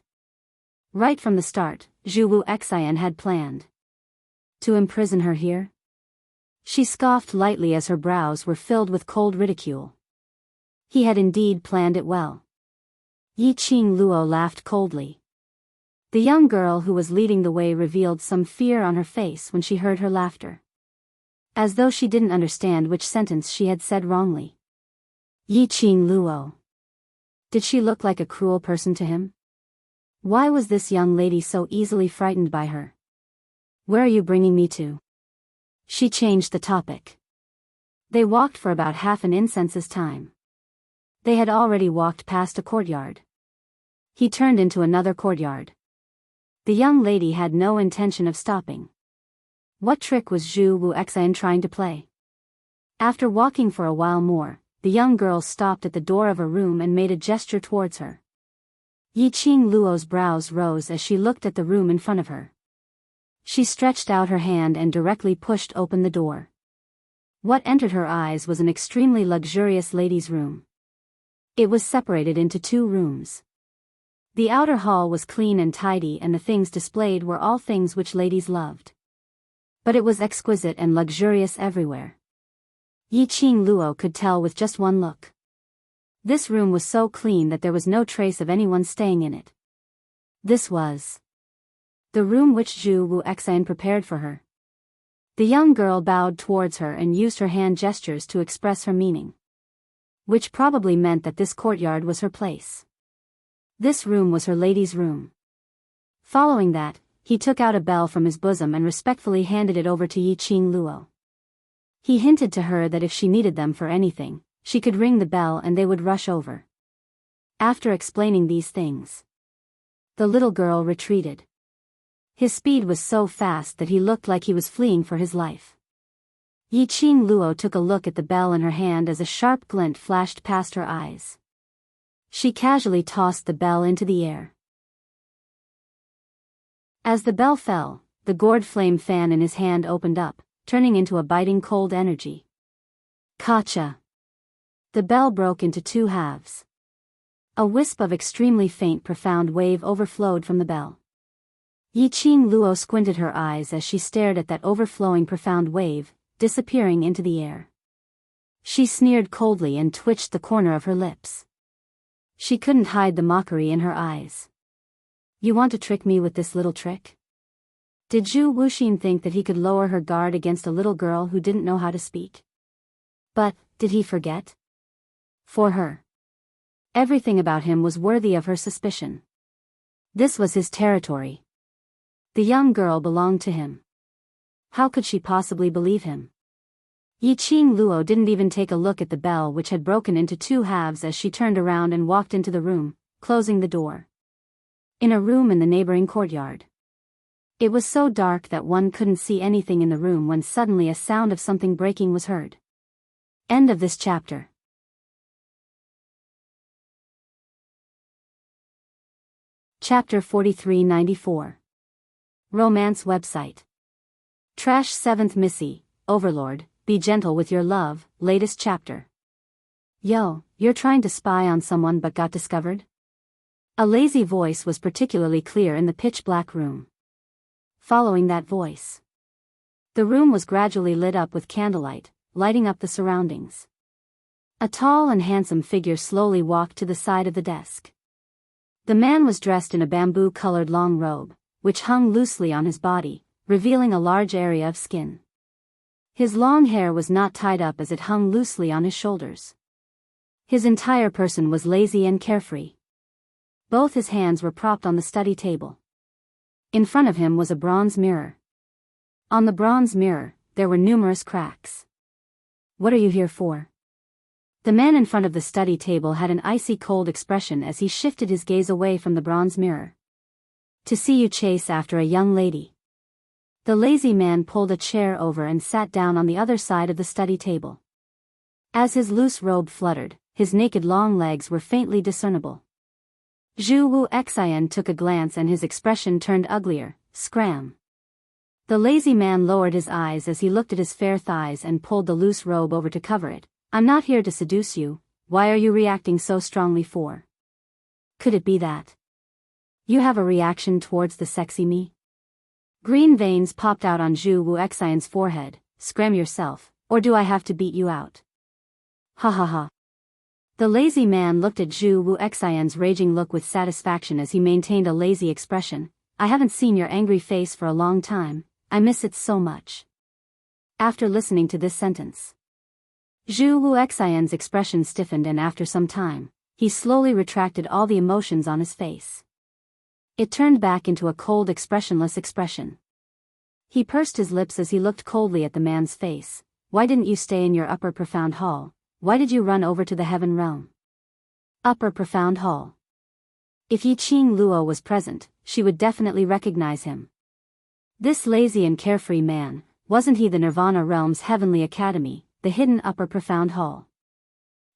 right from the start, Zhu Wu Xian had planned to imprison her here. She scoffed lightly as her brows were filled with cold ridicule. He had indeed planned it well. Yiqing Luo laughed coldly. The young girl who was leading the way revealed some fear on her face when she heard her laughter. As though she didn't understand which sentence she had said wrongly. Yiqing Luo. Did she look like a cruel person to him? Why was this young lady so easily frightened by her? Where are you bringing me to? She changed the topic. They walked for about half an incense's time. They had already walked past a courtyard. He turned into another courtyard. The young lady had no intention of stopping. What trick was Zhu Wu Xian trying to play? After walking for a while more, the young girl stopped at the door of a room and made a gesture towards her. Yiqing Luo's brows rose as she looked at the room in front of her. She stretched out her hand and directly pushed open the door. What entered her eyes was an extremely luxurious ladies' room. It was separated into 2 rooms. The outer hall was clean and tidy, and the things displayed were all things which ladies loved. But it was exquisite and luxurious everywhere. Yiqing Luo could tell with just one look. This room was so clean that there was no trace of anyone staying in it. This was the room which Zhu Wu Xian prepared for her. The young girl bowed towards her and used her hand gestures to express her meaning. Which probably meant that this courtyard was her place. This room was her lady's room. Following that, he took out a bell from his bosom and respectfully handed it over to Yiqing Luo. He hinted to her that if she needed them for anything, she could ring the bell and they would rush over. After explaining these things, the little girl retreated. His speed was so fast that he looked like he was fleeing for his life. Yiqing Luo took a look at the bell in her hand as a sharp glint flashed past her eyes. She casually tossed the bell into the air. As the bell fell, the gourd flame fan in his hand opened up, turning into a biting cold energy. Kacha! The bell broke into two halves. A wisp of extremely faint profound wave overflowed from the bell. Yiqing Luo squinted her eyes as she stared at that overflowing profound wave, disappearing into the air. She sneered coldly and twitched the corner of her lips. She couldn't hide the mockery in her eyes. You want to trick me with this little trick? Did Zhu Wuxin think that he could lower her guard against a little girl who didn't know how to speak? But, did he forget? For her, everything about him was worthy of her suspicion. This was his territory. The young girl belonged to him. How could she possibly believe him? Yiqing Luo didn't even take a look at the bell which had broken into two halves as she turned around and walked into the room, closing the door. In a room in the neighboring courtyard. It was so dark that one couldn't see anything in the room when suddenly a sound of something breaking was heard. End of this chapter. Chapter 4394. Romance website. Trash 7th Missy, Overlord, be gentle with your love, latest chapter. Yo, you're trying to spy on someone but got discovered? A lazy voice was particularly clear in the pitch-black room. Following that voice, the room was gradually lit up with candlelight, lighting up the surroundings. A tall and handsome figure slowly walked to the side of the desk. The man was dressed in a bamboo-colored long robe, which hung loosely on his body, revealing a large area of skin. His long hair was not tied up as it hung loosely on his shoulders. His entire person was lazy and carefree. Both his hands were propped on the study table. In front of him was a bronze mirror. On the bronze mirror, there were numerous cracks. What are you here for? The man in front of the study table had an icy cold expression as he shifted his gaze away from the bronze mirror. To see you chase after a young lady. The lazy man pulled a chair over and sat down on the other side of the study table. As his loose robe fluttered, his naked long legs were faintly discernible. Zhu Wuxian took a glance and his expression turned uglier. Scram. The lazy man lowered his eyes as he looked at his fair thighs and pulled the loose robe over to cover it. I'm not here to seduce you, why are you reacting so strongly for? Could it be that you have a reaction towards the sexy me? Green veins popped out on Zhu Wuxian's forehead. Scram yourself, or do I have to beat you out? Ha ha ha. The lazy man looked at Zhu Wuxian's raging look with satisfaction as he maintained a lazy expression. I haven't seen your angry face for a long time, I miss it so much. After listening to this sentence, Zhu Wuxian's expression stiffened and after some time, he slowly retracted all the emotions on his face. It turned back into a cold expressionless expression. He pursed his lips as he looked coldly at the man's face. Why didn't you stay in your upper profound hall? Why did you run over to the heaven realm? Upper profound hall. If Yiqing Luo was present, she would definitely recognize him. This lazy and carefree man, wasn't he the Nirvana realm's heavenly academy, the hidden upper profound hall?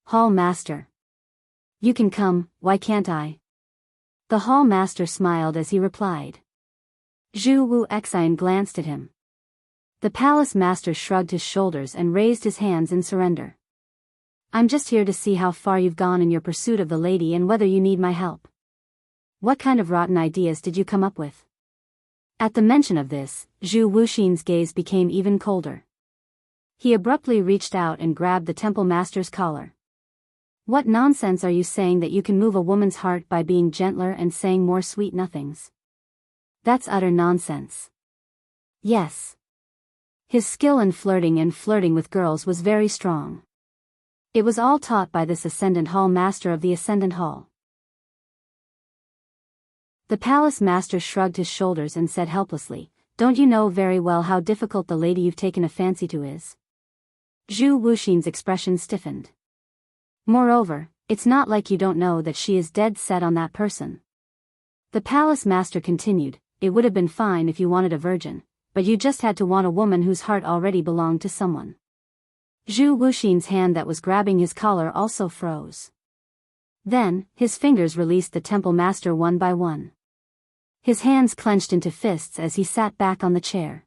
Hall master. You can come, why can't I? The hall master smiled as he replied. Zhu Wuxian glanced at him. The palace master shrugged his shoulders and raised his hands in surrender. I'm just here to see how far you've gone in your pursuit of the lady and whether you need my help. What kind of rotten ideas did you come up with? At the mention of this, Zhu Wuxin's gaze became even colder. He abruptly reached out and grabbed the temple master's collar. What nonsense are you saying that you can move a woman's heart by being gentler and saying more sweet nothings? That's utter nonsense. Yes. His skill in flirting with girls was very strong. It was all taught by this Ascendant Hall master of the Ascendant Hall. The palace master shrugged his shoulders and said helplessly, don't you know very well how difficult the lady you've taken a fancy to is? Zhu Wuxin's expression stiffened. Moreover, it's not like you don't know that she is dead set on that person. The palace master continued, it would have been fine if you wanted a virgin, but you just had to want a woman whose heart already belonged to someone. Zhu Wuxin's hand that was grabbing his collar also froze. Then, his fingers released the temple master one by one. His hands clenched into fists as he sat back on the chair.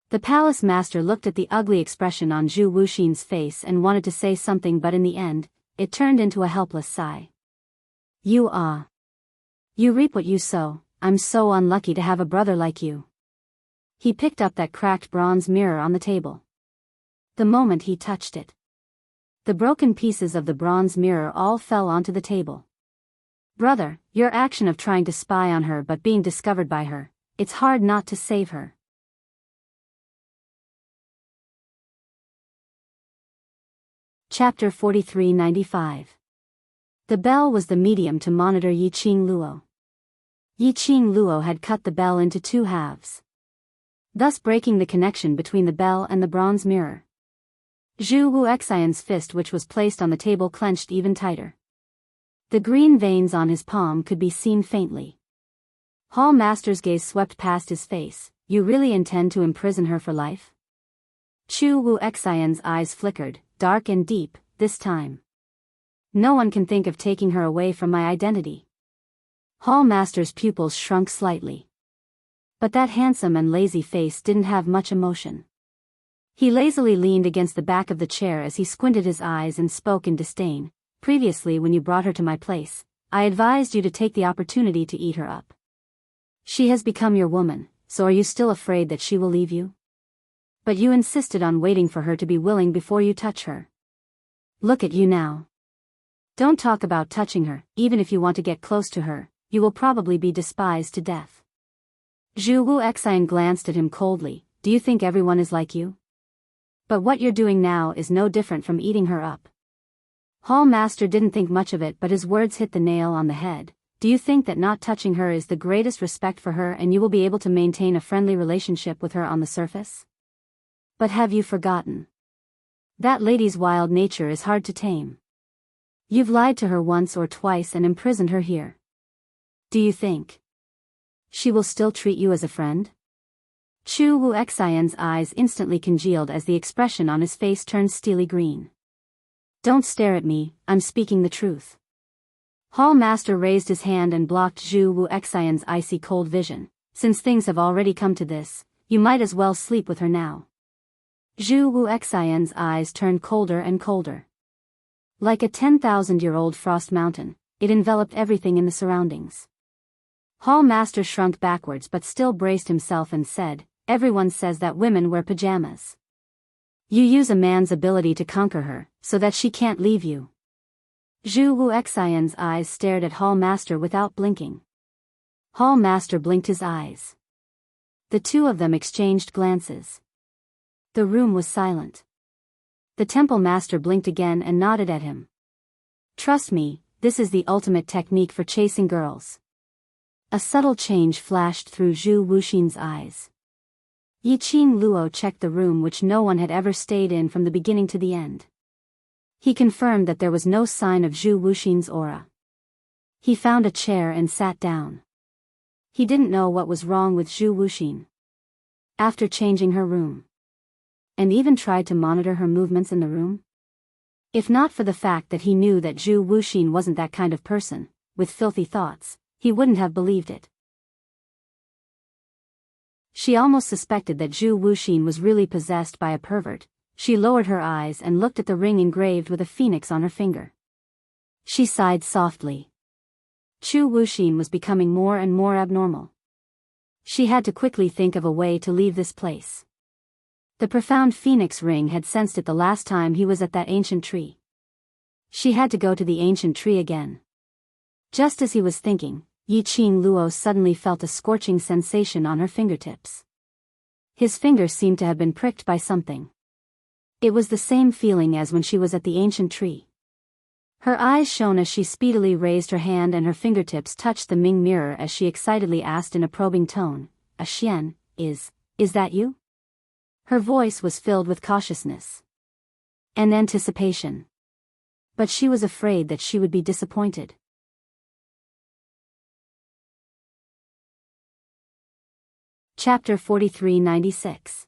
The palace master looked at the ugly expression on Zhu Wuxin's face and wanted to say something, but in the end, it turned into a helpless sigh. You reap what you sow. I'm so unlucky to have a brother like you. He picked up that cracked bronze mirror on the table. The moment he touched it, the broken pieces of the bronze mirror all fell onto the table. Brother, your action of trying to spy on her but being discovered by her, it's hard not to save her. Chapter 4395. The bell was the medium to monitor Yiqing Luo. Yiqing Luo had cut the bell into two halves, thus breaking the connection between the bell and the bronze mirror. Zhu Wuxian's fist, which was placed on the table, clenched even tighter. The green veins on his palm could be seen faintly. Hall Master's gaze swept past his face. You really intend to imprison her for life? Zhu Wuxian's eyes flickered, dark and deep, this time. No one can think of taking her away from my identity. Hall Master's pupils shrunk slightly. But that handsome and lazy face didn't have much emotion. He lazily leaned against the back of the chair as he squinted his eyes and spoke in disdain. Previously, when you brought her to my place, I advised you to take the opportunity to eat her up. She has become your woman, so are you still afraid that she will leave you? But you insisted on waiting for her to be willing before you touch her. Look at you now. Don't talk about touching her. Even if you want to get close to her, you will probably be despised to death. Zhu Wuxian glanced at him coldly. Do you think everyone is like you? But what you're doing now is no different from eating her up. Hall Master didn't think much of it, but his words hit the nail on the head. Do you think that not touching her is the greatest respect for her and you will be able to maintain a friendly relationship with her on the surface? But have you forgotten? That lady's wild nature is hard to tame. You've lied to her once or twice and imprisoned her here. Do you think she will still treat you as a friend? Zhu Wuxian's eyes instantly congealed as the expression on his face turned steely green. Don't stare at me, I'm speaking the truth. Hall Master raised his hand and blocked Zhu Wuxian's icy cold vision. Since things have already come to this, you might as well sleep with her now. Zhu Wuxian's eyes turned colder and colder. Like a 10,000-year-old frost mountain, it enveloped everything in the surroundings. Hall Master shrunk backwards but still braced himself and said, everyone says that women wear pajamas. You use a man's ability to conquer her, so that she can't leave you. Zhu Wuxian's eyes stared at Hall Master without blinking. Hall Master blinked his eyes. The two of them exchanged glances. The room was silent. The temple master blinked again and nodded at him. Trust me, this is the ultimate technique for chasing girls. A subtle change flashed through Zhu Wuxin's eyes. Yiqing Luo checked the room, which no one had ever stayed in from the beginning to the end. He confirmed that there was no sign of Zhu Wuxin's aura. He found a chair and sat down. He didn't know what was wrong with Zhu Wuxin. After changing her room, and even tried to monitor her movements in the room? If not for the fact that he knew that Zhu Wuxin wasn't that kind of person, with filthy thoughts, he wouldn't have believed it. She almost suspected that Zhu Wuxin was really possessed by a pervert. She lowered her eyes and looked at the ring engraved with a phoenix on her finger. She sighed softly. Zhu Wuxin was becoming more and more abnormal. She had to quickly think of a way to leave this place. The profound phoenix ring had sensed it the last time he was at that ancient tree. She had to go to the ancient tree again. Just as he was thinking, Yiqing Luo suddenly felt a scorching sensation on her fingertips. His fingers seemed to have been pricked by something. It was the same feeling as when she was at the ancient tree. Her eyes shone as she speedily raised her hand and her fingertips touched the Ming mirror as she excitedly asked in a probing tone, "A Xian, is that you?" Her voice was filled with cautiousness. and anticipation. But she was afraid that she would be disappointed. Chapter 4396.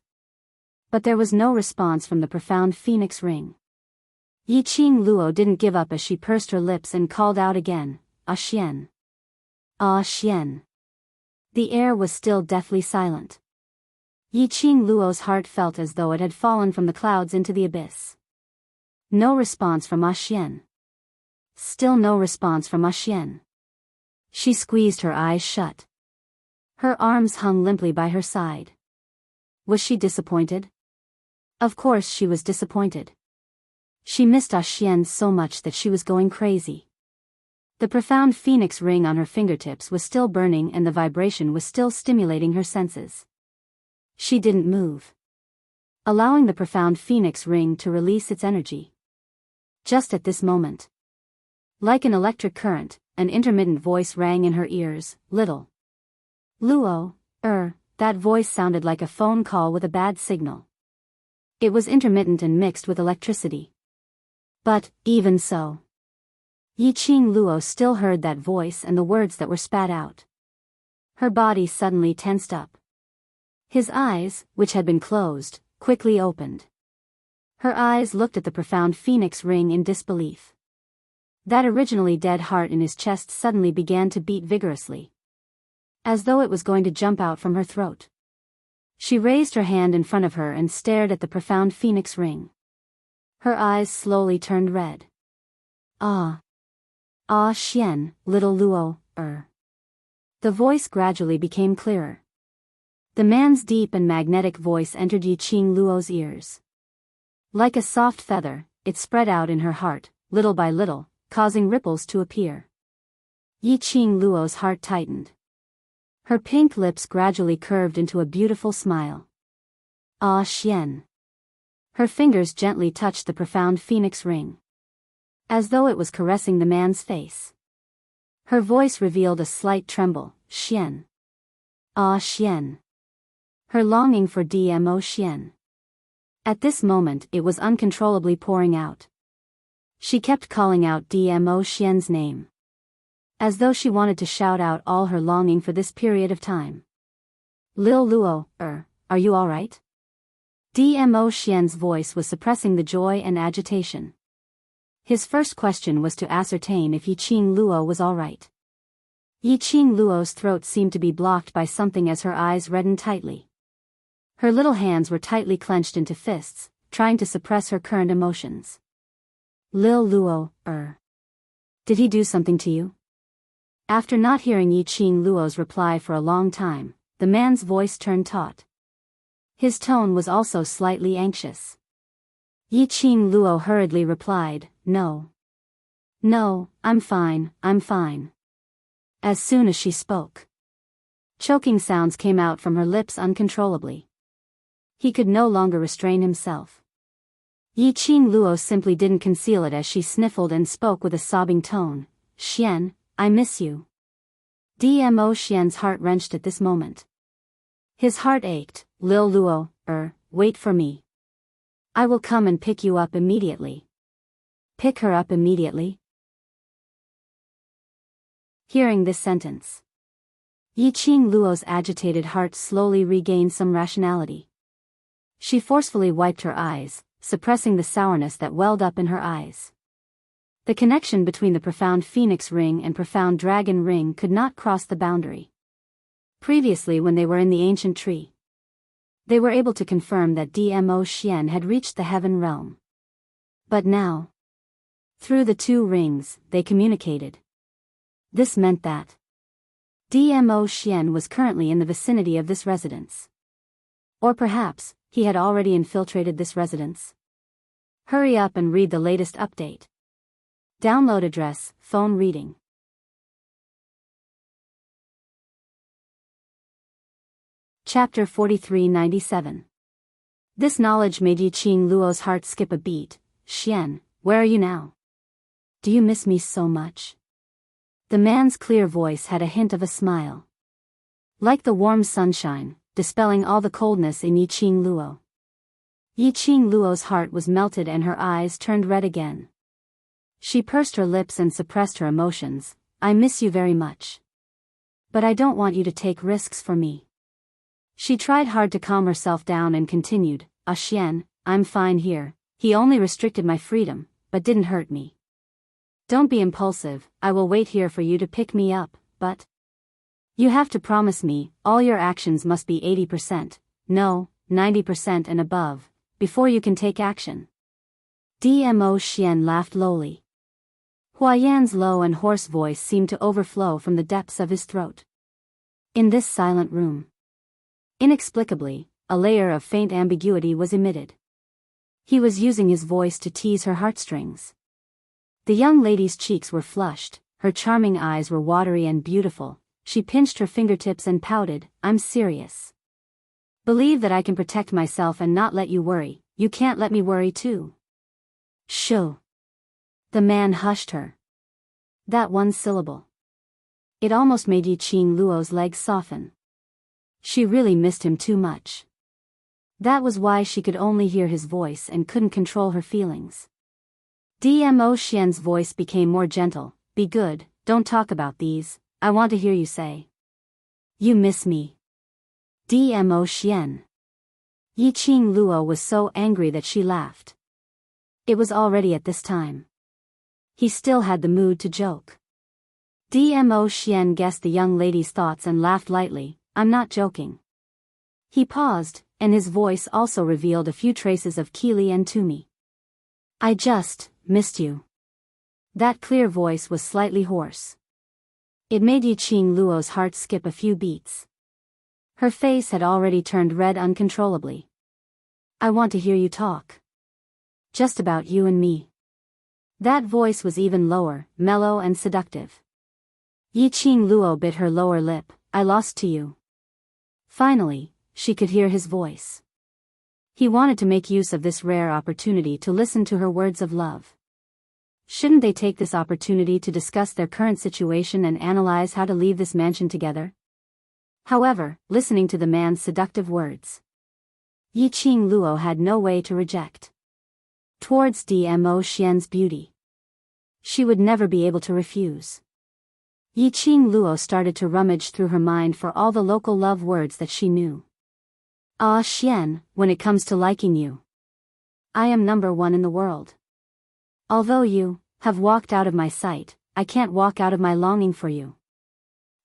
But there was no response from the profound phoenix ring. Yiqing Luo didn't give up as she pursed her lips and called out again, "Ah Xian. Ah Xian." The air was still deathly silent. Yiqing Luo's heart felt as though it had fallen from the clouds into the abyss. No response from Ah Xian. Still no response from Ah Xian. She squeezed her eyes shut. Her arms hung limply by her side. Was she disappointed? Of course she was disappointed. She missed Ah Xian so much that she was going crazy. The profound phoenix ring on her fingertips was still burning and the vibration was still stimulating her senses. She didn't move, allowing the profound phoenix ring to release its energy. Just at this moment, like an electric current, an intermittent voice rang in her ears, "Little Luo, that voice sounded like a phone call with a bad signal. It was intermittent and mixed with electricity. But, even so, Yiqing Luo still heard that voice and the words that were spat out. Her body suddenly tensed up. His eyes, which had been closed, quickly opened. Her eyes looked at the profound phoenix ring in disbelief. That originally dead heart in his chest suddenly began to beat vigorously, as though it was going to jump out from her throat. She raised her hand in front of her and stared at the profound phoenix ring. Her eyes slowly turned red. "Ah Xian, little Luo, The voice gradually became clearer. The man's deep and magnetic voice entered Yiqing Luo's ears. Like a soft feather, it spread out in her heart, little by little, causing ripples to appear. Yiqing Luo's heart tightened. Her pink lips gradually curved into a beautiful smile. "Ah Xian." Her fingers gently touched the profound phoenix ring, as though it was caressing the man's face. Her voice revealed a slight tremble, "Xian. Ah Xian." Her longing for Dmo Xian. At this moment it was uncontrollably pouring out. She kept calling out Dmo Xian's name, as though she wanted to shout out all her longing for this period of time. "Lil Luo, are you alright?" Dmo Xian's voice was suppressing the joy and agitation. His first question was to ascertain if Yiqing Luo was alright. Yiqing Luo's throat seemed to be blocked by something as her eyes reddened tightly. Her little hands were tightly clenched into fists, trying to suppress her current emotions. "Lil Luo, did he do something to you?" After not hearing Yiqing Luo's reply for a long time, the man's voice turned taut. His tone was also slightly anxious. Yiqing Luo hurriedly replied, No, I'm fine. As soon as she spoke, choking sounds came out from her lips uncontrollably. He could no longer restrain himself. Yiqing Luo simply didn't conceal it as she sniffled and spoke with a sobbing tone, "Xian, I miss you." Dmo Xian's heart wrenched at this moment. His heart ached. "Lil Luo, wait for me. I will come and pick you up immediately." Pick her up immediately? Hearing this sentence, Yiqing Luo's agitated heart slowly regained some rationality. She forcefully wiped her eyes, suppressing the sourness that welled up in her eyes. The connection between the profound phoenix ring and profound dragon ring could not cross the boundary. Previously, when they were in the ancient tree, they were able to confirm that Dmo Xian had reached the heaven realm. But now, through the two rings, they communicated. This meant that Dmo Xian was currently in the vicinity of this residence. Or perhaps, he had already infiltrated this residence. Hurry up and read the latest update. Download address, phone reading. Chapter 4397. This knowledge made Yiqing Luo's heart skip a beat. "Xian, where are you now? Do you miss me so much?" The man's clear voice had a hint of a smile, like the warm sunshine, dispelling all the coldness in Yiqing Luo. Yiqing Luo's heart was melted and her eyes turned red again. She pursed her lips and suppressed her emotions. I miss you very much. But I don't want you to take risks for me. She tried hard to calm herself down and continued, Xian, I'm fine here. He only restricted my freedom, but didn't hurt me. Don't be impulsive, I will wait here for you to pick me up, but you have to promise me, all your actions must be 80%, no, 90% and above, before you can take action. Dmo Xian laughed lowly. Huayan's low and hoarse voice seemed to overflow from the depths of his throat. In this silent room, inexplicably, a layer of faint ambiguity was emitted. He was using his voice to tease her heartstrings. The young lady's cheeks were flushed, her charming eyes were watery and beautiful. She pinched her fingertips and pouted, I'm serious. Believe that I can protect myself and not let you worry. You can't let me worry too. Shoo. The man hushed her. That one syllable. It almost made Yiqing Luo's legs soften. She really missed him too much. That was why she could only hear his voice and couldn't control her feelings. Dmo Xian's voice became more gentle. Be good, don't talk about these, I want to hear you say. You miss me. Dmo Xian. Yiqing Luo was so angry that she laughed. It was already at this time. He still had the mood to joke. Dmo Xian guessed the young lady's thoughts and laughed lightly, I'm not joking. He paused, and his voice also revealed a few traces of Keely and Toomey. I just missed you. That clear voice was slightly hoarse. It made Yiqing Luo's heart skip a few beats. Her face had already turned red uncontrollably. I want to hear you talk. Just about you and me. That voice was even lower, mellow and seductive. Yiqing Luo bit her lower lip, I lost to you. Finally, she could hear his voice. He wanted to make use of this rare opportunity to listen to her words of love. Shouldn't they take this opportunity to discuss their current situation and analyze how to leave this mansion together? However, listening to the man's seductive words, Yiqing Luo had no way to reject. Towards Dmo Xian's beauty, she would never be able to refuse. Yiqing Luo started to rummage through her mind for all the local love words that she knew. Ah Xian, when it comes to liking you, I am #1 in the world. Although you have walked out of my sight, I can't walk out of my longing for you.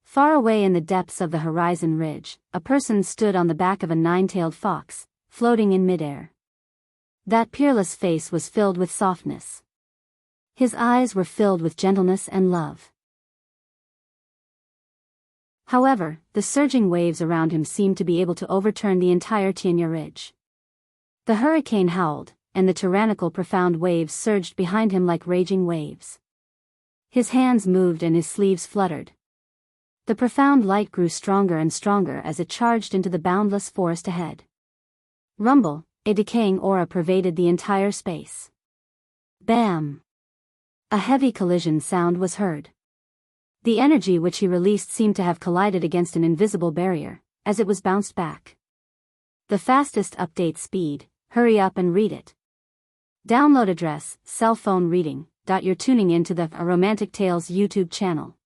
Far away in the depths of the horizon ridge, a person stood on the back of a nine-tailed fox, floating in midair. That peerless face was filled with softness. His eyes were filled with gentleness and love. However, the surging waves around him seemed to be able to overturn the entire Tianya Ridge. The hurricane howled, and the tyrannical profound waves surged behind him like raging waves. His hands moved and his sleeves fluttered. The profound light grew stronger and stronger as it charged into the boundless forest ahead. Rumble, a decaying aura pervaded the entire space. Bam! A heavy collision sound was heard. The energy which he released seemed to have collided against an invisible barrier, as it was bounced back. The fastest update speed, hurry up and read it. Download address, cell phone reading. You're tuning into the A Romantic Tales YouTube channel.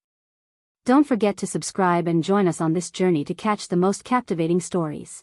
Don't forget to subscribe and join us on this journey to catch the most captivating stories.